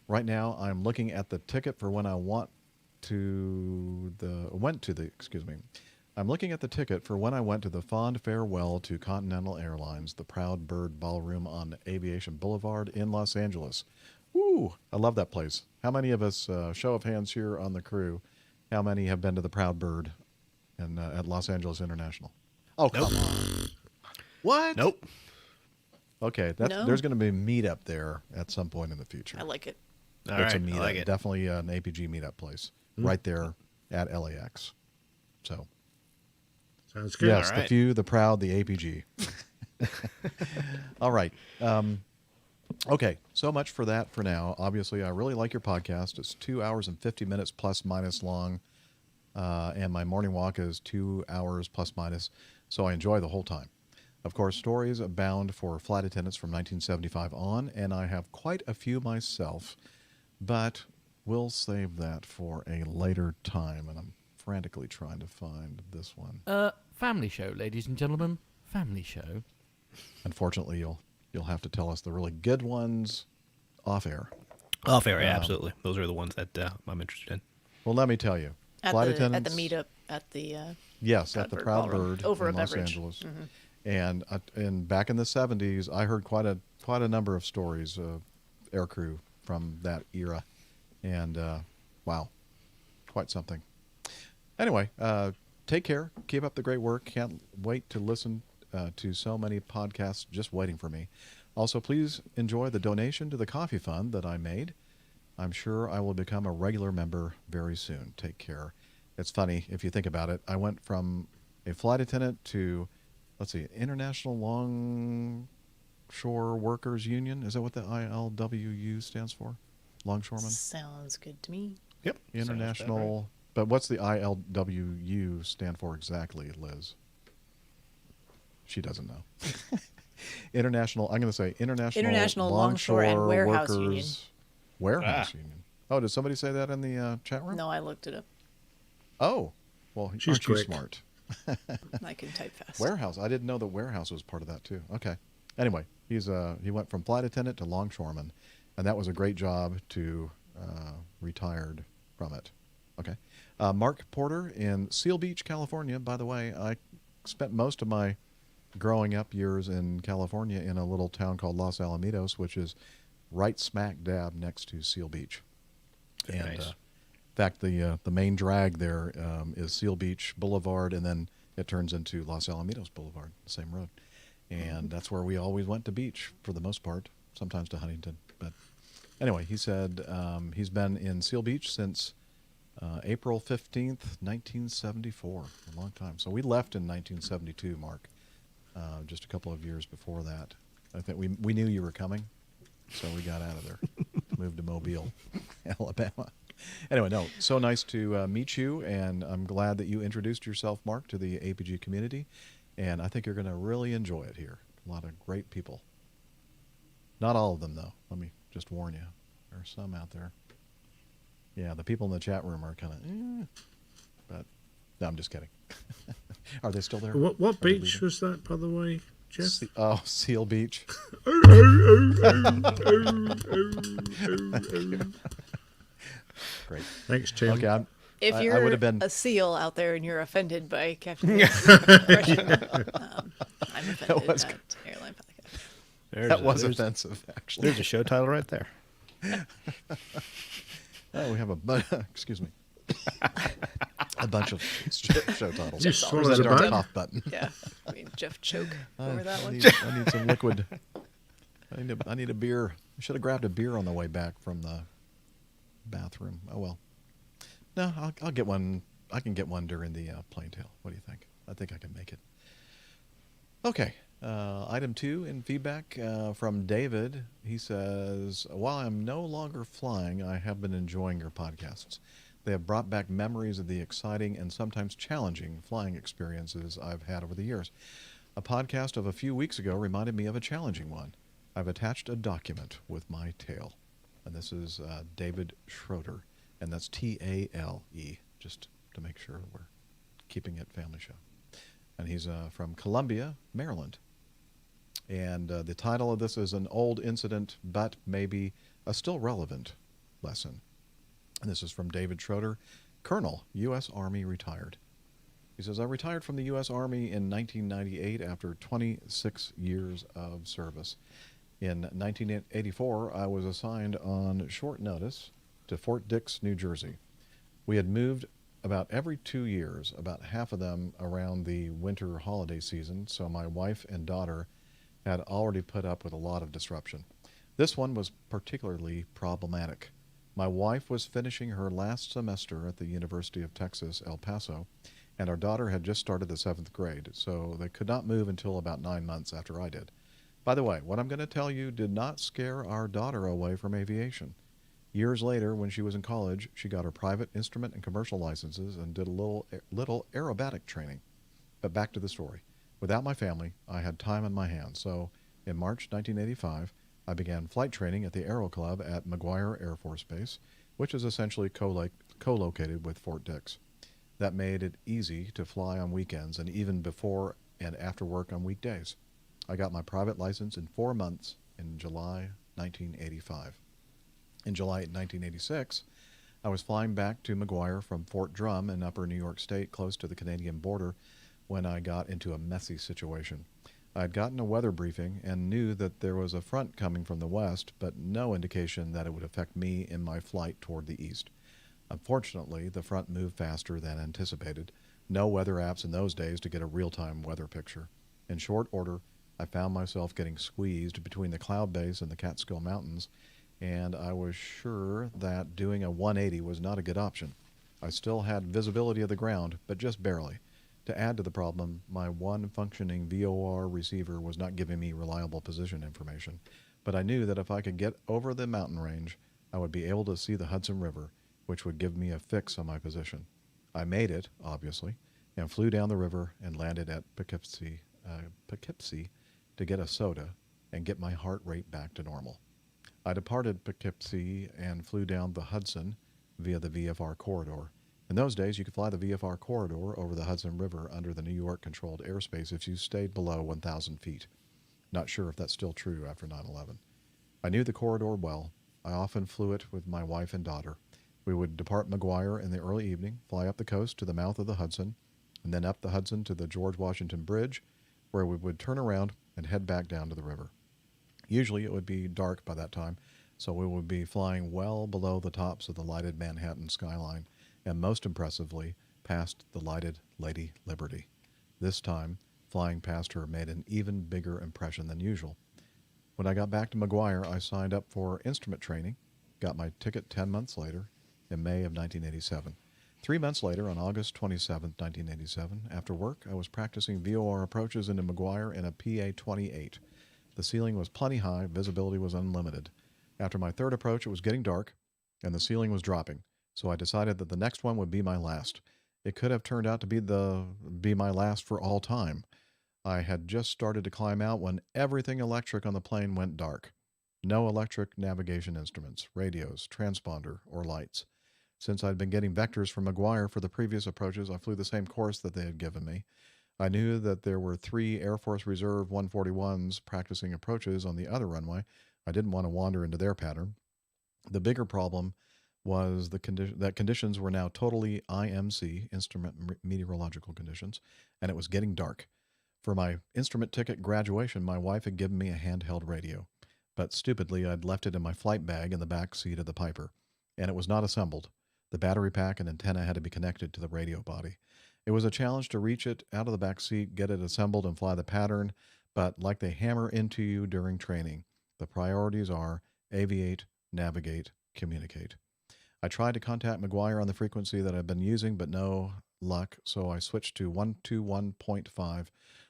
Right now, I'm looking at the ticket for when I I'm looking at the ticket for when I went to the fond farewell to Continental Airlines, the Proud Bird Ballroom on Aviation Boulevard in Los Angeles. Woo! I love that place. How many of us, show of hands here on the crew, how many have been to the Proud Bird at Los Angeles International? Oh, come on. What? Nope. Okay, there's going to be a meetup there at some point in the future. I like it. All It's right, a meetup. I like it. Definitely an APG meetup place right there at LAX. So, Sounds good. yes, All the right. few, the proud, the APG. All right. Okay, so much for that for now. Obviously, I really like your podcast. It's 2 hours and 50 minutes plus minus long, and my morning walk is 2 hours plus minus, so I enjoy the whole time. Of course, stories abound for flight attendants from 1975 on, and I have quite a few myself, but we'll save that for a later time, and I'm frantically trying to find this one. Family show, ladies and gentlemen. Family show. Unfortunately, you'll have to tell us the really good ones off air. Off air, yeah, absolutely. Those are the ones that I'm interested in. Well, let me tell you. At Flight the attendants, meetup at the yes, at the Proud Ballroom, Bird over in a Los beverage. Angeles. Mhm. And back in the 70s, I heard quite a number of stories of aircrew from that era. And wow, quite something. Anyway, take care. Keep up the great work. Can't wait to listen to so many podcasts just waiting for me. Also, please enjoy the donation to the coffee fund that I made. I'm sure I will become a regular member very soon. Take care. It's funny, if you think about it. I went from a flight attendant to, let's see, International Longshore Workers Union. Is that what the ILWU stands for? Longshoremen? Sounds good to me. Yep. International. But what's the ILWU stand for exactly, Liz? She doesn't know. International, I'm going to say International Longshore and Warehouse Union. Warehouse Union. Oh, did somebody say that in the chat room? No, I looked it up. Oh, well, She's aren't you quick. smart? I can type fast. Warehouse. I didn't know that warehouse was part of that too. Okay. Anyway, he went from flight attendant to longshoreman, and that was a great job to retired from it. Okay. Mark Porter in Seal Beach, California. By the way, I spent most of my growing up years in California in a little town called Los Alamitos, which is right smack dab next to Seal Beach. Very and nice. in fact, the main drag there is Seal Beach Boulevard, and then it turns into Los Alamitos Boulevard, the same road. And that's where we always went to beach for the most part, sometimes to Huntington. But anyway, he said he's been in Seal Beach since April 15th, 1974, a long time. So we left in 1972, Mark, just a couple of years before that. I think we knew you were coming, so we got out of there, moved to Mobile, Alabama. Anyway, no, so nice to meet you, and I'm glad that you introduced yourself, Mark, to the APG community, and I think you're going to really enjoy it here. A lot of great people. Not all of them, though. Let me just warn you. There are some out there. Yeah, the people in the chat room are kind of, but no, I'm just kidding. Are they still there? What Are they beach leaving? was that, by the way, Jeff? Seal Beach. Great. Thanks, Tim. Okay, If I you're would have been. a seal out there and you're offended by Captain Jack's expression, I'm offended was at Airline Podcast. That was offensive, actually. There's a show title right there. Oh, we have excuse me, a bunch of show titles. You swallowed a bug? Cough button. Yeah, I mean Jeff choke over that I one. need some liquid. I need a beer. I should have grabbed a beer on the way back from the bathroom. Oh well. No, I'll get one. I can get one during the plane tail. What do you think? I think I can make it. Okay. Item 2 in feedback from David. He says, while I'm no longer flying, I have been enjoying your podcasts. They have brought back memories of the exciting and sometimes challenging flying experiences I've had over the years. A podcast of a few weeks ago reminded me of a challenging one. I've attached a document with my tale. And this is David Schroeder, and that's T-A-L-E, just to make sure we're keeping it family show. And he's from Columbia, Maryland. And the title of this is An Old Incident, but Maybe a Still Relevant Lesson. And this is from David Schroeder, Colonel, U.S. Army, retired. He says, I retired from the U.S. Army in 1998 after 26 years of service. In 1984, I was assigned on short notice to Fort Dix, New Jersey. We had moved about every 2 years, about half of them around the winter holiday season, so my wife and daughter had already put up with a lot of disruption. This one was particularly problematic. My wife was finishing her last semester at the University of Texas, El Paso, and our daughter had just started the 7th grade, so they could not move until about 9 months after I did. By the way, what I'm going to tell you did not scare our daughter away from aviation. Years later, when she was in college, she got her private instrument and commercial licenses and did a little aerobatic training. But back to the story. Without my family, I had time on my hands, so in March 1985, I began flight training at the Aero Club at McGuire Air Force Base, which is essentially co-located with Fort Dix. That made it easy to fly on weekends and even before and after work on weekdays. I got my private license in 4 months in July 1985. In July 1986, I was flying back to McGuire from Fort Drum in upper New York State, close to the Canadian border, when I got into a messy situation. I had gotten a weather briefing and knew that there was a front coming from the west, but no indication that it would affect me in my flight toward the east. Unfortunately, the front moved faster than anticipated. No weather apps in those days to get a real-time weather picture. In short order, I found myself getting squeezed between the cloud base and the Catskill Mountains, and I was sure that doing a 180 was not a good option. I still had visibility of the ground, but just barely. To add to the problem, my one functioning VOR receiver was not giving me reliable position information, but I knew that if I could get over the mountain range, I would be able to see the Hudson River, which would give me a fix on my position. I made it, obviously, and flew down the river and landed at Poughkeepsie to get a soda and get my heart rate back to normal. I departed Poughkeepsie and flew down the Hudson via the VFR corridor. In those days, you could fly the VFR corridor over the Hudson River under the New York-controlled airspace if you stayed below 1,000 feet. Not sure if that's still true after 9/11. I knew the corridor well. I often flew it with my wife and daughter. We would depart McGuire in the early evening, fly up the coast to the mouth of the Hudson, and then up the Hudson to the George Washington Bridge, where we would turn around and head back down to the river. Usually it would be dark by that time, so we would be flying well below the tops of the lighted Manhattan skyline, and most impressively, past the lighted Lady Liberty. This time, flying past her made an even bigger impression than usual. When I got back to McGuire, I signed up for instrument training, got my ticket 10 months later, in May of 1987. 3 months later, on August 27, 1987, after work, I was practicing VOR approaches into McGuire in a PA-28. The ceiling was plenty high, visibility was unlimited. After my third approach, it was getting dark, and the ceiling was dropping, so I decided that the next one would be my last. It could have turned out to be my last for all time. I had just started to climb out when everything electric on the plane went dark. No electric navigation instruments, radios, transponder, or lights. Since I'd been getting vectors from McGuire for the previous approaches, I flew the same course that they had given me. I knew that there were 3 Air Force Reserve 141s practicing approaches on the other runway. I didn't want to wander into their pattern. The bigger problem was that conditions were now totally IMC, instrument meteorological conditions, and it was getting dark. For my instrument ticket graduation, my wife had given me a handheld radio, but stupidly I'd left it in my flight bag in the back seat of the Piper, and it was not assembled. The battery pack and antenna had to be connected to the radio body. It was a challenge to reach it out of the back seat, get it assembled, and fly the pattern, but like they hammer into you during training, the priorities are aviate, navigate, communicate. I tried to contact McGuire on the frequency that I've been using, but no luck, so I switched to 121.5,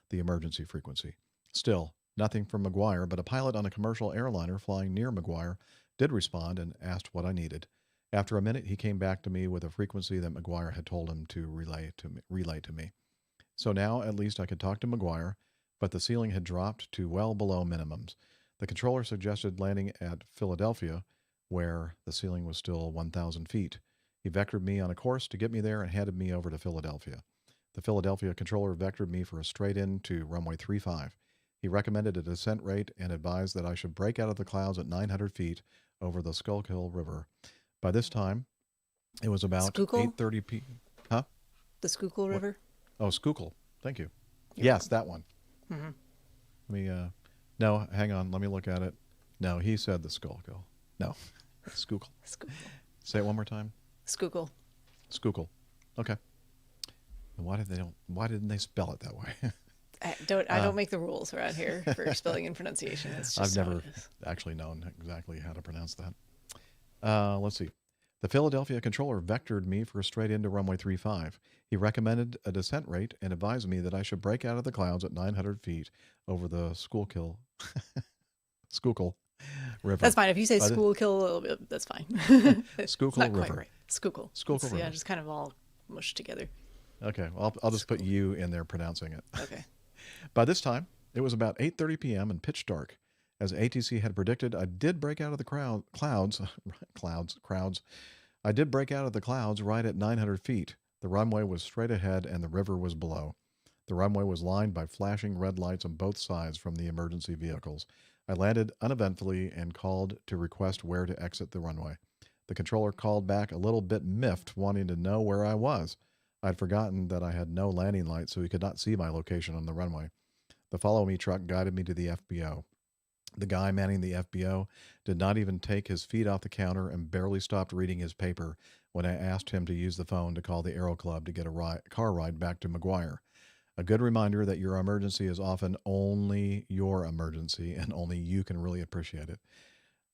the emergency frequency. Still, nothing from McGuire, but a pilot on a commercial airliner flying near McGuire did respond and asked what I needed. After a minute, he came back to me with a frequency that McGuire had told him to relay to me. So now, at least, I could talk to McGuire, but the ceiling had dropped to well below minimums. The controller suggested landing at Philadelphia, where the ceiling was still 1,000 feet. He vectored me on a course to get me there and handed me over to Philadelphia. The Philadelphia controller vectored me for a straight in to runway 35. He recommended a descent rate and advised that I should break out of the clouds at 900 feet over the Schuylkill River. By this time, it was about Schuylkill? 8:30 p.m. Huh? The Schuylkill River? Oh, Schuylkill. Thank you. You're Yes, that one. Mm-hmm. Let me, no, hang on. Let me look at it. No, he said the Schuylkill. No, Schuylkill. Schuylkill. Say it one more time. Schuylkill. Schuylkill. Okay. And why didn't they spell it that way? I don't make the rules around here for spelling and pronunciation. It's just I've never actually known exactly how to pronounce that. Let's see. The Philadelphia controller vectored me for a straight into runway 35. He recommended a descent rate and advised me that I should break out of the clouds at 900 feet over the Schuylkill River. That's fine. If you say Schuylkill, that's fine. Schuylkill River. River. Right. Schuylkill. Schuylkill River. Yeah, just kind of all mushed together. Okay, well, I'll just put you in there pronouncing it. Okay. By this time, it was about 8:30 p.m. and pitch dark. As ATC had predicted, I did break out of the crowds. I did break out of the clouds right at 900 feet. The runway was straight ahead and the river was below. The runway was lined by flashing red lights on both sides from the emergency vehicles. I landed uneventfully and called to request where to exit the runway. The controller called back a little bit miffed, wanting to know where I was. I'd forgotten that I had no landing lights, so he could not see my location on the runway. The follow-me truck guided me to the FBO. The guy manning the FBO did not even take his feet off the counter and barely stopped reading his paper when I asked him to use the phone to call the Aero Club to get a car ride back to McGuire. A good reminder that your emergency is often only your emergency and only you can really appreciate it.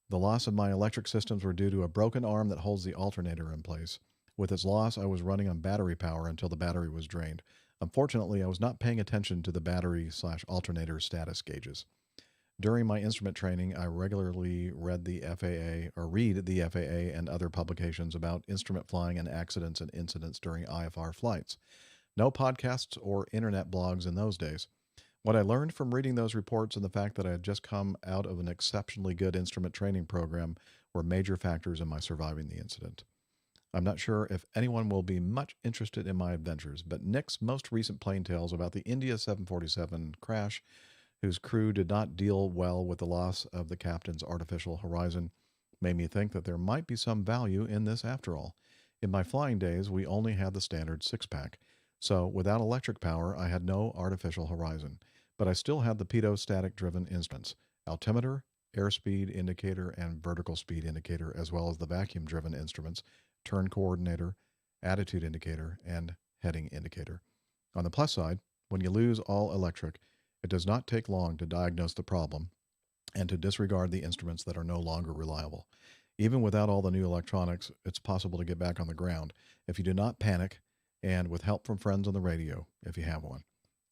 The loss of my electric systems were due to a broken arm that holds the alternator in place. With its loss, I was running on battery power until the battery was drained. Unfortunately, I was not paying attention to the battery/alternator status gauges. During my instrument training, I regularly read the FAA and other publications about instrument flying and accidents and incidents during IFR flights. No podcasts or internet blogs in those days. What I learned from reading those reports and the fact that I had just come out of an exceptionally good instrument training program were major factors in my surviving the incident. I'm not sure if anyone will be much interested in my adventures, but Nick's most recent plane tales about the India 747 crash, whose crew did not deal well with the loss of the captain's artificial horizon, made me think that there might be some value in this after all. In my flying days, we only had the standard six-pack, so without electric power, I had no artificial horizon, but I still had the pitot-static-driven instruments, altimeter, airspeed indicator, and vertical speed indicator, as well as the vacuum-driven instruments, turn coordinator, attitude indicator, and heading indicator. On the plus side, when you lose all electric, it does not take long to diagnose the problem and to disregard the instruments that are no longer reliable. Even without all the new electronics, it's possible to get back on the ground if you do not panic and with help from friends on the radio, if you have one.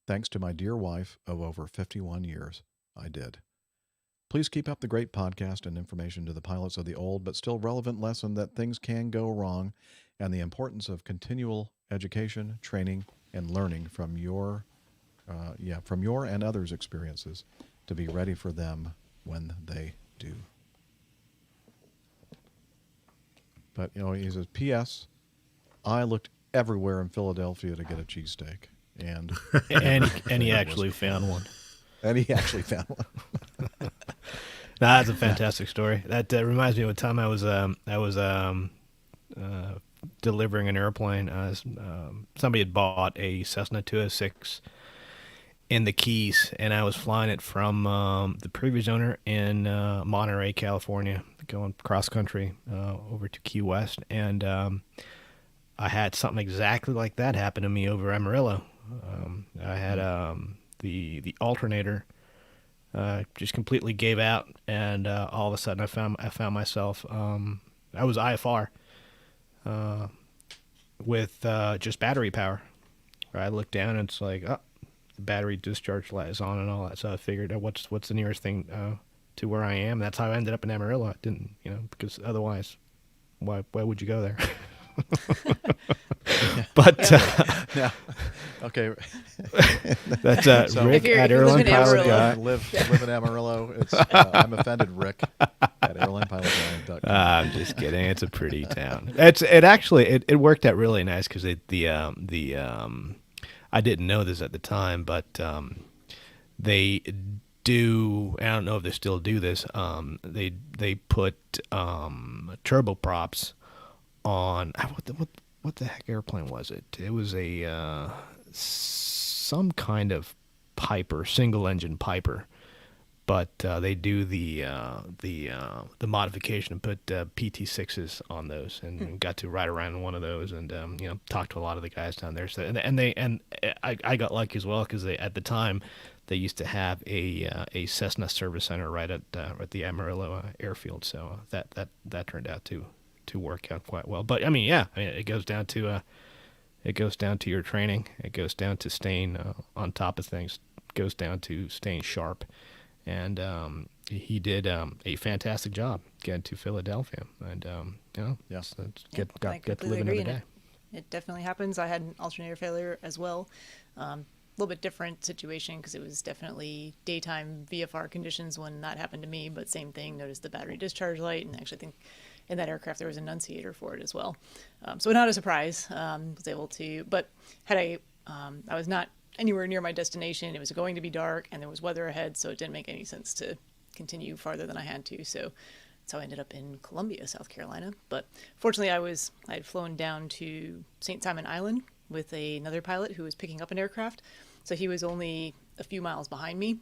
Thanks to my dear wife of over 51 years, I did. Please keep up the great podcast and information to the pilots of the old but still relevant lesson that things can go wrong and the importance of continual education, training, and learning from your and others' experiences to be ready for them when they do. But, he says, P.S. I looked everywhere in Philadelphia to get a cheesesteak. And he actually found one. And he actually found one. That's a fantastic story. That reminds me of a time I was delivering an airplane. Somebody had bought a Cessna 206 in the Keys, and I was flying it from the previous owner in Monterey, California, going cross country over to Key West, and I had something exactly like that happen to me over Amarillo. I had the alternator just completely gave out, and all of a sudden I found myself I was IFR with just battery power. I looked down and it's like, oh, the battery discharge light is on and all that. So I figured, what's the nearest thing to where I am? That's how I ended up in Amarillo. I didn't, because otherwise, why would you go there? But Yeah. Okay. That's So, Rick If at you live Airline in Pilot Amarillo. Guy. live in Amarillo. It's I'm offended, Rick at airlinepilotguy.com. I'm just kidding. It's a pretty town. It worked out really nice because I didn't know this at the time, but they do. I don't know if they still do this. They put turboprops on what the heck airplane was it? It was a some kind of Piper, single engine Piper. But they do the modification and put PT6s on those, and got to ride around in one of those, and talk to a lot of the guys down there. So I got lucky as well because at the time they used to have a Cessna service center right at the Amarillo airfield, so that turned out to work out quite well. But it goes down to your training, it goes down to staying on top of things, it goes down to staying sharp. And he did a fantastic job getting to Philadelphia, and got to live another day. It definitely happens. I had an alternator failure as well. A little bit different situation because it was definitely daytime VFR conditions when that happened to me, but same thing. Noticed the battery discharge light, and actually think in that aircraft there was an annunciator for it as well. So not a surprise. Was able to, but had I was not anywhere near my destination. It was going to be dark and there was weather ahead, so it didn't make any sense to continue farther than I had to. So that's how I ended up in Columbia, South Carolina. But fortunately, I had flown down to St. Simon Island with another pilot who was picking up an aircraft. So he was only a few miles behind me,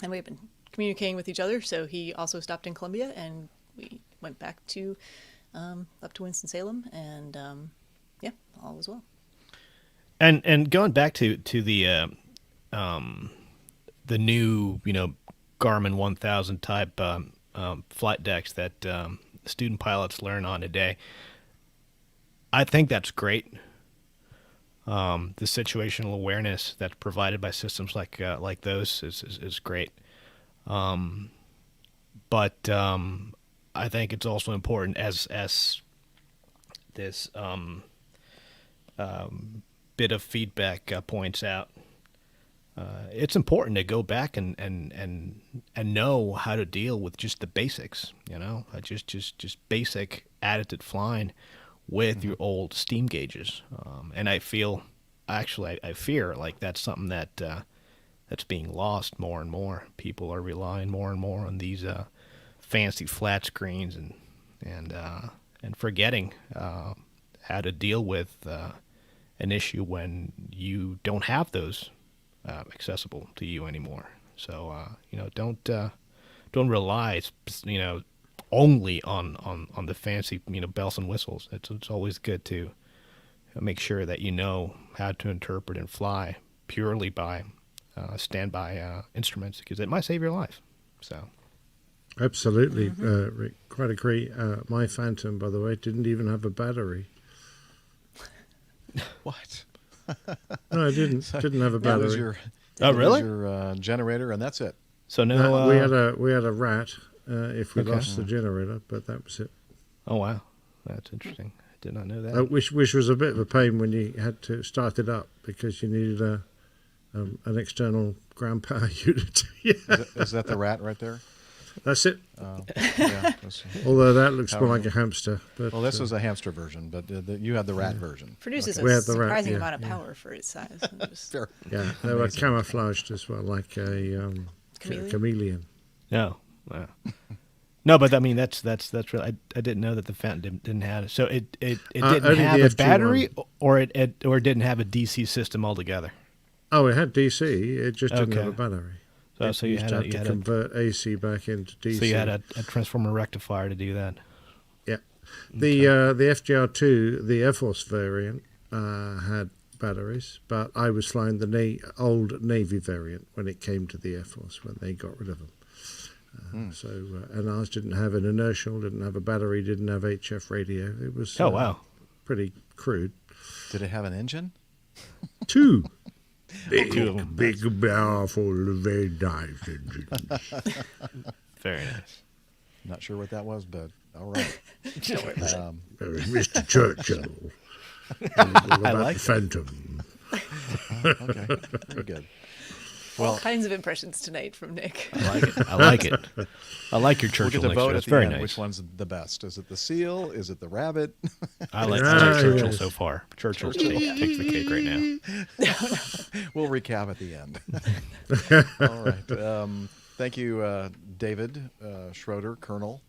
and we had been communicating with each other. So he also stopped in Columbia, and we went back to up to Winston-Salem, and all was well. And going back to the new Garmin 1000 type flight decks that student pilots learn on today, I think that's great. The situational awareness that's provided by systems like those is great. But I think it's also important as this bit of feedback points out. It's important to go back and know how to deal with just the basics, just basic additive flying with your old steam gauges. And I fear like that's something that's being lost more and more. People are relying more and more on these fancy flat screens and forgetting how to deal with an issue when you don't have those accessible to you anymore. So don't rely only on the fancy bells and whistles. It's always good to make sure that you know how to interpret and fly purely by standby instruments, because it might save your life. So absolutely, Rick, quite agree. My Phantom, by the way, didn't even have a battery. What? No, I didn't. Didn't have a battery. Really? Was your generator, and that's it. So no, we had a rat if we lost the generator, but that was it. Oh wow, that's interesting. I did not know that. Which was a bit of a pain when you had to start it up because you needed an external ground power unit. Yeah. Is that the rat right there? That's it. Yeah, although that looks more like a hamster. But, well, this is a hamster version, but you had the rat version. Produces We a had the rat, surprising yeah, amount of yeah. power for its size. Fair. Yeah, they were camouflaged as well, like a chameleon. No, wow. No, but I mean that's really. I didn't know that the Phantom didn't have it. So it didn't have a battery, or it didn't have a DC system altogether. Oh, it had DC. It just didn't have a battery. So you had to convert AC back into DC. So you had a transformer rectifier to do that. Yeah, the FGR2, the Air Force variant, had batteries, but I was flying the old Navy variant when it came to the Air Force when they got rid of them. So and ours didn't have an inertial, didn't have a battery, didn't have HF radio. It was pretty crude. Did it have an engine? Two. Big, powerful, very nice engine. Very nice. Not sure what that was, but all right. Don't worry about Mr. Churchill. I like the Phantom. Okay. Very good. All kinds of impressions tonight from Nick. I like it. I like it. I like your Churchill We'll get to mixture. vote That's at the very end. nice. Which one's the best? Is it the seal? Is it the rabbit? I like Churchill so far. Churchill takes the cake right now. We'll recap at the end. All right. Thank you, David Schroeder, Colonel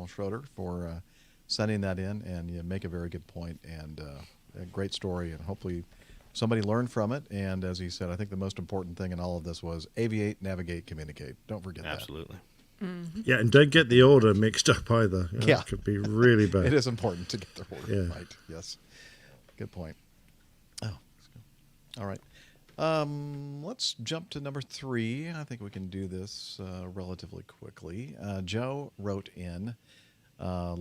Schroeder, for sending that in. And you make a very good point and a great story. And hopefully somebody learned from it. And as he said, I think the most important thing in all of this was aviate, navigate, communicate. Don't forget that. Absolutely. Mm-hmm. Yeah, and don't get the order mixed up either. Yeah. It could be really bad. It is important to get the order Yeah. right. Yes. Good point. Oh, all right. Let's jump to number 3. I think we can do this relatively quickly. Joe wrote in about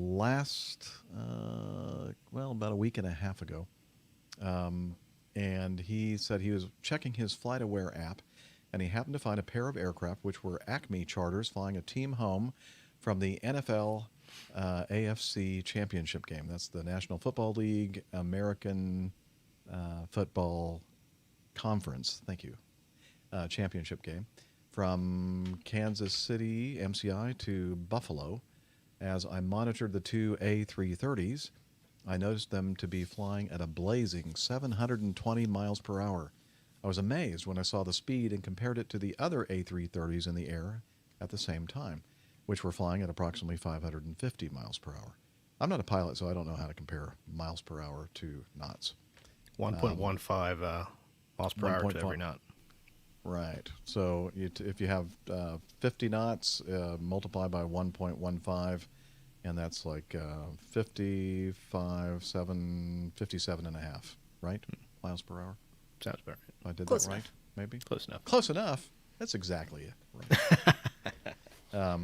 a week and a half ago. And he said he was checking his FlightAware app, and he happened to find a pair of aircraft which were Acme charters flying a team home from the NFL AFC championship game. That's the National Football League American Football Conference. Thank you. Championship game from Kansas City, MCI, to Buffalo. As I monitored the two A330s, I noticed them to be flying at a blazing 720 miles per hour. I was amazed when I saw the speed and compared it to the other A330s in the air at the same time, which were flying at approximately 550 miles per hour. I'm not a pilot, so I don't know how to compare miles per hour to knots. 1.15 miles per hour to every knot. Right. So if you have 50 knots, multiply by 1.15, and that's like 57 and a half, right? Miles per hour. Sounds about right. I did Close that right? enough. Maybe? Close enough. Close enough. That's exactly it. Right.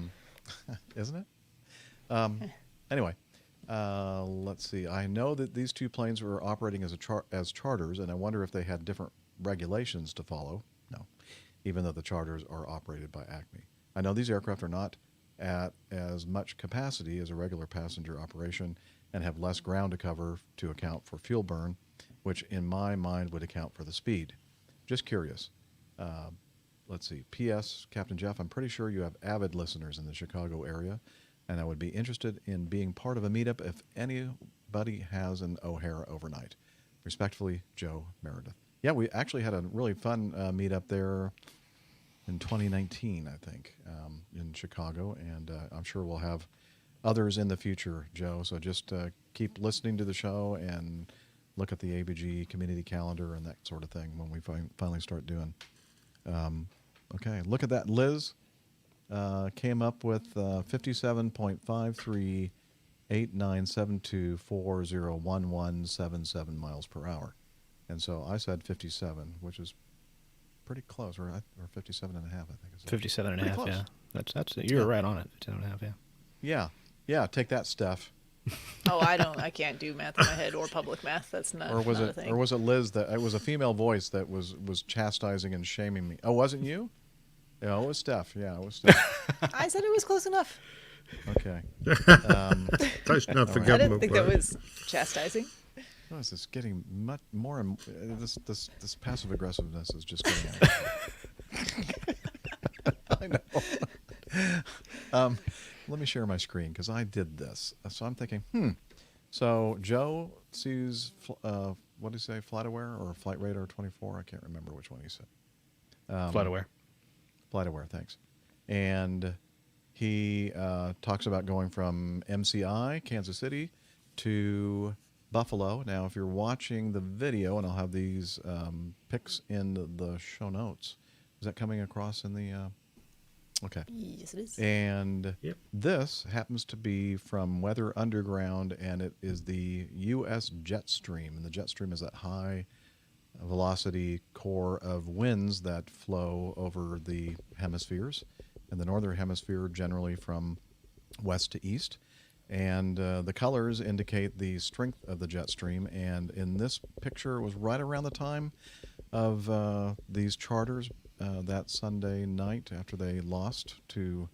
Isn't it? Anyway, let's see. I know that these two planes were operating as charters, and I wonder if they had different regulations to follow. No, even though the charters are operated by Acme. I know these aircraft are not at as much capacity as a regular passenger operation and have less ground to cover to account for fuel burn, which in my mind would account for the speed. Just curious. Let's see. P.S. Captain Jeff, I'm pretty sure you have avid listeners in the Chicago area, and I would be interested in being part of a meetup if anybody has an O'Hare overnight. Respectfully, Joe Meredith. Yeah, we actually had a really fun meetup there in 2019, I think, in Chicago, and I'm sure we'll have others in the future, Joe. So just keep listening to the show and look at the ABG community calendar and that sort of thing when we finally start doing. Okay, look at that. Liz came up with 57.538972401177 miles per hour. And so I said 57, which is pretty close, or 57 and a half, I think. 57 and a half, close. yeah. That's you were right on it. 57 and a half, yeah. Yeah, take that, Steph. Oh, I can't do math in my head or public math. That's not, Or was not it a thing. or was it Liz that it was a female voice that was chastising and shaming me? Oh, wasn't you? Yeah, it was Steph. Yeah, it was Steph. I said it was close enough. Okay. Close enough for I government. didn't think that was chastising. Oh, this is getting much more. This passive aggressiveness is just getting out of hand. I know. Let me share my screen because I did this. So I'm thinking, So Joe sees what did he say? FlightAware or Flight Radar 24? I can't remember which one he said. FlightAware. FlightAware, thanks. And he talks about going from MCI, Kansas City, to Buffalo. Now, if you're watching the video, and I'll have these pics in the show notes. Is that coming across in the... Okay. Yes, it is. And this happens to be from Weather Underground, and it is the U.S. jet stream. And the jet stream is that high velocity core of winds that flow over the hemispheres. In the northern hemisphere, generally from west to east. And the colors indicate the strength of the jet stream. And in this picture, it was right around the time of these charters that Sunday night after they lost to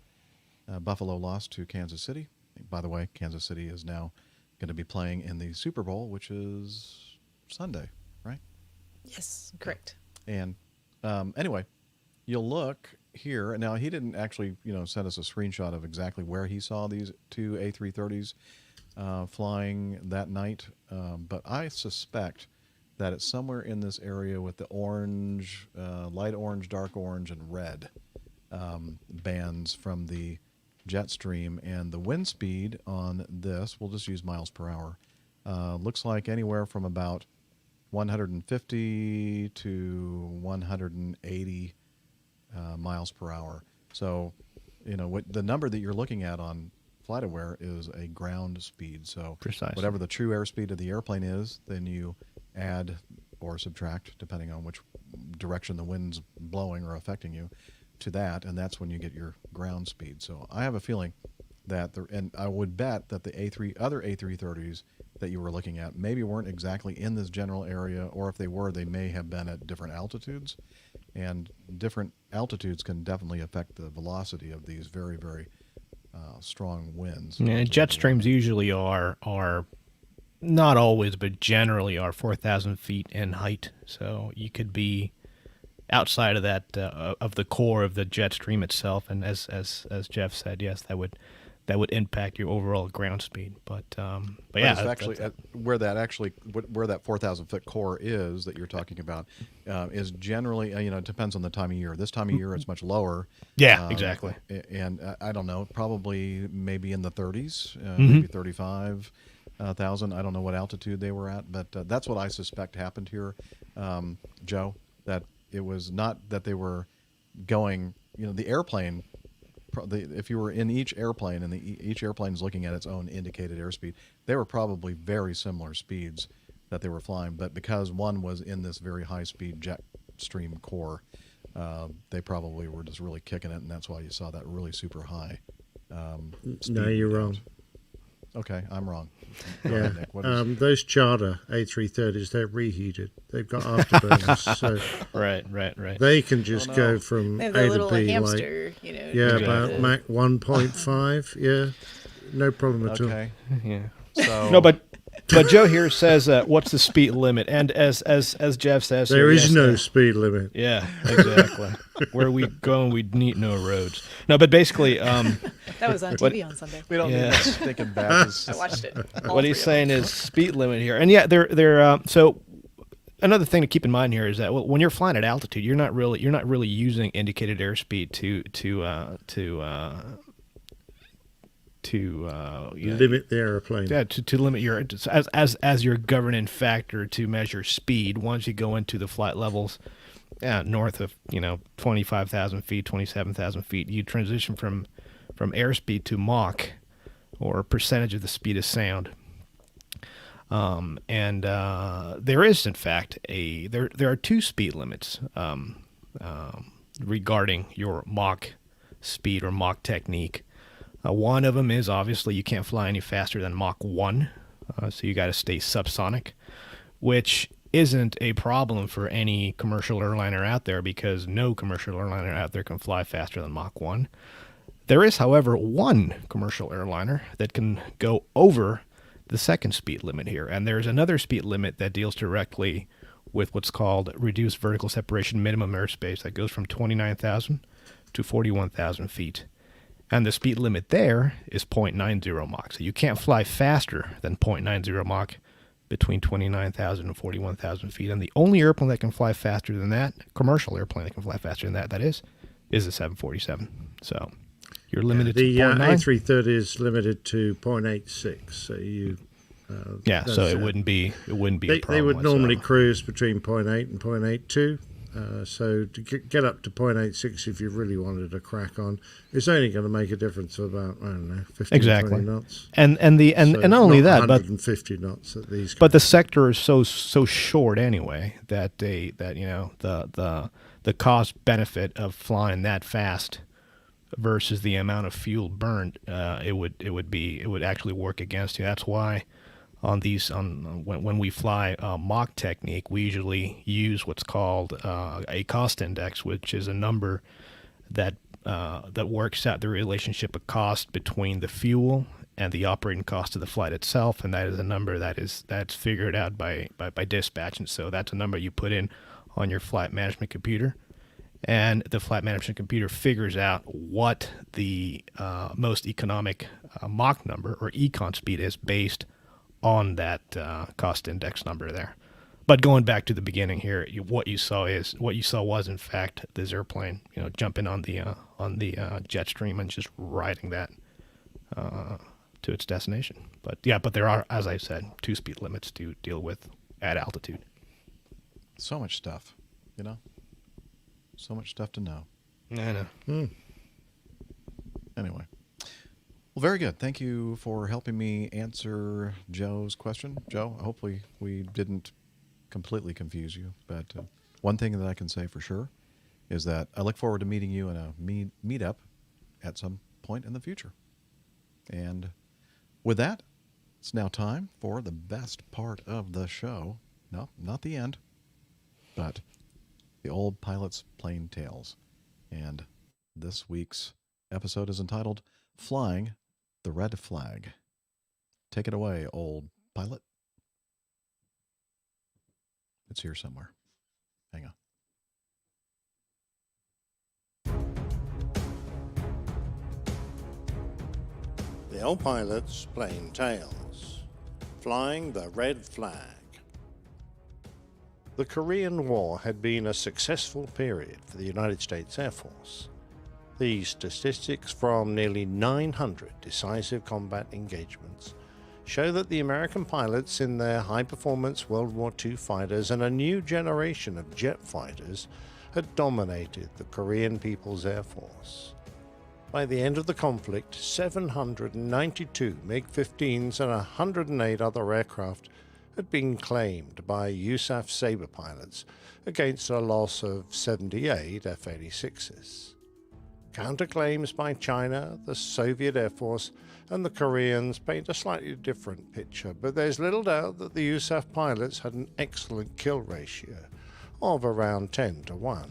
Buffalo lost to Kansas City. By the way, Kansas City is now going to be playing in the Super Bowl, which is Sunday, right? Yes, correct. And anyway, you'll look here. Now, he didn't actually, send us a screenshot of exactly where he saw these two A330s flying that night, but I suspect that it's somewhere in this area with the orange, light orange, dark orange, and red bands from the jet stream. And the wind speed on this, we'll just use miles per hour, looks like anywhere from about 150 to 180 miles per hour. So, what the number that you're looking at on FlightAware is a ground speed. So Precisely. Whatever the true airspeed of the airplane is, then you add or subtract, depending on which direction the wind's blowing or affecting you, to that, and that's when you get your ground speed. So I have a feeling that and I would bet that the other A330s that you were looking at maybe weren't exactly in this general area, or if they were, they may have been at different altitudes, and different altitudes can definitely affect the velocity of these very, very strong winds. Yeah, jet streams usually are not always, but generally are 4,000 feet in height. So you could be outside of that of the core of the jet stream itself, and as Jeff said, yes, that would impact your overall ground speed. But yeah, it's actually where that 4,000 foot core is that you're talking about is generally it depends on the time of year. This time of year it's much lower. Yeah, exactly. And I don't know, probably maybe in the 30s, maybe 35,000. I don't know what altitude they were at, but that's what I suspect happened here, Joe. That it was not that they were going. The airplane. If you were in each airplane and each airplane is looking at its own indicated airspeed, they were probably very similar speeds that they were flying. But because one was in this very high-speed jet stream core, they probably were just really kicking it, and that's why you saw that really super high speed. No, you're wrong. Okay, I'm wrong. Yeah, those charter A330s, they're reheated. They've got afterburners, so right. They can just go from they have A that to little B, hamster, about Mach 1.5. Yeah, no problem at all. Okay, yeah. So no, but Joe here says, "What's the speed limit?" And as Jeff says, there is no speed limit. Yeah, exactly. Where we go, we need no roads. No, but basically, that was on TV on Sunday. We don't need this thinking back. I watched it. What he's saying is speed limit here, and yeah, they're so. Another thing to keep in mind here is that when you're flying at altitude, you're not really using indicated airspeed to limit the airplane. Yeah, to limit your as your governing factor to measure speed. Once you go into the flight levels, north of 25,000 feet, 27,000 feet, you transition from airspeed to Mach, or percentage of the speed of sound. And there is in fact there are two speed limits regarding your Mach speed or Mach technique. One of them is obviously you can't fly any faster than Mach 1, so you got to stay subsonic, which isn't a problem for any commercial airliner out there, because no commercial airliner out there can fly faster than Mach 1. There is, however, one commercial airliner that can go over the second speed limit here, and there's another speed limit that deals directly with what's called reduced vertical separation minimum airspace that goes from 29,000 to 41,000 feet. And the speed limit there is 0.90 Mach. So you can't fly faster than 0.90 Mach between 29,000 and 41,000 feet. And the only airplane that can fly faster than that, commercial airplane that can fly faster than that is the 747. So you're limited to 0.9. The A330 is limited to 0.86. So you... so it wouldn't be a problem. They would normally cruise between 0.8 and 0.82. So to get up to 0.86, if you really wanted to crack on, it's only going to make a difference of about 15, 20 knots. And not only that, but 150 knots at these. But the sector is so short anyway that the cost benefit of flying that fast versus the amount of fuel burned, it would actually work against you. That's why when we fly Mach technique, we usually use what's called a cost index, which is a number that works out the relationship of cost between the fuel and the operating cost of the flight itself, and that is a number that's figured out by dispatch, and so that's a number you put in on your flight management computer, and the flight management computer figures out what the most economic Mach number or econ speed is based on that cost index number there. But going back to the beginning here, what you saw was in fact this airplane, jumping on the jet stream and just riding that to its destination. But there are, as I said, 2 speed limits to deal with at altitude. So much stuff, so much stuff to know. I know. Anyway, well, very good. Thank you for helping me answer Joe's question. Joe, hopefully we didn't completely confuse you, but one thing that I can say for sure is that I look forward to meeting you in a meetup at some point in the future. And with that, it's now time for the best part of the show. No, not the end, but the old pilot's plain tales. And this week's episode is entitled Flying the Red Flag. Take it away, old pilot. It's here somewhere. Hang on. The Old Pilot's Plain Tales. Flying the Red Flag. The Korean War had been a successful period for the United States Air Force. The statistics from nearly 900 decisive combat engagements show that the American pilots in their high-performance World War II fighters and a new generation of jet fighters had dominated the Korean People's Air Force. By the end of the conflict, 792 MiG-15s and 108 other aircraft had been claimed by USAF Sabre pilots against a loss of 78 F-86s. Counterclaims by China, the Soviet Air Force, and the Koreans paint a slightly different picture, but there's little doubt that the USAF pilots had an excellent kill ratio of around 10-1.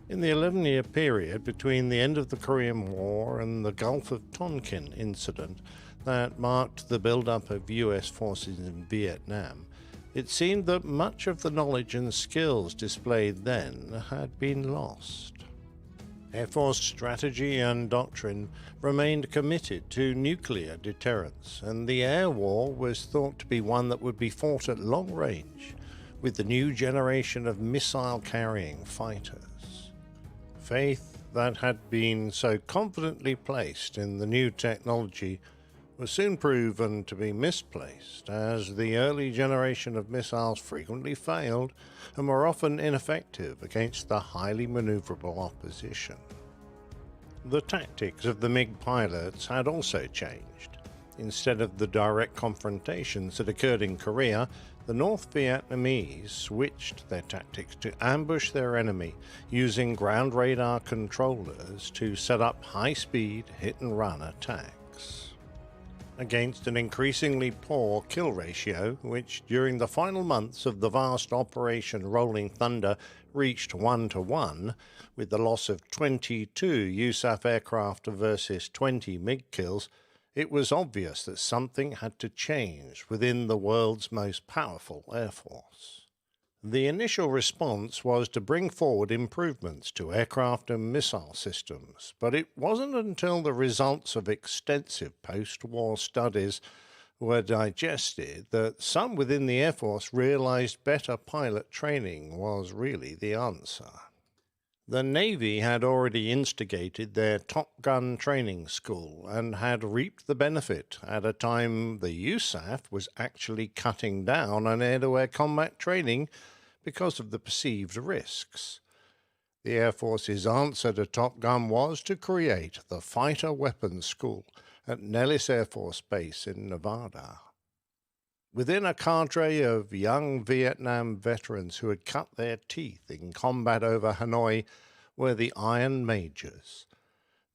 In the 11-year period between the end of the Korean War and the Gulf of Tonkin incident that marked the build-up of US forces in Vietnam, it seemed that much of the knowledge and skills displayed then had been lost. Air Force strategy and doctrine remained committed to nuclear deterrence, and the air war was thought to be one that would be fought at long range with the new generation of missile-carrying fighters. Faith that had been so confidently placed in the new technology was soon proven to be misplaced, as the early generation of missiles frequently failed and were often ineffective against the highly maneuverable opposition. The tactics of the MiG pilots had also changed. Instead of the direct confrontations that occurred in Korea, the North Vietnamese switched their tactics to ambush their enemy using ground radar controllers to set up high-speed hit-and-run attacks. Against an increasingly poor kill ratio, which during the final months of the vast Operation Rolling Thunder reached 1-1, with the loss of 22 USAF aircraft versus 20 MiG kills, it was obvious that something had to change within the world's most powerful air force. The initial response was to bring forward improvements to aircraft and missile systems, but it wasn't until the results of extensive post-war studies were digested that some within the Air Force realized better pilot training was really the answer. The Navy had already instigated their Top Gun training school and had reaped the benefit at a time the USAF was actually cutting down on air-to-air combat training because of the perceived risks. The Air Force's answer to Top Gun was to create the Fighter Weapons School at Nellis Air Force Base in Nevada. Within a cadre of young Vietnam veterans who had cut their teeth in combat over Hanoi were the Iron Majors.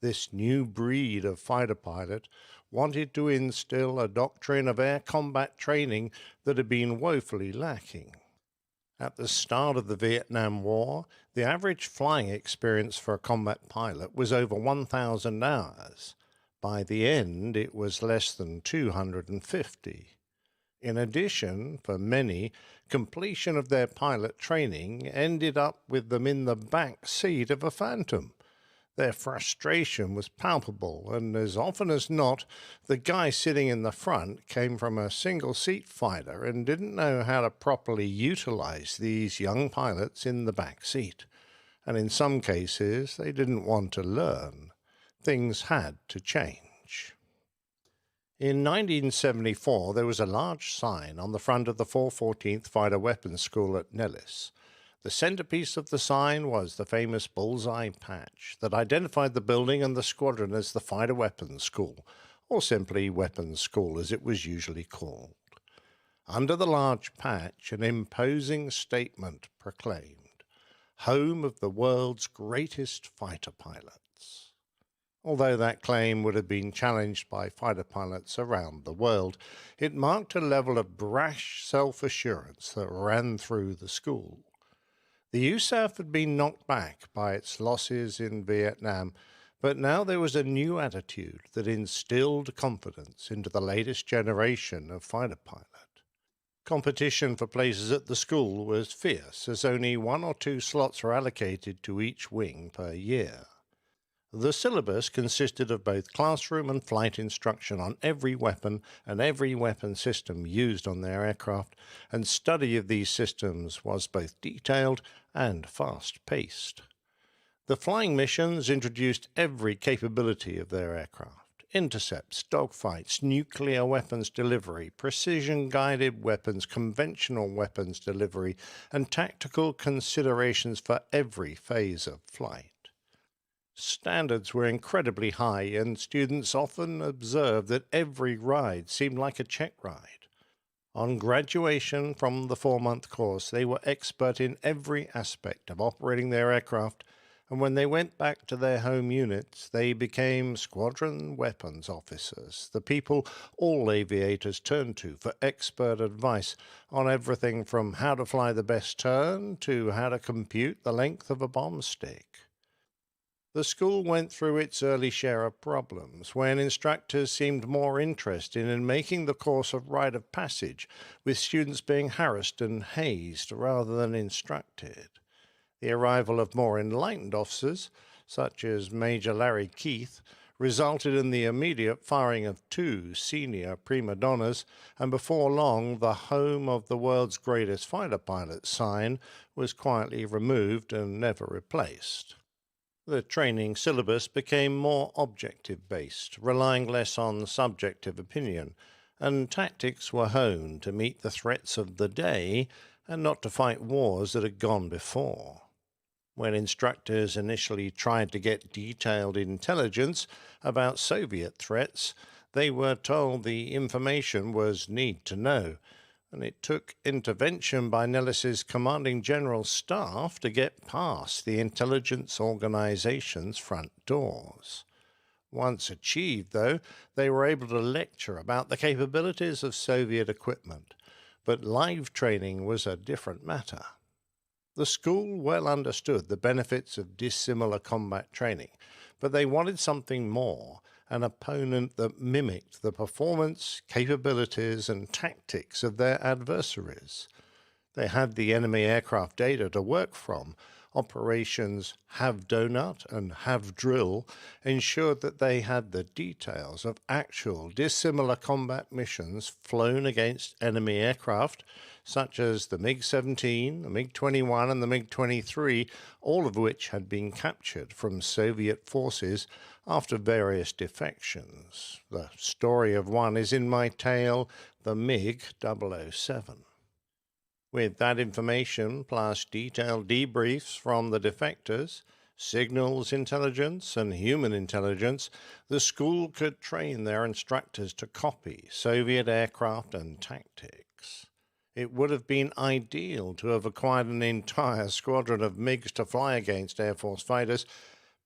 This new breed of fighter pilot wanted to instill a doctrine of air combat training that had been woefully lacking. At the start of the Vietnam War, the average flying experience for a combat pilot was over 1,000 hours, By the end, it was less than 250. In addition, for many, completion of their pilot training ended up with them in the back seat of a Phantom. Their frustration was palpable, and as often as not, the guy sitting in the front came from a single-seat fighter and didn't know how to properly utilize these young pilots in the back seat. And in some cases, they didn't want to learn. Things had to change. In 1974, there was a large sign on the front of the 414th Fighter Weapons School at Nellis. The centerpiece of the sign was the famous bullseye patch that identified the building and the squadron as the Fighter Weapons School, or simply Weapons School as it was usually called. Under the large patch, an imposing statement proclaimed, "Home of the world's greatest fighter pilots." Although that claim would have been challenged by fighter pilots around the world, it marked a level of brash self-assurance that ran through the school. The USAF had been knocked back by its losses in Vietnam, but now there was a new attitude that instilled confidence into the latest generation of fighter pilot. Competition for places at the school was fierce, as only 1 or 2 slots were allocated to each wing per year. The syllabus consisted of both classroom and flight instruction on every weapon and every weapon system used on their aircraft, and study of these systems was both detailed and fast-paced. The flying missions introduced every capability of their aircraft: intercepts, dogfights, nuclear weapons delivery, precision-guided weapons, conventional weapons delivery, and tactical considerations for every phase of flight. Standards were incredibly high, and students often observed that every ride seemed like a check ride. On graduation from the 4-month course, they were expert in every aspect of operating their aircraft, and when they went back to their home units, they became squadron weapons officers, the people all aviators turned to for expert advice on everything from how to fly the best turn to how to compute the length of a bomb stick. The school went through its early share of problems, when instructors seemed more interested in making the course a rite of passage, with students being harassed and hazed rather than instructed. The arrival of more enlightened officers, such as Major Larry Keith, resulted in the immediate firing of 2 senior prima donnas, and before long the home of the world's greatest fighter pilot sign was quietly removed and never replaced. The training syllabus became more objective-based, relying less on subjective opinion, and tactics were honed to meet the threats of the day and not to fight wars that had gone before. When instructors initially tried to get detailed intelligence about Soviet threats, they were told the information was need to know, and it took intervention by Nellis's commanding general staff to get past the intelligence organization's front doors. Once achieved, though, they were able to lecture about the capabilities of Soviet equipment, but live training was a different matter. The school well understood the benefits of dissimilar combat training, but they wanted something more, an opponent that mimicked the performance, capabilities, and tactics of their adversaries. They had the enemy aircraft data to work from. Operations Have Donut and Have Drill ensured that they had the details of actual dissimilar combat missions flown against enemy aircraft, such as the MiG-17, the MiG-21, and the MiG-23, all of which had been captured from Soviet forces after various defections. The story of one is in my tale, the MiG-007. With that information, plus detailed debriefs from the defectors, signals intelligence, and human intelligence, the school could train their instructors to copy Soviet aircraft and tactics. It would have been ideal to have acquired an entire squadron of MiGs to fly against Air Force fighters,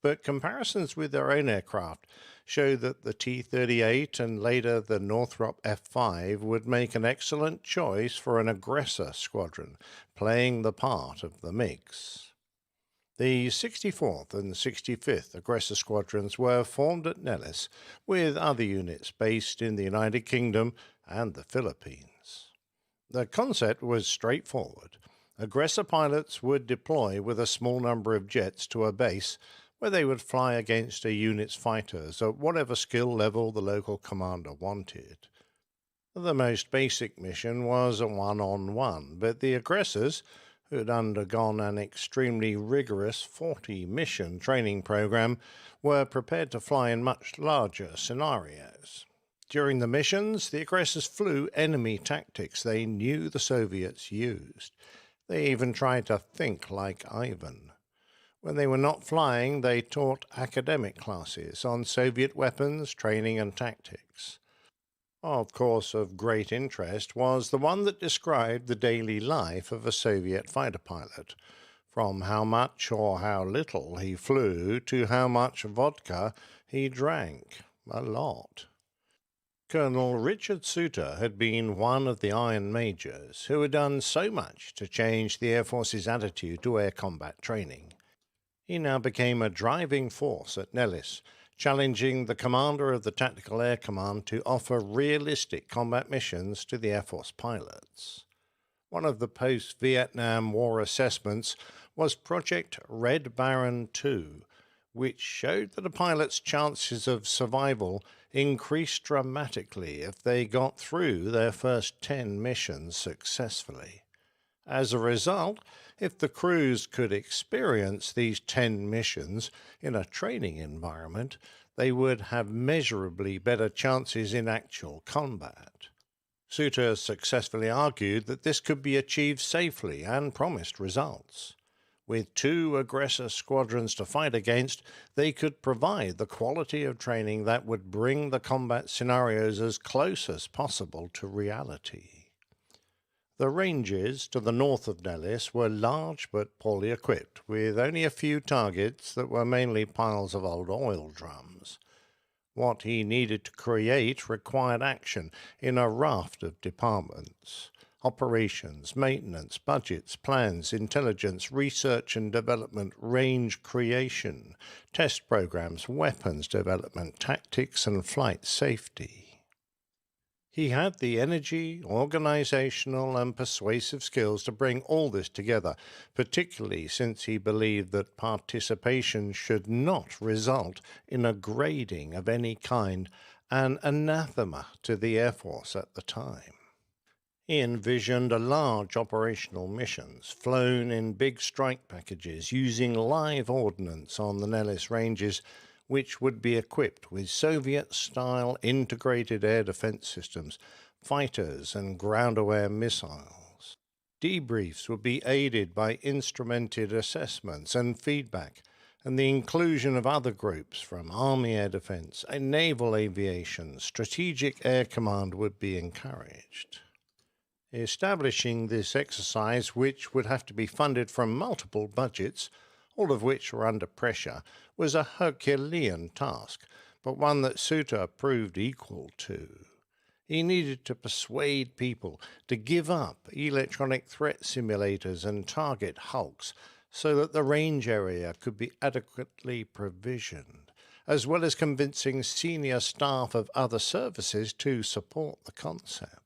but comparisons with their own aircraft show that the T-38 and later the Northrop F-5 would make an excellent choice for an aggressor squadron, playing the part of the MiGs. The 64th and 65th Aggressor Squadrons were formed at Nellis, with other units based in the United Kingdom and the Philippines. The concept was straightforward. Aggressor pilots would deploy with a small number of jets to a base where they would fly against a unit's fighters at whatever skill level the local commander wanted. The most basic mission was a one-on-one, but the aggressors, who had undergone an extremely rigorous 40-mission training program, were prepared to fly in much larger scenarios. During the missions, the aggressors flew enemy tactics they knew the Soviets used. They even tried to think like Ivan. When they were not flying, they taught academic classes on Soviet weapons, training and tactics. Of course, of great interest was the one that described the daily life of a Soviet fighter pilot, from how much or how little he flew to how much vodka he drank. A lot. Colonel Richard Suter had been one of the Iron Majors who had done so much to change the Air Force's attitude to air combat training. He now became a driving force at Nellis, challenging the commander of the Tactical Air Command to offer realistic combat missions to the Air Force pilots. One of the post-Vietnam War assessments was Project Red Baron 2, which showed that a pilot's chances of survival increased dramatically if they got through their first 10 missions successfully. As a result, if the crews could experience these 10 missions in a training environment, they would have measurably better chances in actual combat. Suter successfully argued that this could be achieved safely and promised results. With 2 aggressor squadrons to fight against, they could provide the quality of training that would bring the combat scenarios as close as possible to reality. The ranges to the north of Nellis were large but poorly equipped, with only a few targets that were mainly piles of old oil drums. What he needed to create required action in a raft of departments: operations, maintenance, budgets, plans, intelligence, research and development, range creation, test programs, weapons development, tactics and flight safety. He had the energy, organizational and persuasive skills to bring all this together, particularly since he believed that participation should not result in a grading of any kind, an anathema to the Air Force at the time. He envisioned a large operational missions, flown in big strike packages using live ordnance on the Nellis ranges, which would be equipped with Soviet-style integrated air defense systems, fighters and ground-aware missiles. Debriefs would be aided by instrumented assessments and feedback, and the inclusion of other groups from Army Air Defense, Naval Aviation, Strategic Air Command would be encouraged. Establishing this exercise, which would have to be funded from multiple budgets, all of which were under pressure, was a Herculean task, but one that Suter proved equal to. He needed to persuade people to give up electronic threat simulators and target hulks so that the range area could be adequately provisioned, as well as convincing senior staff of other services to support the concept.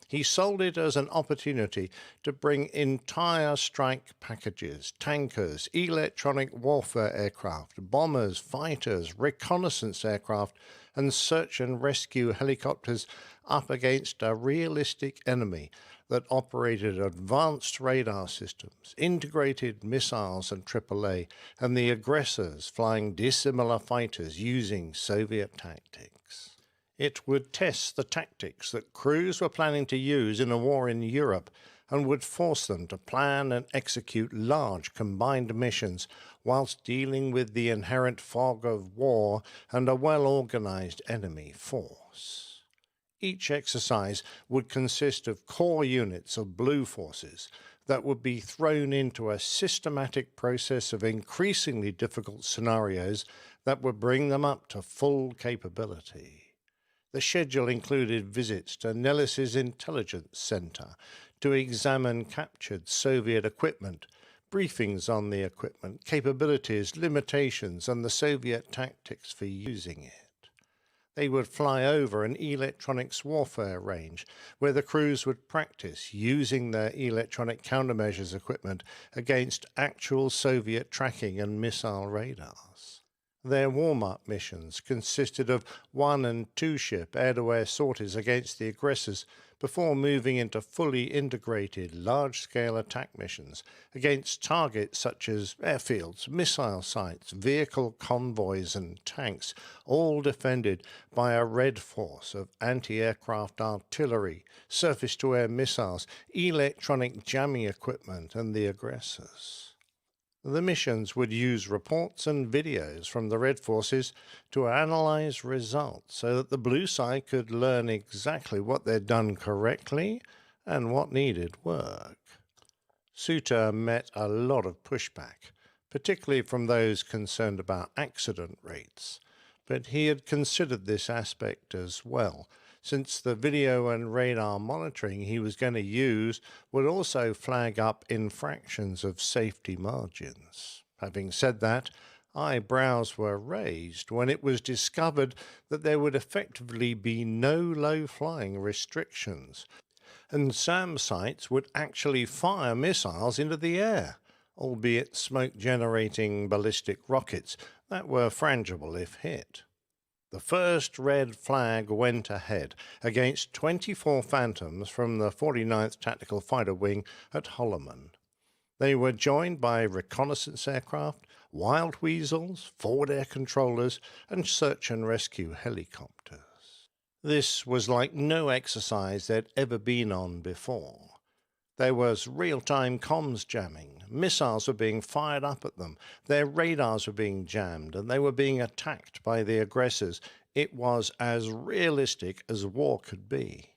He sold it as an opportunity to bring entire strike packages, tankers, electronic warfare aircraft, bombers, fighters, reconnaissance aircraft, and search and rescue helicopters up against a realistic enemy that operated advanced radar systems, integrated missiles and AAA, and the aggressors flying dissimilar fighters using Soviet tactics. It would test the tactics that crews were planning to use in a war in Europe and would force them to plan and execute large combined missions whilst dealing with the inherent fog of war and a well-organized enemy force. Each exercise would consist of core units of blue forces that would be thrown into a systematic process of increasingly difficult scenarios that would bring them up to full capability. The schedule included visits to Nellis's intelligence center to examine captured Soviet equipment, briefings on the equipment, capabilities, limitations, and the Soviet tactics for using it. They would fly over an electronics warfare range where the crews would practice using their electronic countermeasures equipment against actual Soviet tracking and missile radars. Their warm-up missions consisted of 1- and 2-ship air-to-air sorties against the aggressors before moving into fully integrated large-scale attack missions against targets such as airfields, missile sites, vehicle convoys and tanks, all defended by a red force of anti-aircraft artillery, surface-to-air missiles, electronic jamming equipment and the aggressors. The missions would use reports and videos from the Red Forces to analyze results so that the blue side could learn exactly what they'd done correctly and what needed work. Suter met a lot of pushback, particularly from those concerned about accident rates, but he had considered this aspect as well, since the video and radar monitoring he was going to use would also flag up infractions of safety margins. Having said that, eyebrows were raised when it was discovered that there would effectively be no low-flying restrictions, and SAM sites would actually fire missiles into the air, albeit smoke-generating ballistic rockets that were frangible if hit. The first red flag went ahead against 24 Phantoms from the 49th Tactical Fighter Wing at Holloman. They were joined by reconnaissance aircraft, wild weasels, forward air controllers, and search and rescue helicopters. This was like no exercise they'd ever been on before. There was real-time comms jamming, missiles were being fired up at them, their radars were being jammed, and they were being attacked by the aggressors. It was as realistic as war could be.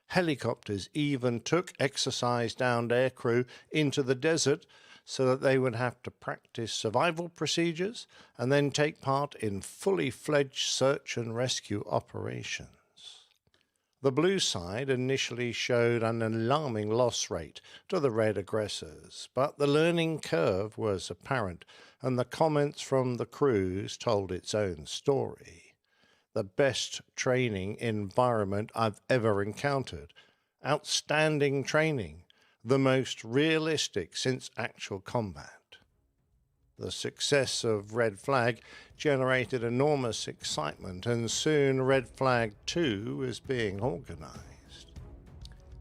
Helicopters even took exercise-downed aircrew into the desert so that they would have to practice survival procedures and then take part in fully fledged search and rescue operations. The blue side initially showed an alarming loss rate to the red aggressors, but the learning curve was apparent, and the comments from the crews told its own story. The best training environment I've ever encountered. Outstanding training. The most realistic since actual combat. The success of Red Flag generated enormous excitement, and soon Red Flag 2 was being organized.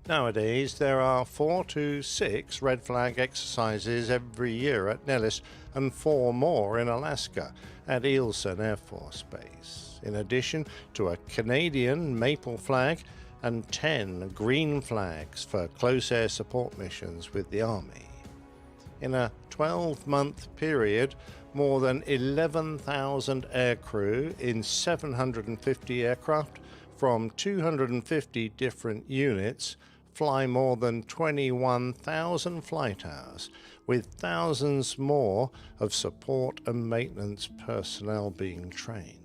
Nowadays, there are 4 to 6 Red Flag exercises every year at Nellis and 4 more in Alaska at Eelson Air Force Base, in addition to a Canadian Maple Flag and 10 green flags for close air support missions with the Army. In a 12-month period, more than 11,000 aircrew in 750 aircraft from 250 different units fly more than 21,000 flight hours, with thousands more of support and maintenance personnel being trained.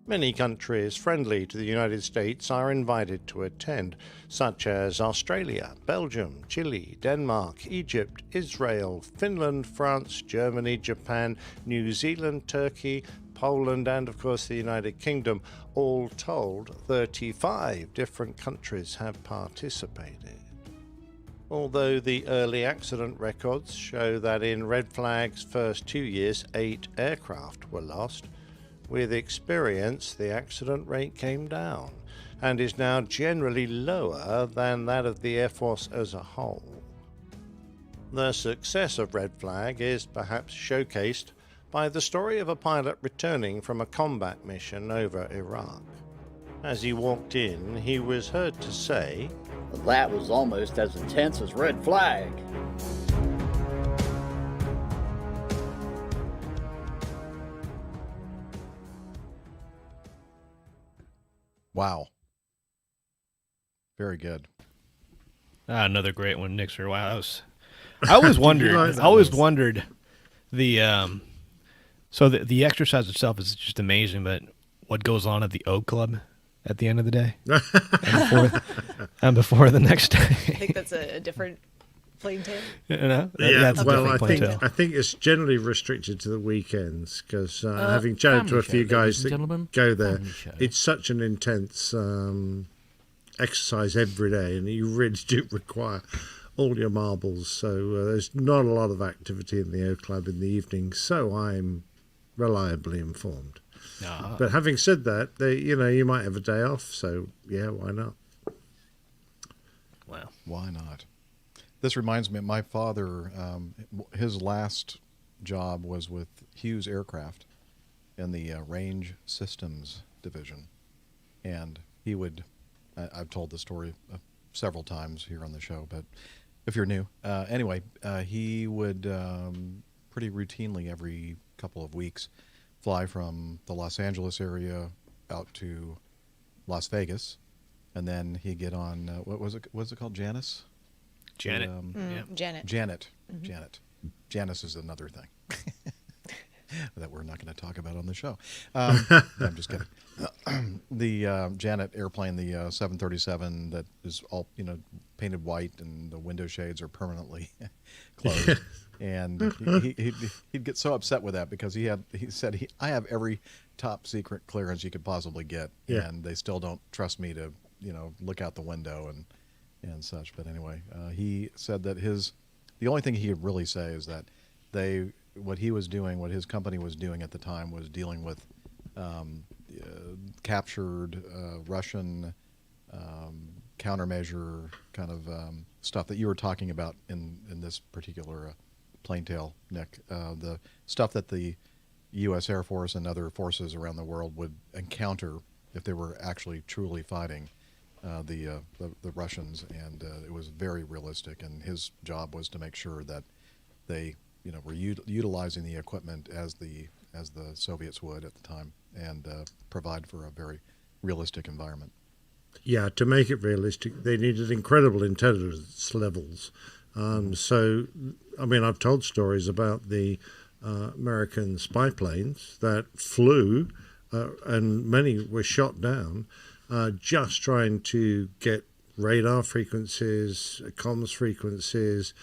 Many countries friendly to the United States are invited to attend, such as Australia, Belgium, Chile, Denmark, Egypt, Israel, Finland, France, Germany, Japan, New Zealand, Turkey, Poland, and of course the United Kingdom. All told, 35 different countries have participated. Although the early accident records show that in Red Flag's first 2 years, 8 aircraft were lost, with experience, the accident rate came down and is now generally lower than that of the Air Force as a whole. The success of Red Flag is perhaps showcased by the story of a pilot returning from a combat mission over Iraq. As he walked in, he was heard to say, "That was almost as intense as Red Flag." Wow. Very good. Another great one, Nick. For a while, I always wondered the so the exercise itself is just amazing, but what goes on at the O Club at the end of the day and before the next day. I think that's a different Plaintail. That's well, I definitely think Plaintail. it's generally restricted to the weekends because having family chatted to a show, few ladies guys and that gentlemen. go there, Family show. it's such an intense exercise every day, and you really do require all your marbles. So there's not a lot of activity in the O Club in the evening. So I'm reliably informed. But having said that, you might have a day off. So yeah, why not? Wow. Why not? This reminds me, my father, his last job was with Hughes Aircraft in the Range Systems Division. And he would, I've told the story several times here on the show, but if you're new, anyway, he would pretty routinely every couple of weeks fly from the Los Angeles area out to Las Vegas. And then he'd get on, what was it called, Janice? Janet. Janet. Janet. Janet. Janice is another thing that we're not going to talk about on the show. I'm just kidding. The Janet airplane, the 737 that is all, painted white and the window shades are permanently closed. And he'd get so upset with that because he said, I have every top secret clearance you could possibly get. Yeah. And they still don't trust me to, look out the window and such. But anyway, he said that the only thing he could really say is that what his company was doing at the time was dealing with captured Russian countermeasure kind of stuff that you were talking about in this particular Plaintail, Nick. The stuff that the U.S. Air Force and other forces around the world would encounter if they were actually truly fighting the Russians, and it was very realistic. And his job was to make sure that they, were utilizing the equipment as the Soviets would at the time, and provide for a very realistic environment. Yeah, to make it realistic, they needed incredible intelligence levels. So, I mean, I've told stories about the American spy planes that flew, and many were shot down, just trying to get radar frequencies, comms frequencies,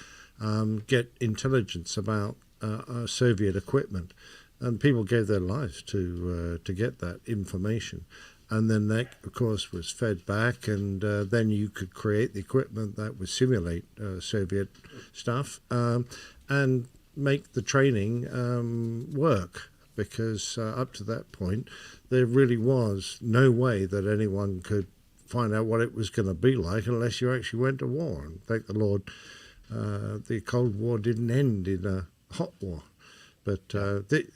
get intelligence about Soviet equipment. And people gave their lives to get that information. And then that, of course, was fed back, and then you could create the equipment that would simulate Soviet stuff and make the training work. Because up to that point, there really was no way that anyone could find out what it was going to be like unless you actually went to war. And thank the Lord, the Cold War didn't end in a hot war. But the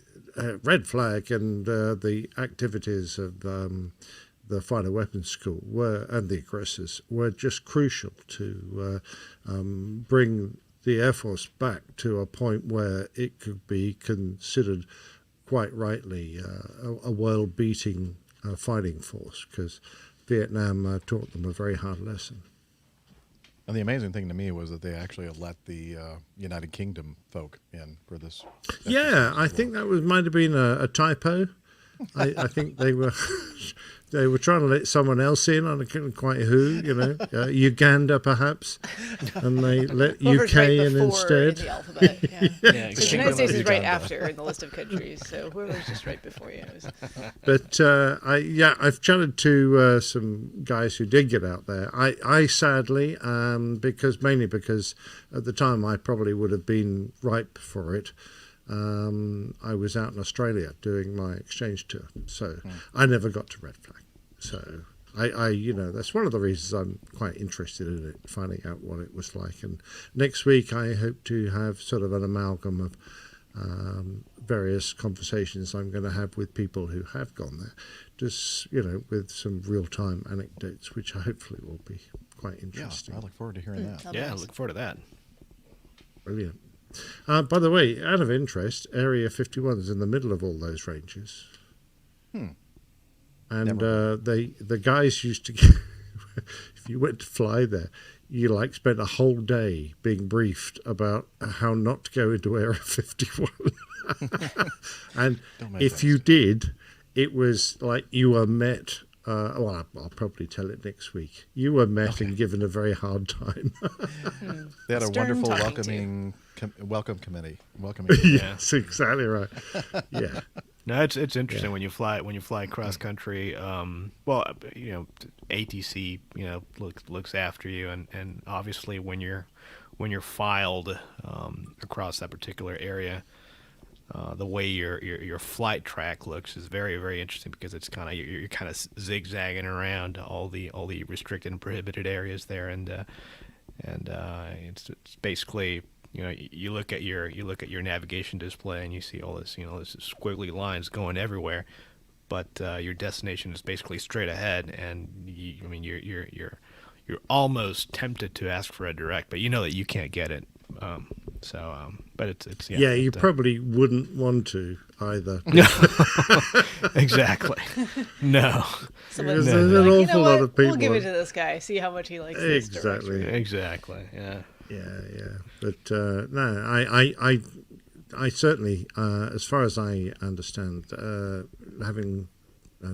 Red Flag and the activities of the Fighter Weapons School and the aggressors were just crucial to bring the Air Force back to a point where it could be considered quite rightly a world-beating fighting force, because Vietnam taught them a very hard lesson. And the amazing thing to me was that they actually let the United Kingdom folk in for this. Yeah, I think that might have been a typo. I think they were trying to let someone else in. I couldn't quite who, Uganda perhaps, and they let UK in instead. In the alphabet, yeah. Yeah, So the United States is right after in the list of countries. So whoever's just right before you. But I've chatted to some guys who did get out there. I sadly, mainly because at the time I probably would have been ripe for it. I was out in Australia doing my exchange tour, so I never got to Red Flag. So I that's one of the reasons I'm quite interested in it, finding out what it was like. And next week I hope to have sort of an amalgam of various conversations I'm going to have with people who have gone there, just with some real-time anecdotes, which hopefully will be quite interesting. Yeah, I look forward to hearing that. Yeah, I look forward to that. Brilliant. By the way, out of interest, Area 51 is in the middle of all those ranges. And the guys used to, if you went to fly there, you spent a whole day being briefed about how not to go into Area 51. And if you did, it was like you were met Well, I'll probably tell it next week. You were met and given a very hard time. They had a Stern wonderful talking welcome committee. Yes, exactly right. Yeah. No, it's interesting when you fly cross country. Well, ATC looks after you, and obviously when you're filed across that particular area, the way your flight track looks is very, very interesting because it's kind of you're kind of zigzagging around all the restricted and prohibited areas there, and it's basically. You look at your navigation display and you see all this, this squiggly lines going everywhere, but your destination is basically straight ahead, and you're almost tempted to ask for a direct, but you know that you can't get it. But it's you probably wouldn't want to either. Exactly. No. There's an awful lot of people. We'll give it to this guy. See how much he likes this directory. Exactly. Yeah. Yeah. But no, I certainly, as far as I understand, having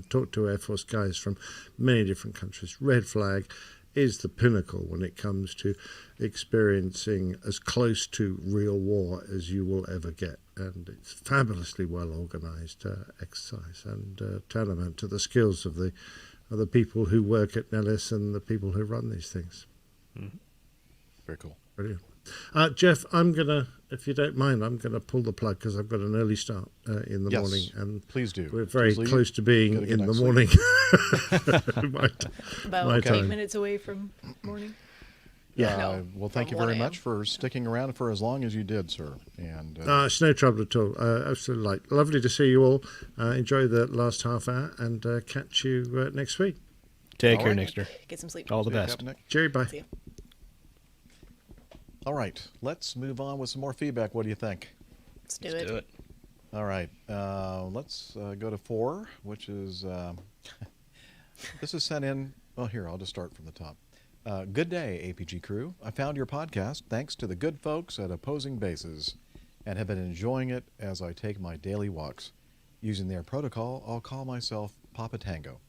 talked to Air Force guys from many different countries, red flag is the pinnacle when it comes to experiencing as close to real war as you will ever get. And it's fabulously well organised exercise and tantamount to the skills of the people who work at Nellis and the people who run these things. Mm-hmm. Very cool. Brilliant. Jeff, I'm going to, if you don't mind, I'm going to pull the plug because I've got an early start in the morning. And please do. We're very close to being in the morning. About 8 minutes away from morning. Yeah. Well, thank you very much for sticking around for as long as you did, sir. And it's no trouble at all. Absolutely. Lovely to see you all. Enjoy the last half hour and catch you next week. Take care, Nixter. Get some sleep. All the best. Jerry, bye. See ya. All right, let's move on with some more feedback. What do you think? Let's do it. All right, let's go to 4, which is this is sent in. Well, here, I'll just start from the top. Good day, APG crew. I found your podcast thanks to the good folks at Opposing Bases and have been enjoying it as I take my daily walks. Using their protocol, I'll call myself Papa Tango.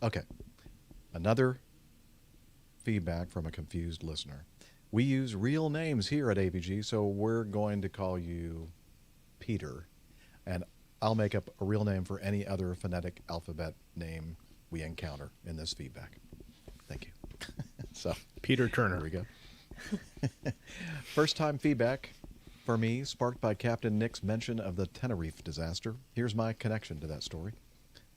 Okay, another feedback from a confused listener. We use real names here at APG, so we're going to call you Peter, and I'll make up a real name for any other phonetic alphabet name we encounter in this feedback. Thank you. So, Peter Turner. There we go. First time feedback for me, sparked by Captain Nick's mention of the Tenerife disaster. Here's my connection to that story.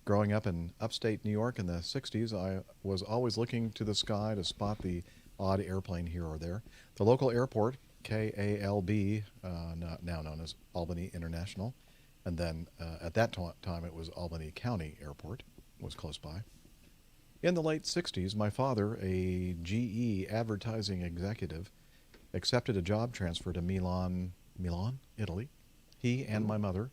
Growing up in upstate New York in the 60s, I was always looking to the sky to spot the odd airplane here or there. The local airport, KALB, now known as Albany International, and then at that time it was Albany County Airport, was close by. In the late 60s, my father, a GE advertising executive, accepted a job transfer to Milan, Italy. He and my mother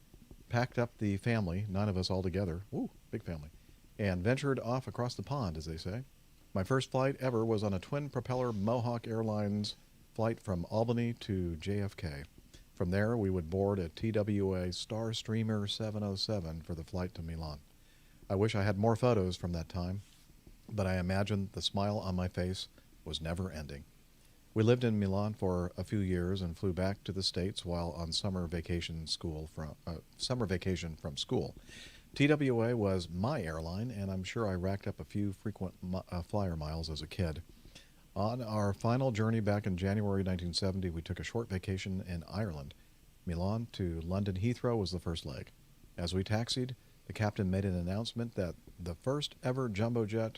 packed up the family, 9 of us all together, big family, and ventured off across the pond, as they say. My first flight ever was on a twin-propeller Mohawk Airlines flight from Albany to JFK. From there, we would board a TWA Starstreamer 707 for the flight to Milan. I wish I had more photos from that time, but I imagine the smile on my face was never ending. We lived in Milan for a few years and flew back to the States while on summer vacation from school. TWA was my airline, and I'm sure I racked up a few frequent flyer miles as a kid. On our final journey back in January 1970, we took a short vacation in Ireland. Milan to London Heathrow was the first leg. As we taxied, the captain made an announcement that the first ever jumbo jet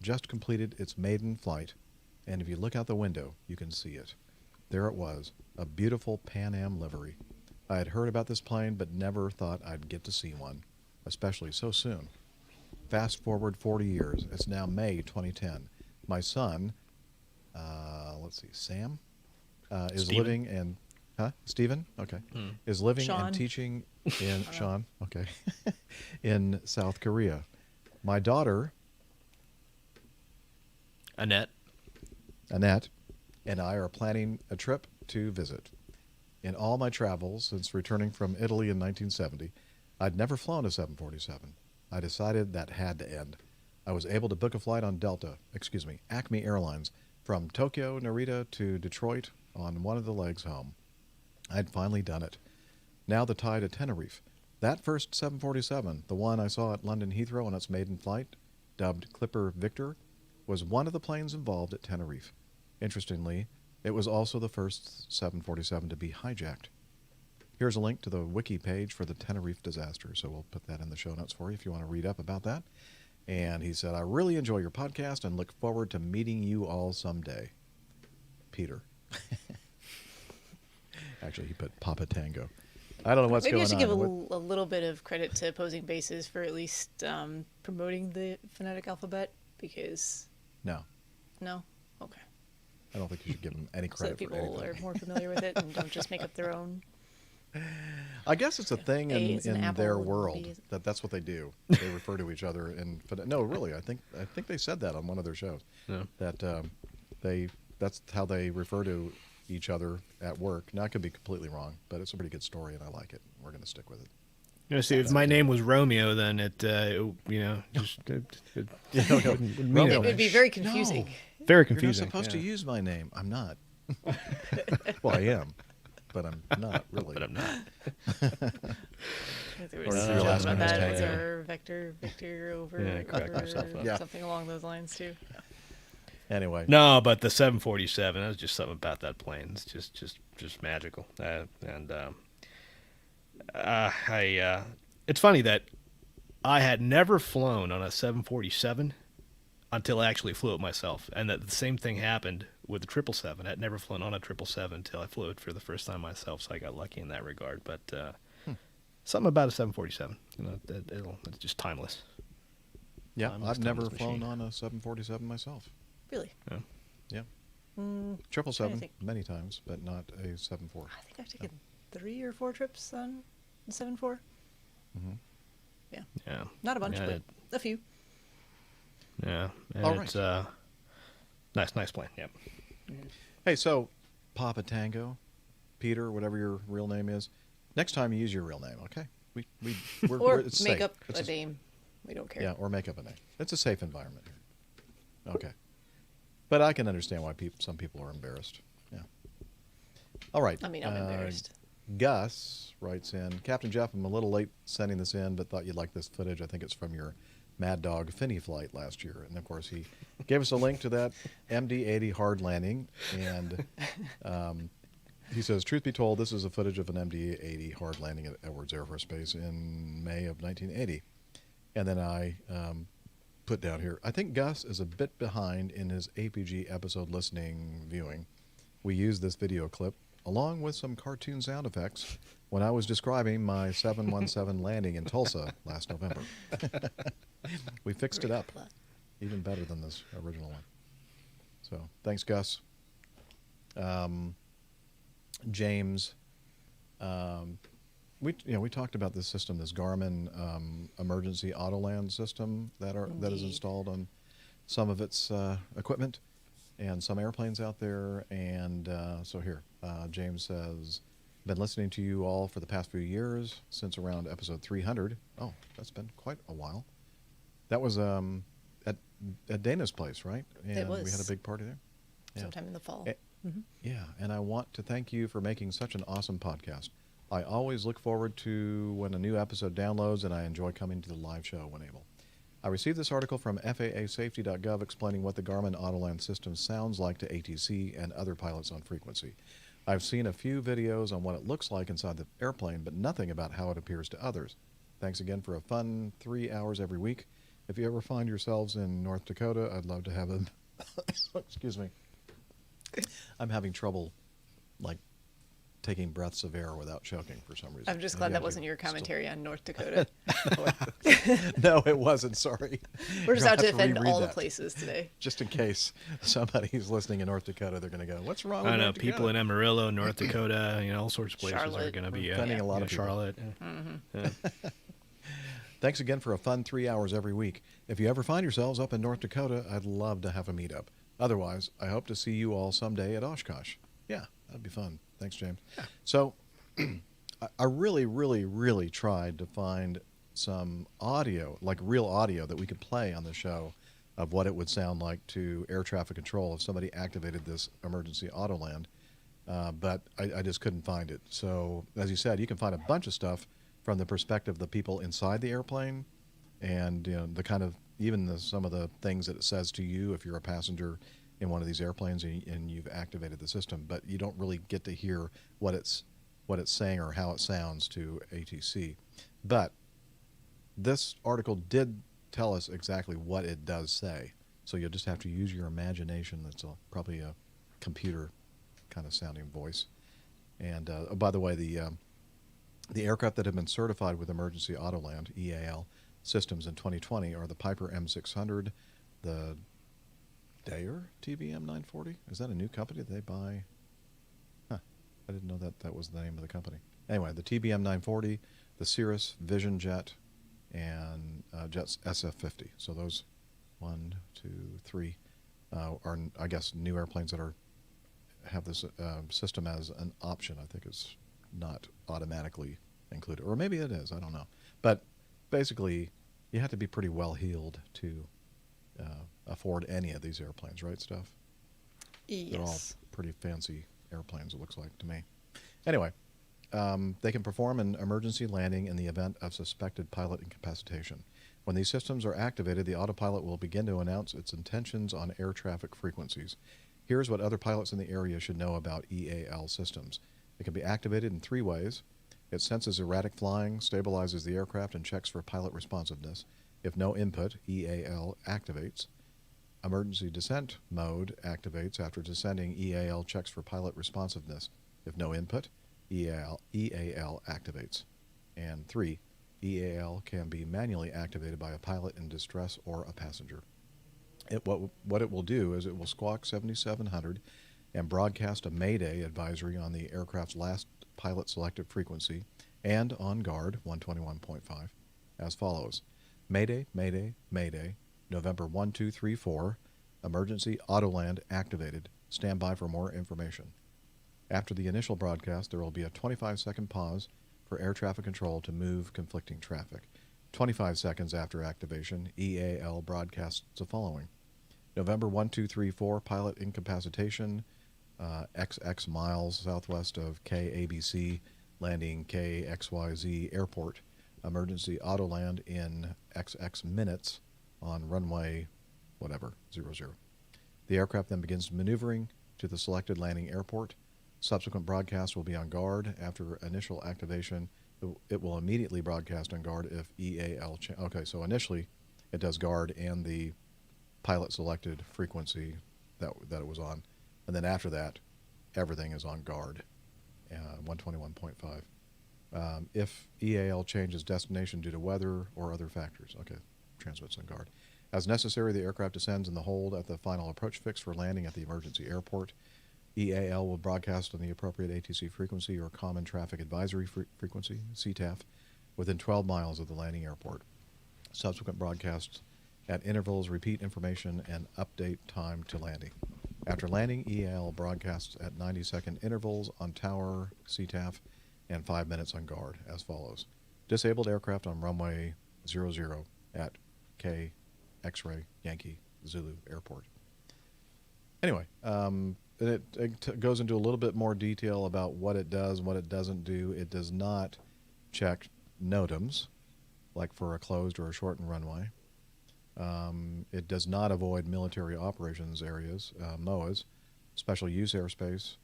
just completed its maiden flight, and if you look out the window, you can see it. There it was, a beautiful Pan Am livery. I had heard about this plane, but never thought I'd get to see one, especially so soon. Fast forward 40 years. It's now May 2010. My son, Sam, is Steven? living in... Stephen? Okay. Is living Sean. and teaching in... Sean? Okay. in South Korea. My daughter... Annette, and I are planning a trip to visit. In all my travels since returning from Italy in 1970, I'd never flown a 747. I decided that had to end. I was able to book a flight on Acme Airlines from Tokyo, Narita to Detroit on one of the legs home. I'd finally done it. Now the tie to Tenerife. That first 747, the one I saw at London Heathrow on its maiden flight, dubbed Clipper Victor, was one of the planes involved at Tenerife. Interestingly, it was also the first 747 to be hijacked. Here's a link to the wiki page for the Tenerife disaster, so we'll put that in the show notes for you if you want to read up about that. And he said, I really enjoy your podcast and look forward to meeting you all someday. Peter. Actually, he put Papa Tango. I don't know what's Maybe going I should on. give a little bit of credit to Opposing Bases for at least promoting the phonetic alphabet, because... No. No? Okay. I don't think you should give them any So credit that for people anything. are more familiar with it and don't just make up their own. I guess it's a thing A is an in apple their and B world is- that's what they do. They refer to each other in no, really. I think they said that on one of their shows. Yeah. That that's how they refer to each other at work. Now, I could be completely wrong, but it's a pretty good story, and I like it. We're going to stick with it. You know, see, if my name was Romeo, then it you know, just wouldn't mean It it. would be very confusing. No. Very You're confusing. not supposed to yeah. use my name. I'm not. Well, I am, but I'm not really. But I'm not. I think there Or was if some your joke last about name is that. Tango. Or Victor over, Yeah, correct over yourself up. Yeah. something along those lines too. Anyway. No, but the 747, there's just something about that plane. It's just magical. It's funny that I had never flown on a 747 until I actually flew it myself, and that the same thing happened with the 777. I'd never flown on a 777 until I flew it for the first time myself, so I got lucky in that regard. But something about a 747, you know, it's just timeless. Yeah, Timeless, I've never timeless flown machine. on a 747 myself. Really? Yeah. Yeah. Mm, Triple trying to seven think. many times, but not a 747. I think I've taken 3 or 4 trips on the 747. Mm-hmm. Yeah. Yeah. Not a bunch, Yeah, but a few. Yeah. And All it's right. nice plane. Yep. Hey, so Papa Tango, Peter, whatever your real name is, next time you use your real name, okay? Or it's make safe. up It's a name. We don't care. Yeah, or make up a name. It's a safe environment here. Okay. But I can understand why some people are embarrassed. Yeah. All right. I mean, I'm embarrassed. Gus writes in, Captain Jeff, I'm a little late sending this in, but thought you'd like this footage. I think it's from your Mad Dog Finney flight last year. And, of course, he gave us a link to that MD-80 hard landing. And he says, truth be told, this is a footage of an MD-80 hard landing at Edwards Air Force Base in May of 1980. And then I put down here, I think Gus is a bit behind in his APG episode listening viewing. We used this video clip, along with some cartoon sound effects, when I was describing my 717 landing in Tulsa last November. We fixed it up, even better than this original one. So, thanks, Gus. James, we talked about this system, this Garmin emergency auto land system that is installed on some of its equipment and some airplanes out there. And so here, James says, been listening to you all for the past few years, since around episode 300. Oh, that's been quite a while. That was at Dana's place, right? And It was. we had a big party there. Yeah. Sometime in the fall. Yeah, and I want to thank you for making such an awesome podcast. I always look forward to when a new episode downloads, and I enjoy coming to the live show when able. I received this article from FAAsafety.gov explaining what the Garmin Autoland system sounds like to ATC and other pilots on frequency. I've seen a few videos on what it looks like inside the airplane, but nothing about how it appears to others. Thanks again for a fun 3 hours every week. If you ever find yourselves in North Dakota, I'd love to have them. Excuse me. I'm having trouble, taking breaths of air without choking for some reason. I'm just Maybe glad I that do wasn't your still. commentary on North Dakota. No, it wasn't. Sorry. We're just You'll out to have defend reread all the that. places today. Just in case somebody's listening in North Dakota, they're going to go, "What's wrong with I know North people Dakota?" in Amarillo, North Dakota, all sorts of places are Charlotte. going to be We're offending a lot of people. Charlotte. Yeah. Thanks again for a fun 3 hours every week. If you ever find yourselves up in North Dakota, I'd love to have a meetup. Otherwise, I hope to see you all someday at Oshkosh. Yeah, that'd be fun. Thanks, James. So, I really, really, really tried to find some audio, like real audio that we could play on the show of what it would sound like to air traffic control if somebody activated this emergency auto land. But I just couldn't find it. So as you said, you can find a bunch of stuff from the perspective of the people inside the airplane, and the kind of some of the things that it says to you if you're a passenger in one of these airplanes and you've activated the system. But you don't really get to hear what it's saying or how it sounds to ATC. But this article did tell us exactly what it does say. So you'll just have to use your imagination. That's probably a computer kind of sounding voice. And by the way, the aircraft that have been certified with Emergency Autoland, EAL, systems in 2020 are the Piper M600, the Dayer TBM 940. Is that a new company that they buy? Huh. I didn't know that was the name of the company. Anyway, the TBM 940, the Cirrus Vision Jet, and Jet's SF50. So those 1, 2, 3 are, I guess, new airplanes that have this system as an option. I think it's not automatically included, or maybe it is. I don't know. But basically, you have to be pretty well heeled to afford any of these airplanes, right, Steph? Yes. They're all pretty fancy airplanes, it looks like to me. Anyway, they can perform an emergency landing in the event of suspected pilot incapacitation. When these systems are activated, the autopilot will begin to announce its intentions on air traffic frequencies. Here's what other pilots in the area should know about EAL systems. It can be activated in 3 ways. It senses erratic flying, stabilizes the aircraft, and checks for pilot responsiveness. If no input, EAL activates. Emergency descent mode activates after descending. EAL checks for pilot responsiveness. If no input, EAL activates. And 3, EAL can be manually activated by a pilot in distress or a passenger. What it will do is it will squawk 7700 and broadcast a Mayday advisory on the aircraft's last pilot selected frequency and on guard 121.5 as follows. Mayday, Mayday, Mayday, November 1234, emergency autoland activated. Stand by for more information. After the initial broadcast, there will be a 25-second pause for air traffic control to move conflicting traffic. 25 seconds after activation, EAL broadcasts the following. November 1234, pilot incapacitation, XX miles southwest of KABC, landing KXYZ airport. Emergency autoland in XX minutes on runway whatever, 00. The aircraft then begins maneuvering to the selected landing airport. Subsequent broadcasts will be on guard. After initial activation, it will immediately broadcast on guard if EAL... Okay, so initially it does guard and the pilot selected frequency that it was on. And then after that, everything is on guard, 121.5. If EAL changes destination due to weather or other factors, okay, transmits on guard. As necessary, the aircraft descends in the hold at the final approach fix for landing at the emergency airport. EAL will broadcast on the appropriate ATC frequency or Common Traffic Advisory Frequency, CTAF, within 12 miles of the landing airport. Subsequent broadcasts at intervals repeat information and update time to landing. After landing, EAL broadcasts at 90-second intervals on tower, CTAF, and 5 minutes on guard as follows. Disabled aircraft on runway 00 at K X-ray Yankee Zulu Airport. Anyway, it goes into a little bit more detail about what it does and what it doesn't do. It does not check NOTAMs, like for a closed or a shortened runway. It does not avoid military operations areas, MOAs, special use airspace,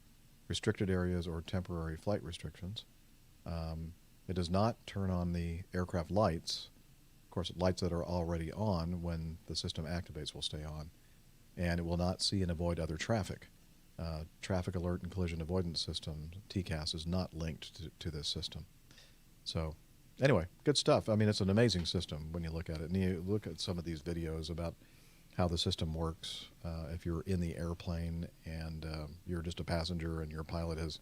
restricted areas, or temporary flight restrictions. It does not turn on the aircraft lights. Of course, lights that are already on when the system activates will stay on. And it will not see and avoid other traffic. Traffic Alert and Collision Avoidance System, TCAS, is not linked to this system. So, anyway, good stuff. I mean, it's an amazing system when you look at it. And you look at some of these videos about how the system works. If you're in the airplane and you're just a passenger and your pilot has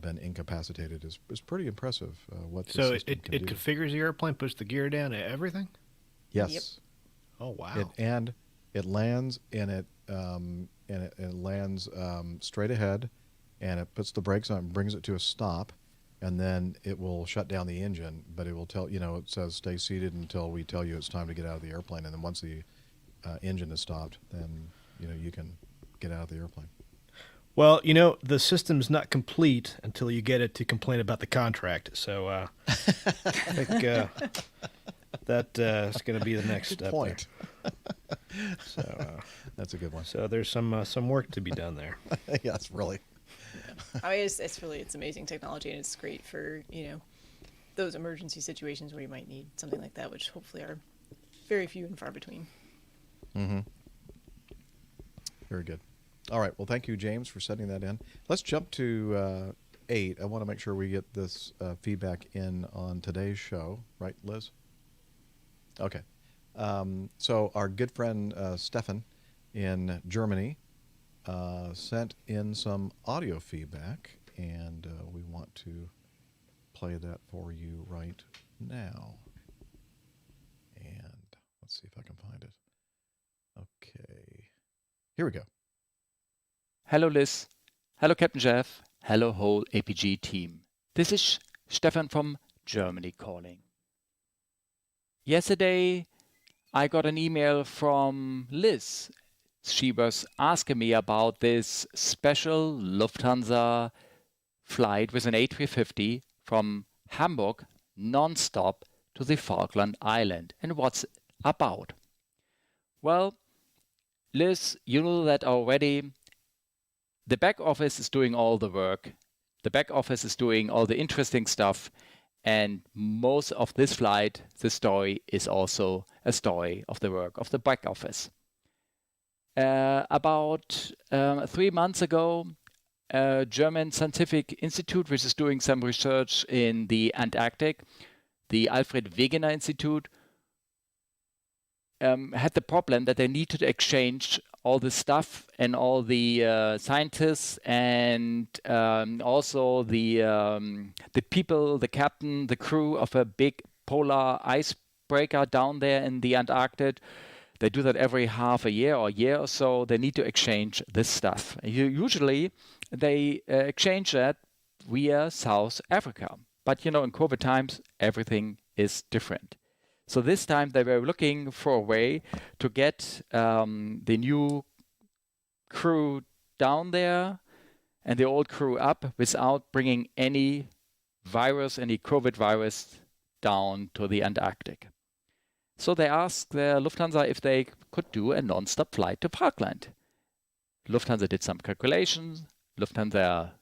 been incapacitated, is pretty impressive. What the so system can it do. configures the airplane, puts the gear down, everything? Yes. Yep. Oh, wow. It lands and it lands straight ahead, and it puts the brakes on and brings it to a stop, and then it will shut down the engine, but it will tell, it says stay seated until we tell you it's time to get out of the airplane. And then once the engine is stopped, then, you can get out of the airplane. Well, the system's not complete until you get it to complain about the contract. So I think that is going to be the next step. Point. So that's a good one. So there's some work to be done there. Yes, really. Yeah. I mean, it's amazing technology, and it's great for those emergency situations where you might need something like that, which hopefully are very few and far between. Mm-hmm. Very good. All right. Well, thank you, James, for setting that in. Let's jump to 8. I want to make sure we get this feedback in on today's show. Right, Liz? Okay. So our good friend Stefan in Germany sent in some audio feedback, and we want to play that for you right now. And let's see if I can find it. Okay. Here we go. Hello, Liz. Hello, Captain Jeff. Hello, whole APG team. This is Stefan from Germany calling. Yesterday, I got an email from Liz. She was asking me about this special Lufthansa flight with an A350 from Hamburg non-stop to the Falkland Island and what's about. Well, Liz, you know that already. The back office is doing all the work. The back office is doing all the interesting stuff. And most of this flight, the story is also a story of the work of the back office. About 3 months ago, a German scientific institute, which is doing some research in the Antarctic, the Alfred Wegener Institute, had the problem that they needed to exchange all the stuff and all the scientists and also the people, the captain, the crew of a big polar icebreaker down there in the Antarctic. They do that every half a year or so. They need to exchange this stuff. Usually they exchange that via South Africa. But in COVID times, everything is different. So this time they were looking for a way to get the new crew down there and the old crew up without bringing any virus, any COVID virus down to the Antarctic. So they asked the Lufthansa if they could do a non-stop flight to Falkland. Lufthansa did some calculations. Lufthansa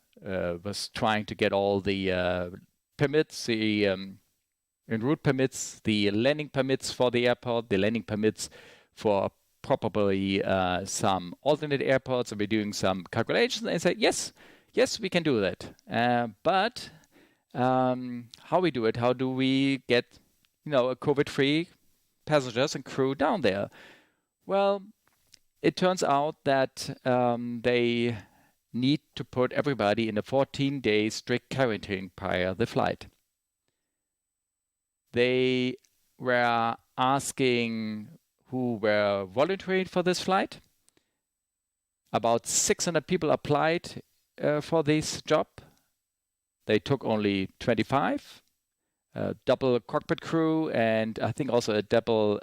was trying to get all the permits, the en route permits, the landing permits for the airport, the landing permits for probably some alternate airports, and we're doing some calculations, and say, yes, we can do that. But how we do it, how do we get, a COVID-free passengers and crew down there? Well, it turns out that they need to put everybody in a 14-day strict quarantine prior the flight. They were asking who were volunteering for this flight. About 600 people applied for this job. They took only 25, double cockpit crew, and I think also a double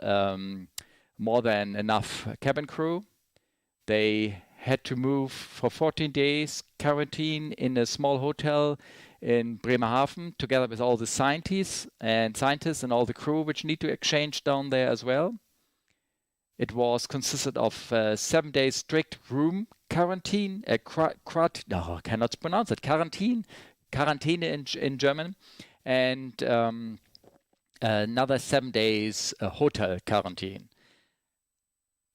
more than enough cabin crew. They had to move for 14 days quarantine in a small hotel in Bremerhaven, together with all the scientists and all the crew, which need to exchange down there as well. It was consisted of 7 days strict room quarantine, I cannot pronounce it, quarantine in German, and another 7 days hotel quarantine.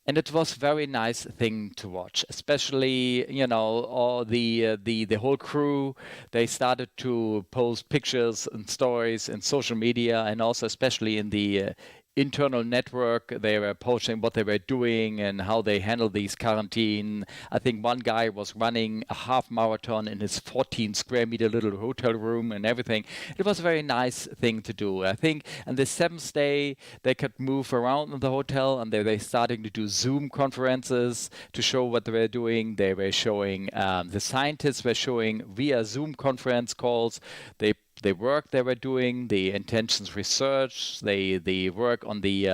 And it was a very nice thing to watch, especially, all the whole crew. They started to post pictures and stories in social media, and also especially in the internal network. They were posting what they were doing and how they handled these quarantine. I think one guy was running a half marathon in his 14 square meter little hotel room and everything. It was a very nice thing to do. I think on the 7th day, they could move around in the hotel, and they were starting to do Zoom conferences to show what they were doing. They were showing, the scientists were showing via Zoom conference calls. They work they were doing, the intentions research, the work on the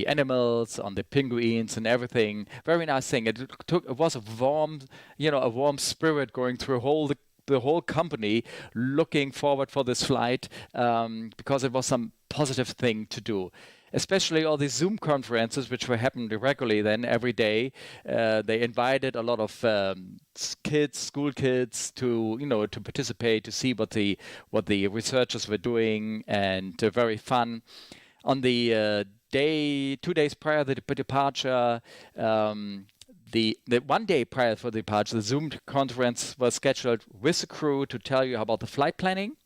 animals, on the penguins and everything. Very nice thing. It was a warm spirit going through the whole company, looking forward for this flight, because it was some positive thing to do. Especially all these Zoom conferences, which were happening regularly then every day. They invited a lot of school kids to participate, to see what the researchers were doing, and very fun. On the 2 days prior to the departure, the 1 day prior for the departure, the Zoom conference was scheduled with the crew to tell you about the flight planning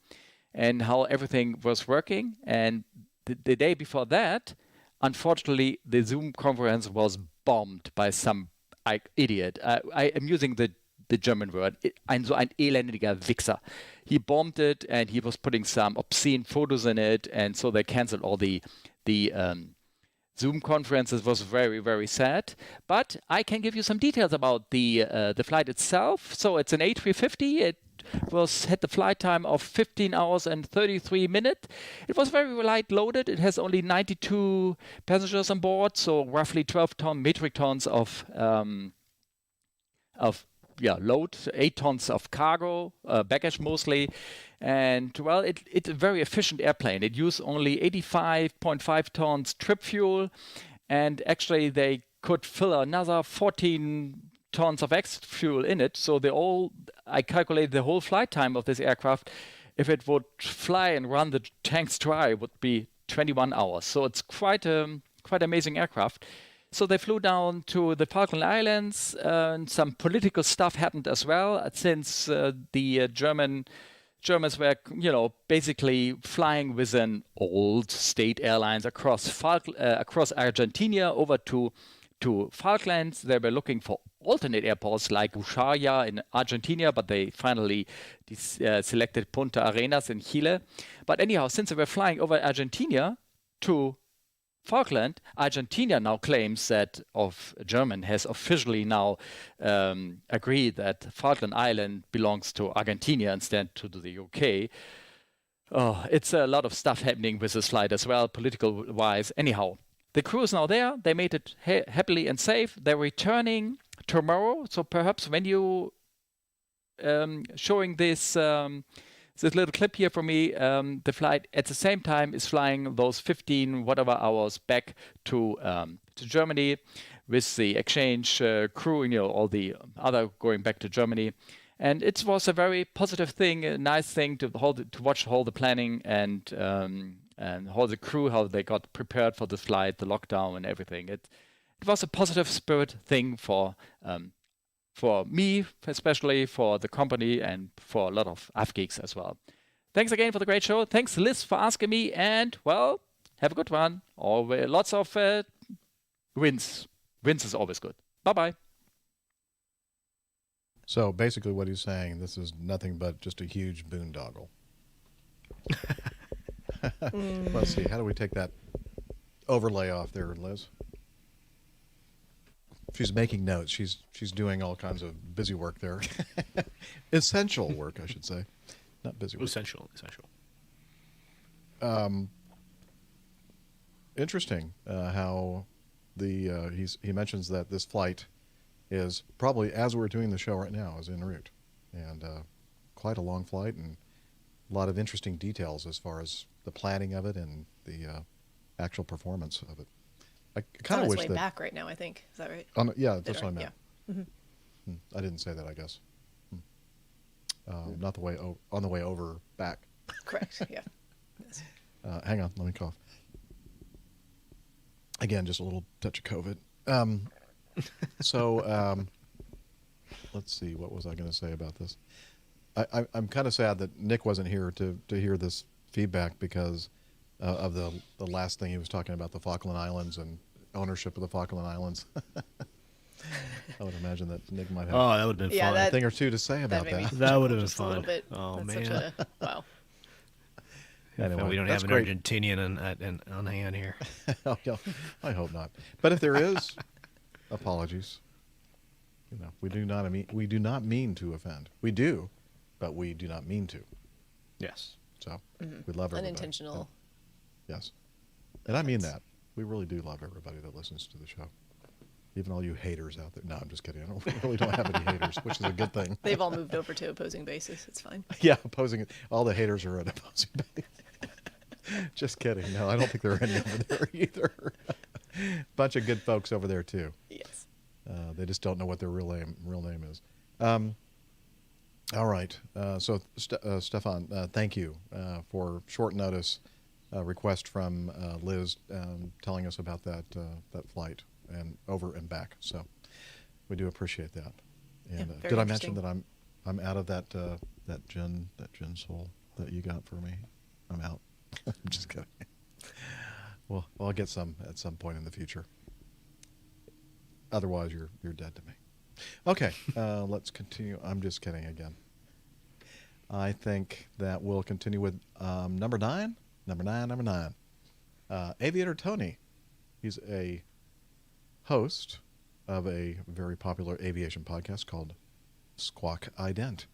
and how everything was working. And the day before that, unfortunately, the Zoom conference was bombed by some idiot. I am using the German word, so ein elendiger Wichser. He bombed it, and he was putting some obscene photos in it, and so they canceled all the Zoom conferences. Was very, very sad. But I can give you some details about the flight itself. So it's an A350. It had the flight time of 15 hours and 33 minutes. It was very light loaded. It has only 92 passengers on board, so roughly 12 metric tons of load, 8 tons of cargo, baggage mostly. And well, it's a very efficient airplane. It used only 85.5 tons trip fuel, and actually they could fill another 14 tons of extra fuel in it. So I calculated the whole flight time of this aircraft. If it would fly and run the tanks dry, would be 21 hours. So it's quite amazing aircraft. So they flew down to the Falkland Islands, and some political stuff happened as well, since the Germans were, basically flying with an old state airlines across Argentina over to Falklands. They were looking for alternate airports like Ushuaia in Argentina, but they finally selected Punta Arenas in Chile. But anyhow, since they were flying over Argentina to Falkland, Argentina now claims that German has officially now agreed that Falkland Island belongs to Argentina instead to the UK. Oh, it's a lot of stuff happening with this flight as well, political wise. Anyhow, the crew is now there. They made it happily and safe. They're returning tomorrow. So perhaps when you showing this little clip here for me, the flight at the same time is flying those 15 whatever hours back to Germany with the exchange crew, all the other going back to Germany. And it was a very positive thing, a nice thing to watch all the planning and all the crew, how they got prepared for the flight, the lockdown and everything. It was a positive spirit thing for me, especially for the company, and for a lot of AFGeeks as well. Thanks again for the great show. Thanks, Liz, for asking me. And, well, have a good one. Always lots of wins. Wins is always good. Bye-bye. So basically what he's saying, this is nothing but just a huge boondoggle. Let's see. How do we take that overlay off there, Liz? She's making notes. She's doing all kinds of busy work there. Essential work, I should say. Not busy work. Essential. Interesting how he mentions that this flight is probably, as we're doing the show right now, is en route. And quite a long flight, and a lot of interesting details as far as the planning of it and the actual performance of it. I kind of wish way that back right now, I think. Is that right? Yeah, that's what I meant. Yeah. Mm-hmm. I didn't say that, I guess. Not the way on the way over back. Correct. Yeah. Yes. Hang on, let me cough. Again, just a little touch of COVID. Let's see. What was I going to say about this? I'm kind of sad that Nick wasn't here to hear this feedback because of the last thing he was talking about, the Falkland Islands and ownership of the Falkland Islands. I would imagine that Nick might have that would have been fun. A thing or two to say about that. That would have been Just fun. a little bit. Oh, That's man. Wow. Anyway, we don't have an great. Argentinian on hand here. Oh, yeah, I hope not. But if there is, apologies. We do not mean to offend. We do, but we do not mean to. Yes. So we love everybody. Unintentional. Yes. And I mean that. We really do love everybody that listens to the show. Even all you haters out there. No, I'm just kidding. We really don't have any haters, which is a good thing. They've all moved over to opposing bases. It's fine. Yeah, opposing. All the haters are at opposing base. Just kidding. No, I don't think there are any over there either. Bunch of good folks over there too. Yes. They just don't know what their real name is. All right. So Stefan, thank you for short notice request from Liz telling us about that flight and over and back. So we do appreciate that. And did I mention that I'm out of that gin soul that you got for me? I'm out. I'm just kidding. Well, I'll get some at some point in the future. Otherwise, you're dead to me. Okay, let's continue. I'm just kidding again. I think that we'll continue with number nine. Aviator Tony. He's a host of a very popular aviation podcast called Squawk Ident.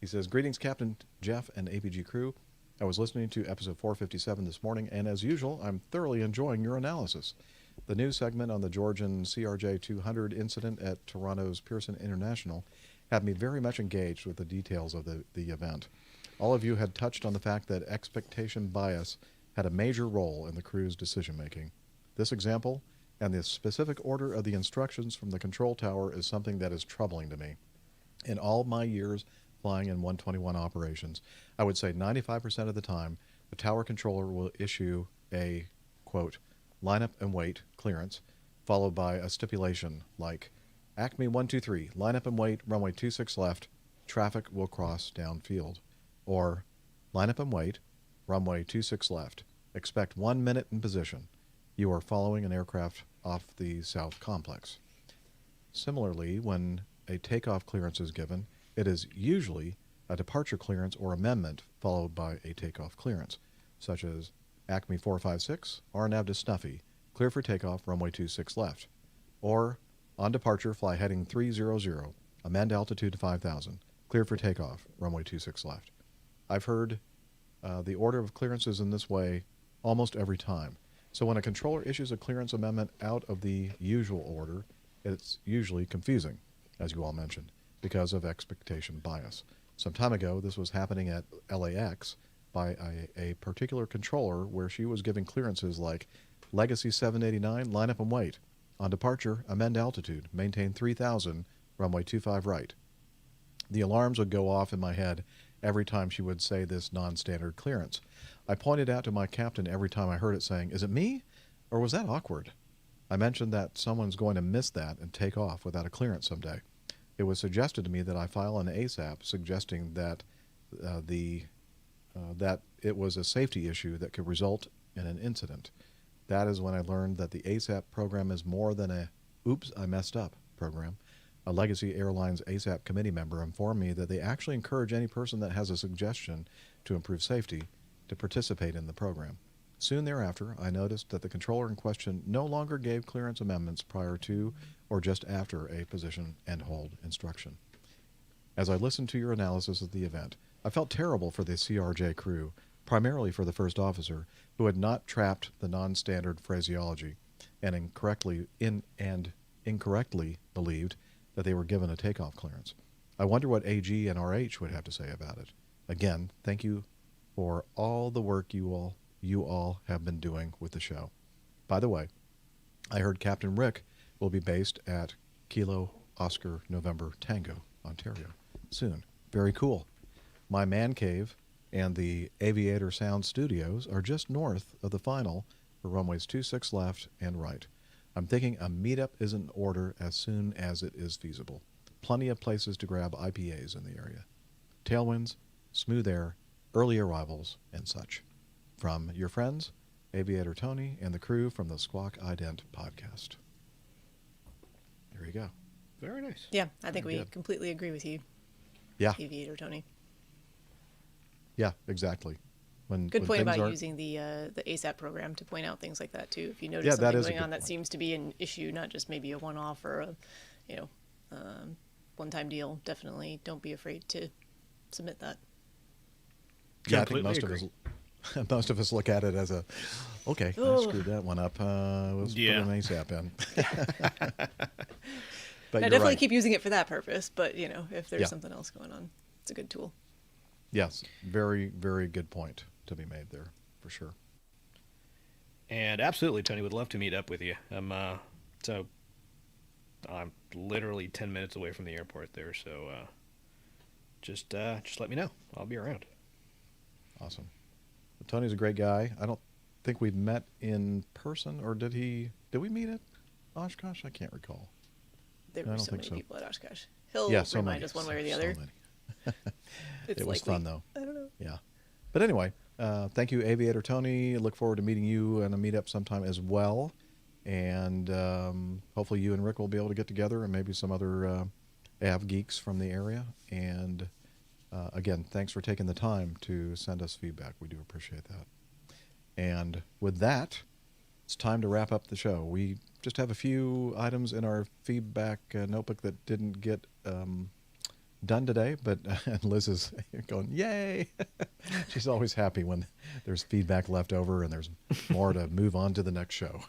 He says, "Greetings, Captain Jeff and APG crew. I was listening to episode 457 this morning, and as usual, I'm thoroughly enjoying your analysis. The news segment on the Georgian CRJ-200 incident at Toronto's Pearson International had me very much engaged with the details of the event. All of you had touched on the fact that expectation bias had a major role in the crew's decision-making. This example and the specific order of the instructions from the control tower is something that is troubling to me. In all my years flying in 121 operations, I would say 95% of the time, the tower controller will issue a, quote, line up and wait clearance, followed by a stipulation like, Acme 123, line up and wait, runway 26 left, traffic will cross downfield. Or, line up and wait, runway 26 left, expect 1 minute in position. You are following an aircraft off the south complex. Similarly, when a takeoff clearance is given, it is usually a departure clearance or amendment followed by a takeoff clearance, such as Acme 456, RNAV to Snuffy, clear for takeoff, runway 26 left. Or, on departure, fly heading 300, amend altitude to 5,000, clear for takeoff, runway 26 left. I've heard the order of clearances in this way almost every time. So when a controller issues a clearance amendment out of the usual order, it's usually confusing, as you all mentioned, because of expectation bias. Some time ago, this was happening at LAX by a particular controller where she was giving clearances like Legacy 789, line up and wait. On departure, amend altitude, maintain 3,000, runway 25 right. The alarms would go off in my head every time she would say this non-standard clearance. I pointed out to my captain every time I heard it saying, is it me? Or was that awkward? I mentioned that someone's going to miss that and take off without a clearance someday. It was suggested to me that I file an ASAP suggesting that that it was a safety issue that could result in an incident. That is when I learned that the ASAP program is more than a oops, I messed up program. A Legacy Airlines ASAP committee member informed me that they actually encourage any person that has a suggestion to improve safety to participate in the program. Soon thereafter, I noticed that the controller in question no longer gave clearance amendments prior to or just after a position and hold instruction. As I listened to your analysis of the event, I felt terrible for the CRJ crew, primarily for the first officer, who had not trapped the non-standard phraseology and incorrectly believed that they were given a takeoff clearance. I wonder what AG and RH would have to say about it. Again, thank you for all the work you all have been doing with the show. By the way, I heard Captain Rick will be based at Kilo Oscar November Tango, Ontario, soon. Very cool. My man cave and the Aviator Sound Studios are just north of the final for runways 26 left and right. I'm thinking a meetup is in order as soon as it is feasible. Plenty of places to grab IPAs in the area. Tailwinds, smooth air, early arrivals, and such. From your friends, Aviator Tony, and the crew from the Squawk Ident podcast. There you go. Very nice. Yeah, I think Very we good. completely agree with you. Yeah. Aviator Tony. Yeah, exactly. Good point about aren't- using the ASAP program to point out things like that too. If you notice that something is a going good on that point. seems to be an issue, not just maybe a one-off or a, one-time deal, definitely don't be afraid to submit that. Yeah, I think most of us look at it as a, okay, I screwed that one up. Let's put an ASAP in. But I definitely keep using it for that purpose, but if there's something else going on, it's a good tool. Yes, very, very good point to be made there, for sure. And absolutely, Tony, would love to meet up with you. So I'm literally 10 minutes away from the airport there, so just let me know. I'll be around. Awesome. Well, Tony's a great guy. I don't think we've met in person, or did we meet at Oshkosh? I can't recall. There were so many people at Oshkosh. He'll remind us one way or the other. It was fun, though. I don't know. Yeah. But anyway, thank you, Aviator Tony. Look forward to meeting you in a meetup sometime as well. And hopefully you and Rick will be able to get together, and maybe some other AV geeks from the area. And again, thanks for taking the time to send us feedback. We do appreciate that. And with that, it's time to wrap up the show. We just have a few items in our feedback notebook that didn't get done today, but Liz is going, yay! She's always happy when there's feedback left over and there's more to move on to the next show.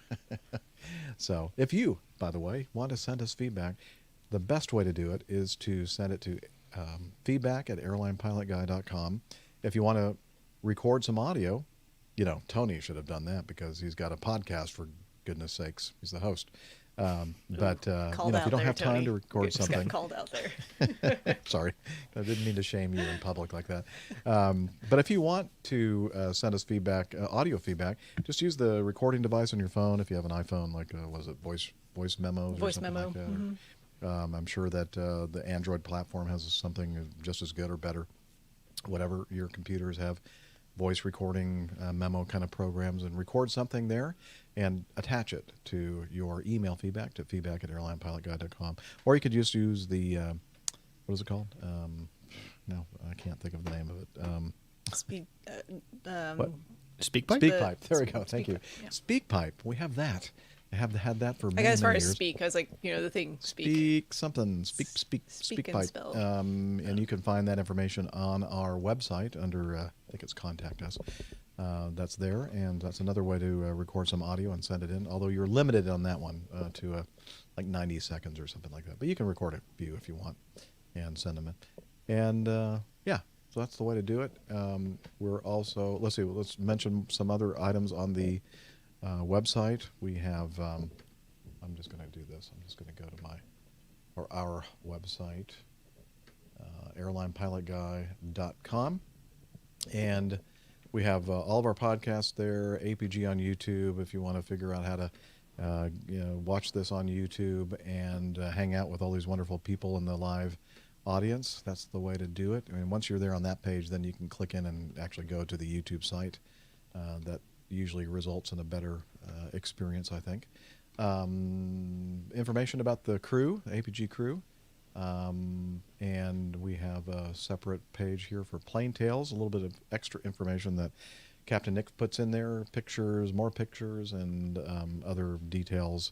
So if you, by the way, want to send us feedback, the best way to do it is to send it to feedback@airlinepilotguy.com. If you want to record some audio, Tony should have done that because he's got a podcast, for goodness sakes. He's the host. But if you don't have time to record something, called out there. Sorry, I didn't mean to shame you in public like that. But if you want to send us feedback, audio feedback, just use the recording device on your phone. If you have an iPhone, like was it voice memos? Voice or something memo. Like that. Mm-hmm. I'm sure that the Android platform has something just as good or better. Whatever your computers have, voice recording memo kind of programs, and record something there and attach it to your email feedback to feedback@airlinepilotguy.com. Or you could just use the, what is it called? No, I can't think of the name of it. What? SpeakPipe? SpeakPipe. There we go. Thank you. Yeah. SpeakPipe. We have that. I have had that for many, I got as far many as years. speak. I was like, the thing speak. Speak and pipe. spell. And you can find that information on our website under, I think it's Contact Us. That's there, and that's another way to record some audio and send it in, although you're limited on that one to like 90 seconds or something like that. But you can record a few if you want and send them in. And yeah, so that's the way to do it. We're also, let's mention some other items on the website. We have, I'm just going to do this. I'm just going to go to our website, airlinepilotguy.com, and we have all of our podcasts there, APG on YouTube, if you want to figure out how to watch this on YouTube and hang out with all these wonderful people in the live audience. That's the way to do it. I mean, once you're there on that page, then you can click in and actually go to the YouTube site. That usually results in a better experience, I think. Information about the crew, the APG crew. And we have a separate page here for Plane Tales, a little bit of extra information that Captain Nick puts in there, pictures, more pictures, and other details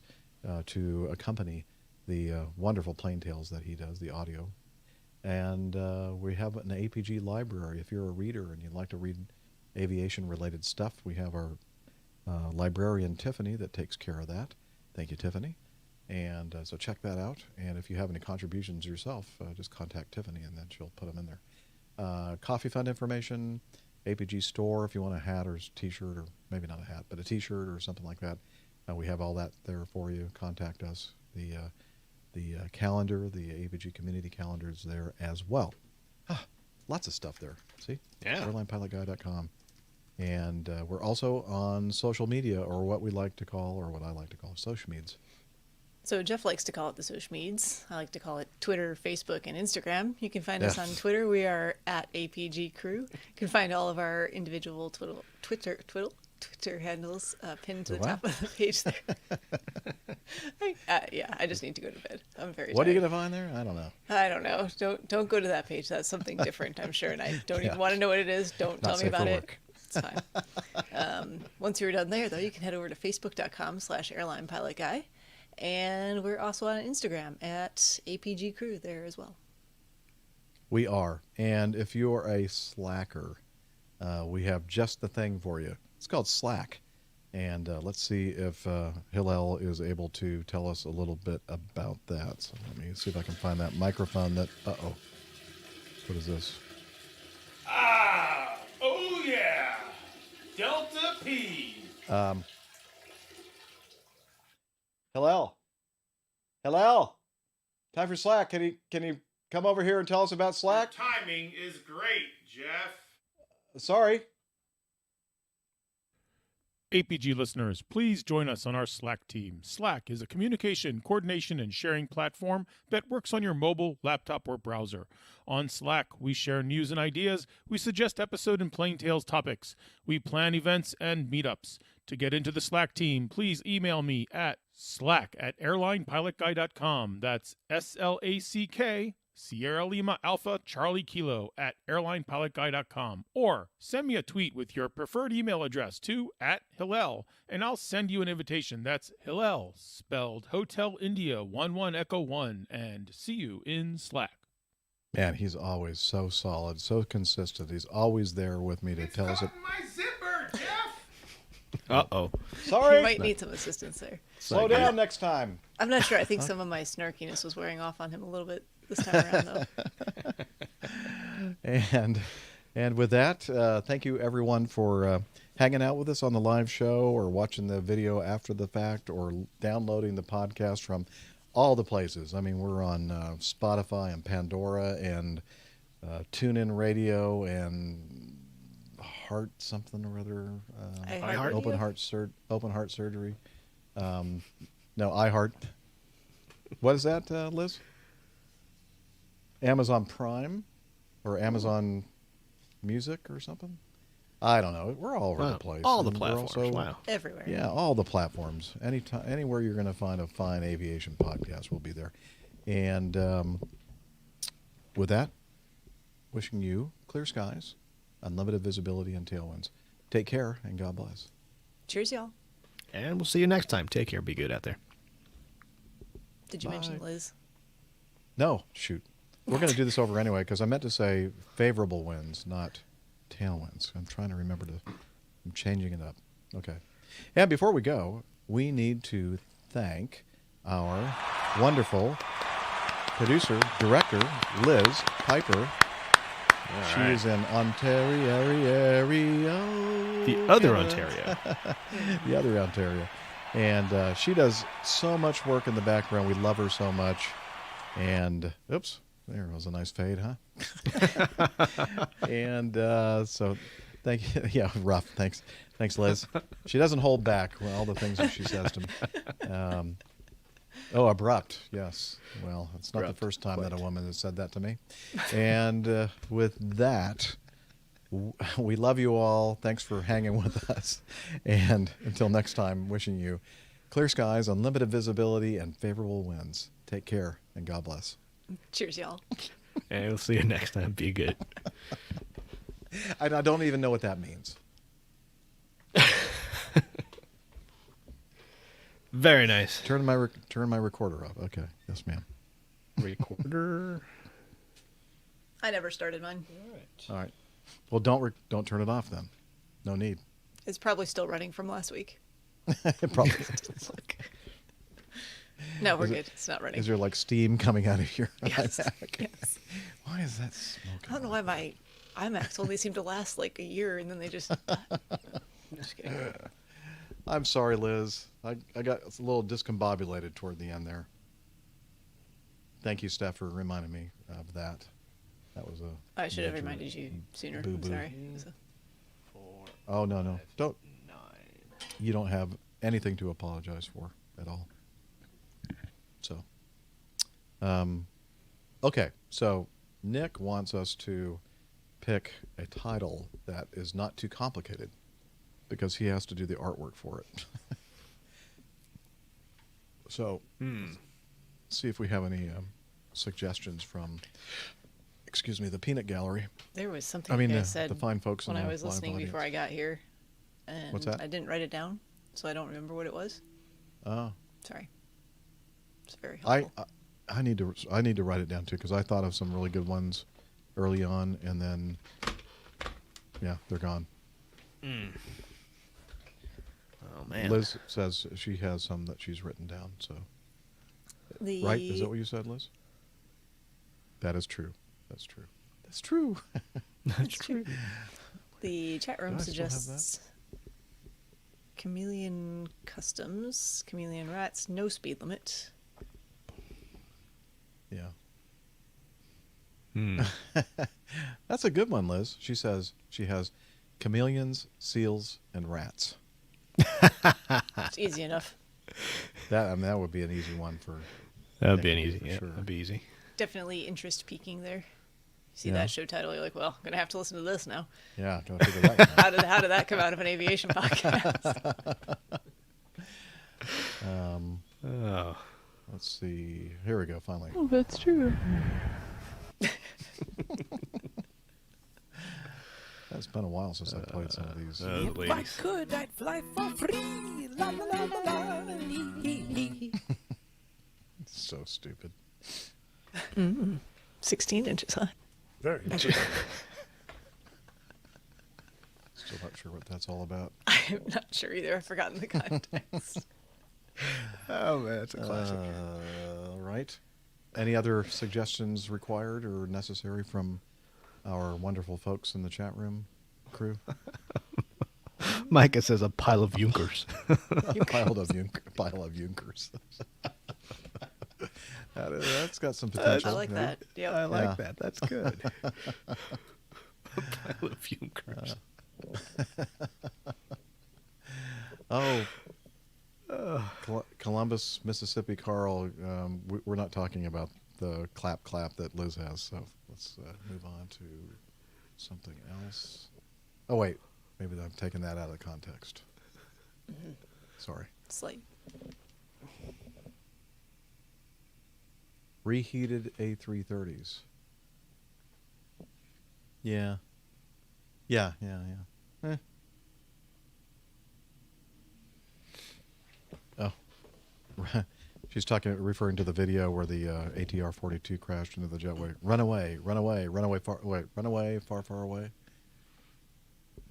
to accompany the wonderful Plane Tales that he does, the audio. And we have an APG library. If you're a reader and you'd like to read aviation-related stuff, we have our librarian, Tiffany, that takes care of that. Thank you, Tiffany. And so check that out. And if you have any contributions yourself, just contact Tiffany, and then she'll put them in there. Coffee fund information, APG store, if you want a hat or T-shirt, or maybe not a hat, but a T-shirt or something like that. We have all that there for you. Contact us. The calendar, the APG community calendar is there as well. Lots of stuff there. See? Yeah. AirlinePilotGuy.com. And we're also on social media, or what we like to call, or what I like to call, social meds. So Jeff likes to call it the social meds. I like to call it Twitter, Facebook, and Instagram. You can find us on Twitter. We are at APG Crew. You can find all of our individual Twitter handles pinned to the top of the page there. I just need to go to bed. I'm very tired. What are you going to find there? I don't know. I don't know. Don't go to that page. That's something different, I'm sure, and I don't even want to know what it is. Don't tell me about it. It's fine. Once you're done there, though, you can head over to facebook.com/airlinepilotguy. And we're also on Instagram at APG Crew there as well. We are. And if you're a slacker, we have just the thing for you. It's called Slack. And let's see if Hillel is able to tell us a little bit about that. So let me see if I can find that microphone that... Uh-oh. What is this? Oh yeah! Delta P! Hillel? Hillel? Time for Slack. Can you come over here and tell us about Slack? Your timing is great, Jeff. Sorry. APG listeners, please join us on our Slack team. Slack is a communication, coordination, and sharing platform that works on your mobile, laptop, or browser. On Slack, we share news and ideas, we suggest episode and plain tales topics, we plan events and meetups. To get into the Slack team, please email me at slack@airlinepilotguy.com. That's SLACK, Sierra Lima Alpha Charlie Kilo at airlinepilotguy.com, or send me a tweet with your preferred email address to @Hillel, and I'll send you an invitation. That's Hillel, spelled Hotel India 11 Echo 1, and see you in Slack. Man, he's always so solid, so consistent. He's always there with me to tell us it. My zipper, Jeff! Uh-oh. Sorry. You might need some assistance there. Slow down next time. I'm not sure. I think some of my snarkiness was wearing off on him a little bit this time around, though. And with that, thank you everyone for hanging out with us on the live show, or watching the video after the fact, or downloading the podcast from all the places. I mean, we're on Spotify and Pandora and TuneIn Radio and Heart something or other. Open Heart Surgery. No, iHeart. What is that, Liz? Amazon Prime or Amazon Music or something? I don't know. We're all over the place. All the And we're platforms. also, Wow. Everywhere. Yeah, all the platforms. Anywhere you're going to find a fine aviation podcast, we'll be there. And with that, wishing you clear skies, unlimited visibility, and tailwinds. Take care, and God bless. Cheers, y'all. And we'll see you next time. Take care. Be good out there. Did you mention Liz? No, shoot. We're going to do this over anyway, because I meant to say favorable winds, not tailwinds. I'm trying to remember I'm changing it up. Okay. And before we go, we need to thank our wonderful producer, director, Liz Piper. She is in Ontario. The other Ontario. The other Ontario. And she does so much work in the background. We love her so much. And, oops, there was a nice fade, huh? And so thank you. Yeah, rough. Thanks, Liz. She doesn't hold back all the things that she says to me. Abrupt. Yes. Well, it's not the first time that a woman has said that to me. And with that, we love you all. Thanks for hanging with us. And until next time, wishing you clear skies, unlimited visibility, and favorable winds. Take care, and God bless. Cheers, y'all. And we'll see you next time. Be good. I don't even know what that means. Very nice. Turn my recorder up. Okay. Yes, ma'am. Recorder. I never started mine. All right. Well, don't turn it off then. No need. It's probably still running from last week. It probably is. No, we're good. It's not running. Is there like steam coming out of your Yes. iMac? Yes. Why is that smoking? I don't know why my iMacs only seem to last like a year, and then they just... I'm just kidding. I'm sorry, Liz. I got a little discombobulated toward the end there. Thank you, Steph, for reminding me of that. That was a... I should have reminded you sooner. I'm sorry. Oh, no. Don't. You don't have anything to apologize for at all. So, okay. So Nick wants us to pick a title that is not too complicated, because he has to do the artwork for it. So, see if we have any suggestions from, the peanut gallery. There was something you guys said the fine folks when in I the was live listening audience. before I got here. And What's that? I didn't write it down, so I don't remember what it was. Oh. Sorry. It's very helpful. I need to write it down too, because I thought of some really good ones early on, and then, yeah, they're gone. Mm. Oh, man. Liz says she has some that she's written down, so. Right? Is that what you said, Liz? That is true. That's true. That's true. That's true. The chat room Do I still have suggests Chameleon Customs, Chameleon Rats, no speed limit. Yeah. Hmm. That's a good one, Liz. She says she has chameleons, seals, and rats. It's easy enough. That would be an easy one for. That would be an Nick, easy. for Yeah, sure. that'd be easy. Definitely interest peaking there. See Yeah. that show title, you're like, well, I'm gonna have to listen to this now. Yeah, gotta figure that out. How did that come out of an aviation podcast? Oh. Let's see. Here we go. Finally. Oh, that's true. It's been a while since I played some of these. If I could, I'd fly for free. La la la la la. It's so stupid. 16 inches high. Very Still not sure what that's all about. I'm not sure either. I've forgotten the context. Oh, man, it's a classic. Right. Any other suggestions required or necessary from our wonderful folks in the chat room crew? Micah says a pile of Junkers. Pile of Junkers. That's got some potential. I like that. Yep. I like that. That's good. A pile of Junkers. Columbus, Mississippi, Carl. We're not talking about the clap that Liz has. So let's move on to something else. Oh wait, maybe I'm taking that out of context. Sorry. Slight. Reheated A330s. Yeah. Yeah. Eh. Oh. She's referring to the video where the ATR-42 crashed into the jetway. Run away, far away.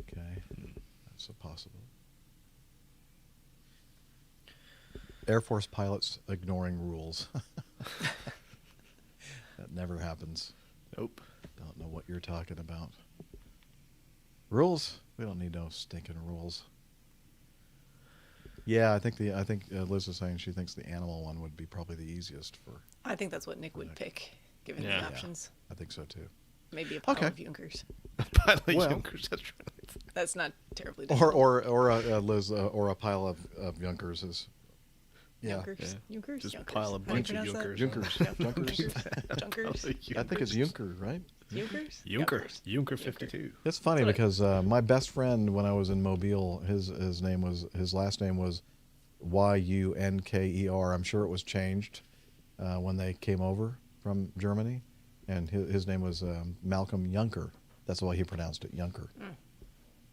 Okay. That's a possible. Air Force pilots ignoring rules. That never happens. Nope. Don't know what you're talking about. Rules? We don't need no stinking rules. Yeah, I think Liz is saying she thinks the animal one would be probably the easiest for. I think that's what Nick would pick, given the options. I think so too. Maybe a pile of Junkers. A pile of Well, Junkers. That's right. That's not terribly difficult. Or Liz, or a pile of Junkers is. Yeah. Junkers. Junkers. Just a Junkers. pile of How do you bunch of pronounce that? Junkers. Junkers. I think it's Junker, right? Junkers. Junker 52. It's funny because my best friend when I was in Mobile, his last name was Yunker. I'm sure it was changed when they came over from Germany, and his name was Malcolm Junker. That's why he pronounced it Junker,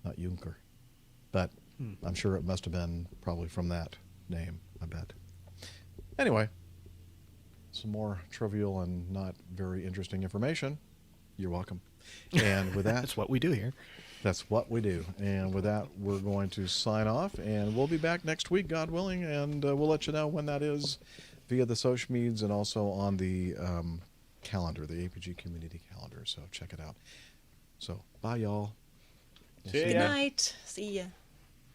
not Junker. But I'm sure it must have been probably from that name, I bet. Anyway, some more trivial and not very interesting information. You're welcome. And with that, That's what we do here. That's what we do. And with that, we're going to sign off, and we'll be back next week, God willing, and we'll let you know when that is via the social medias and also on the calendar, the APG community calendar. So check it out. So bye, y'all. Good night. See ya.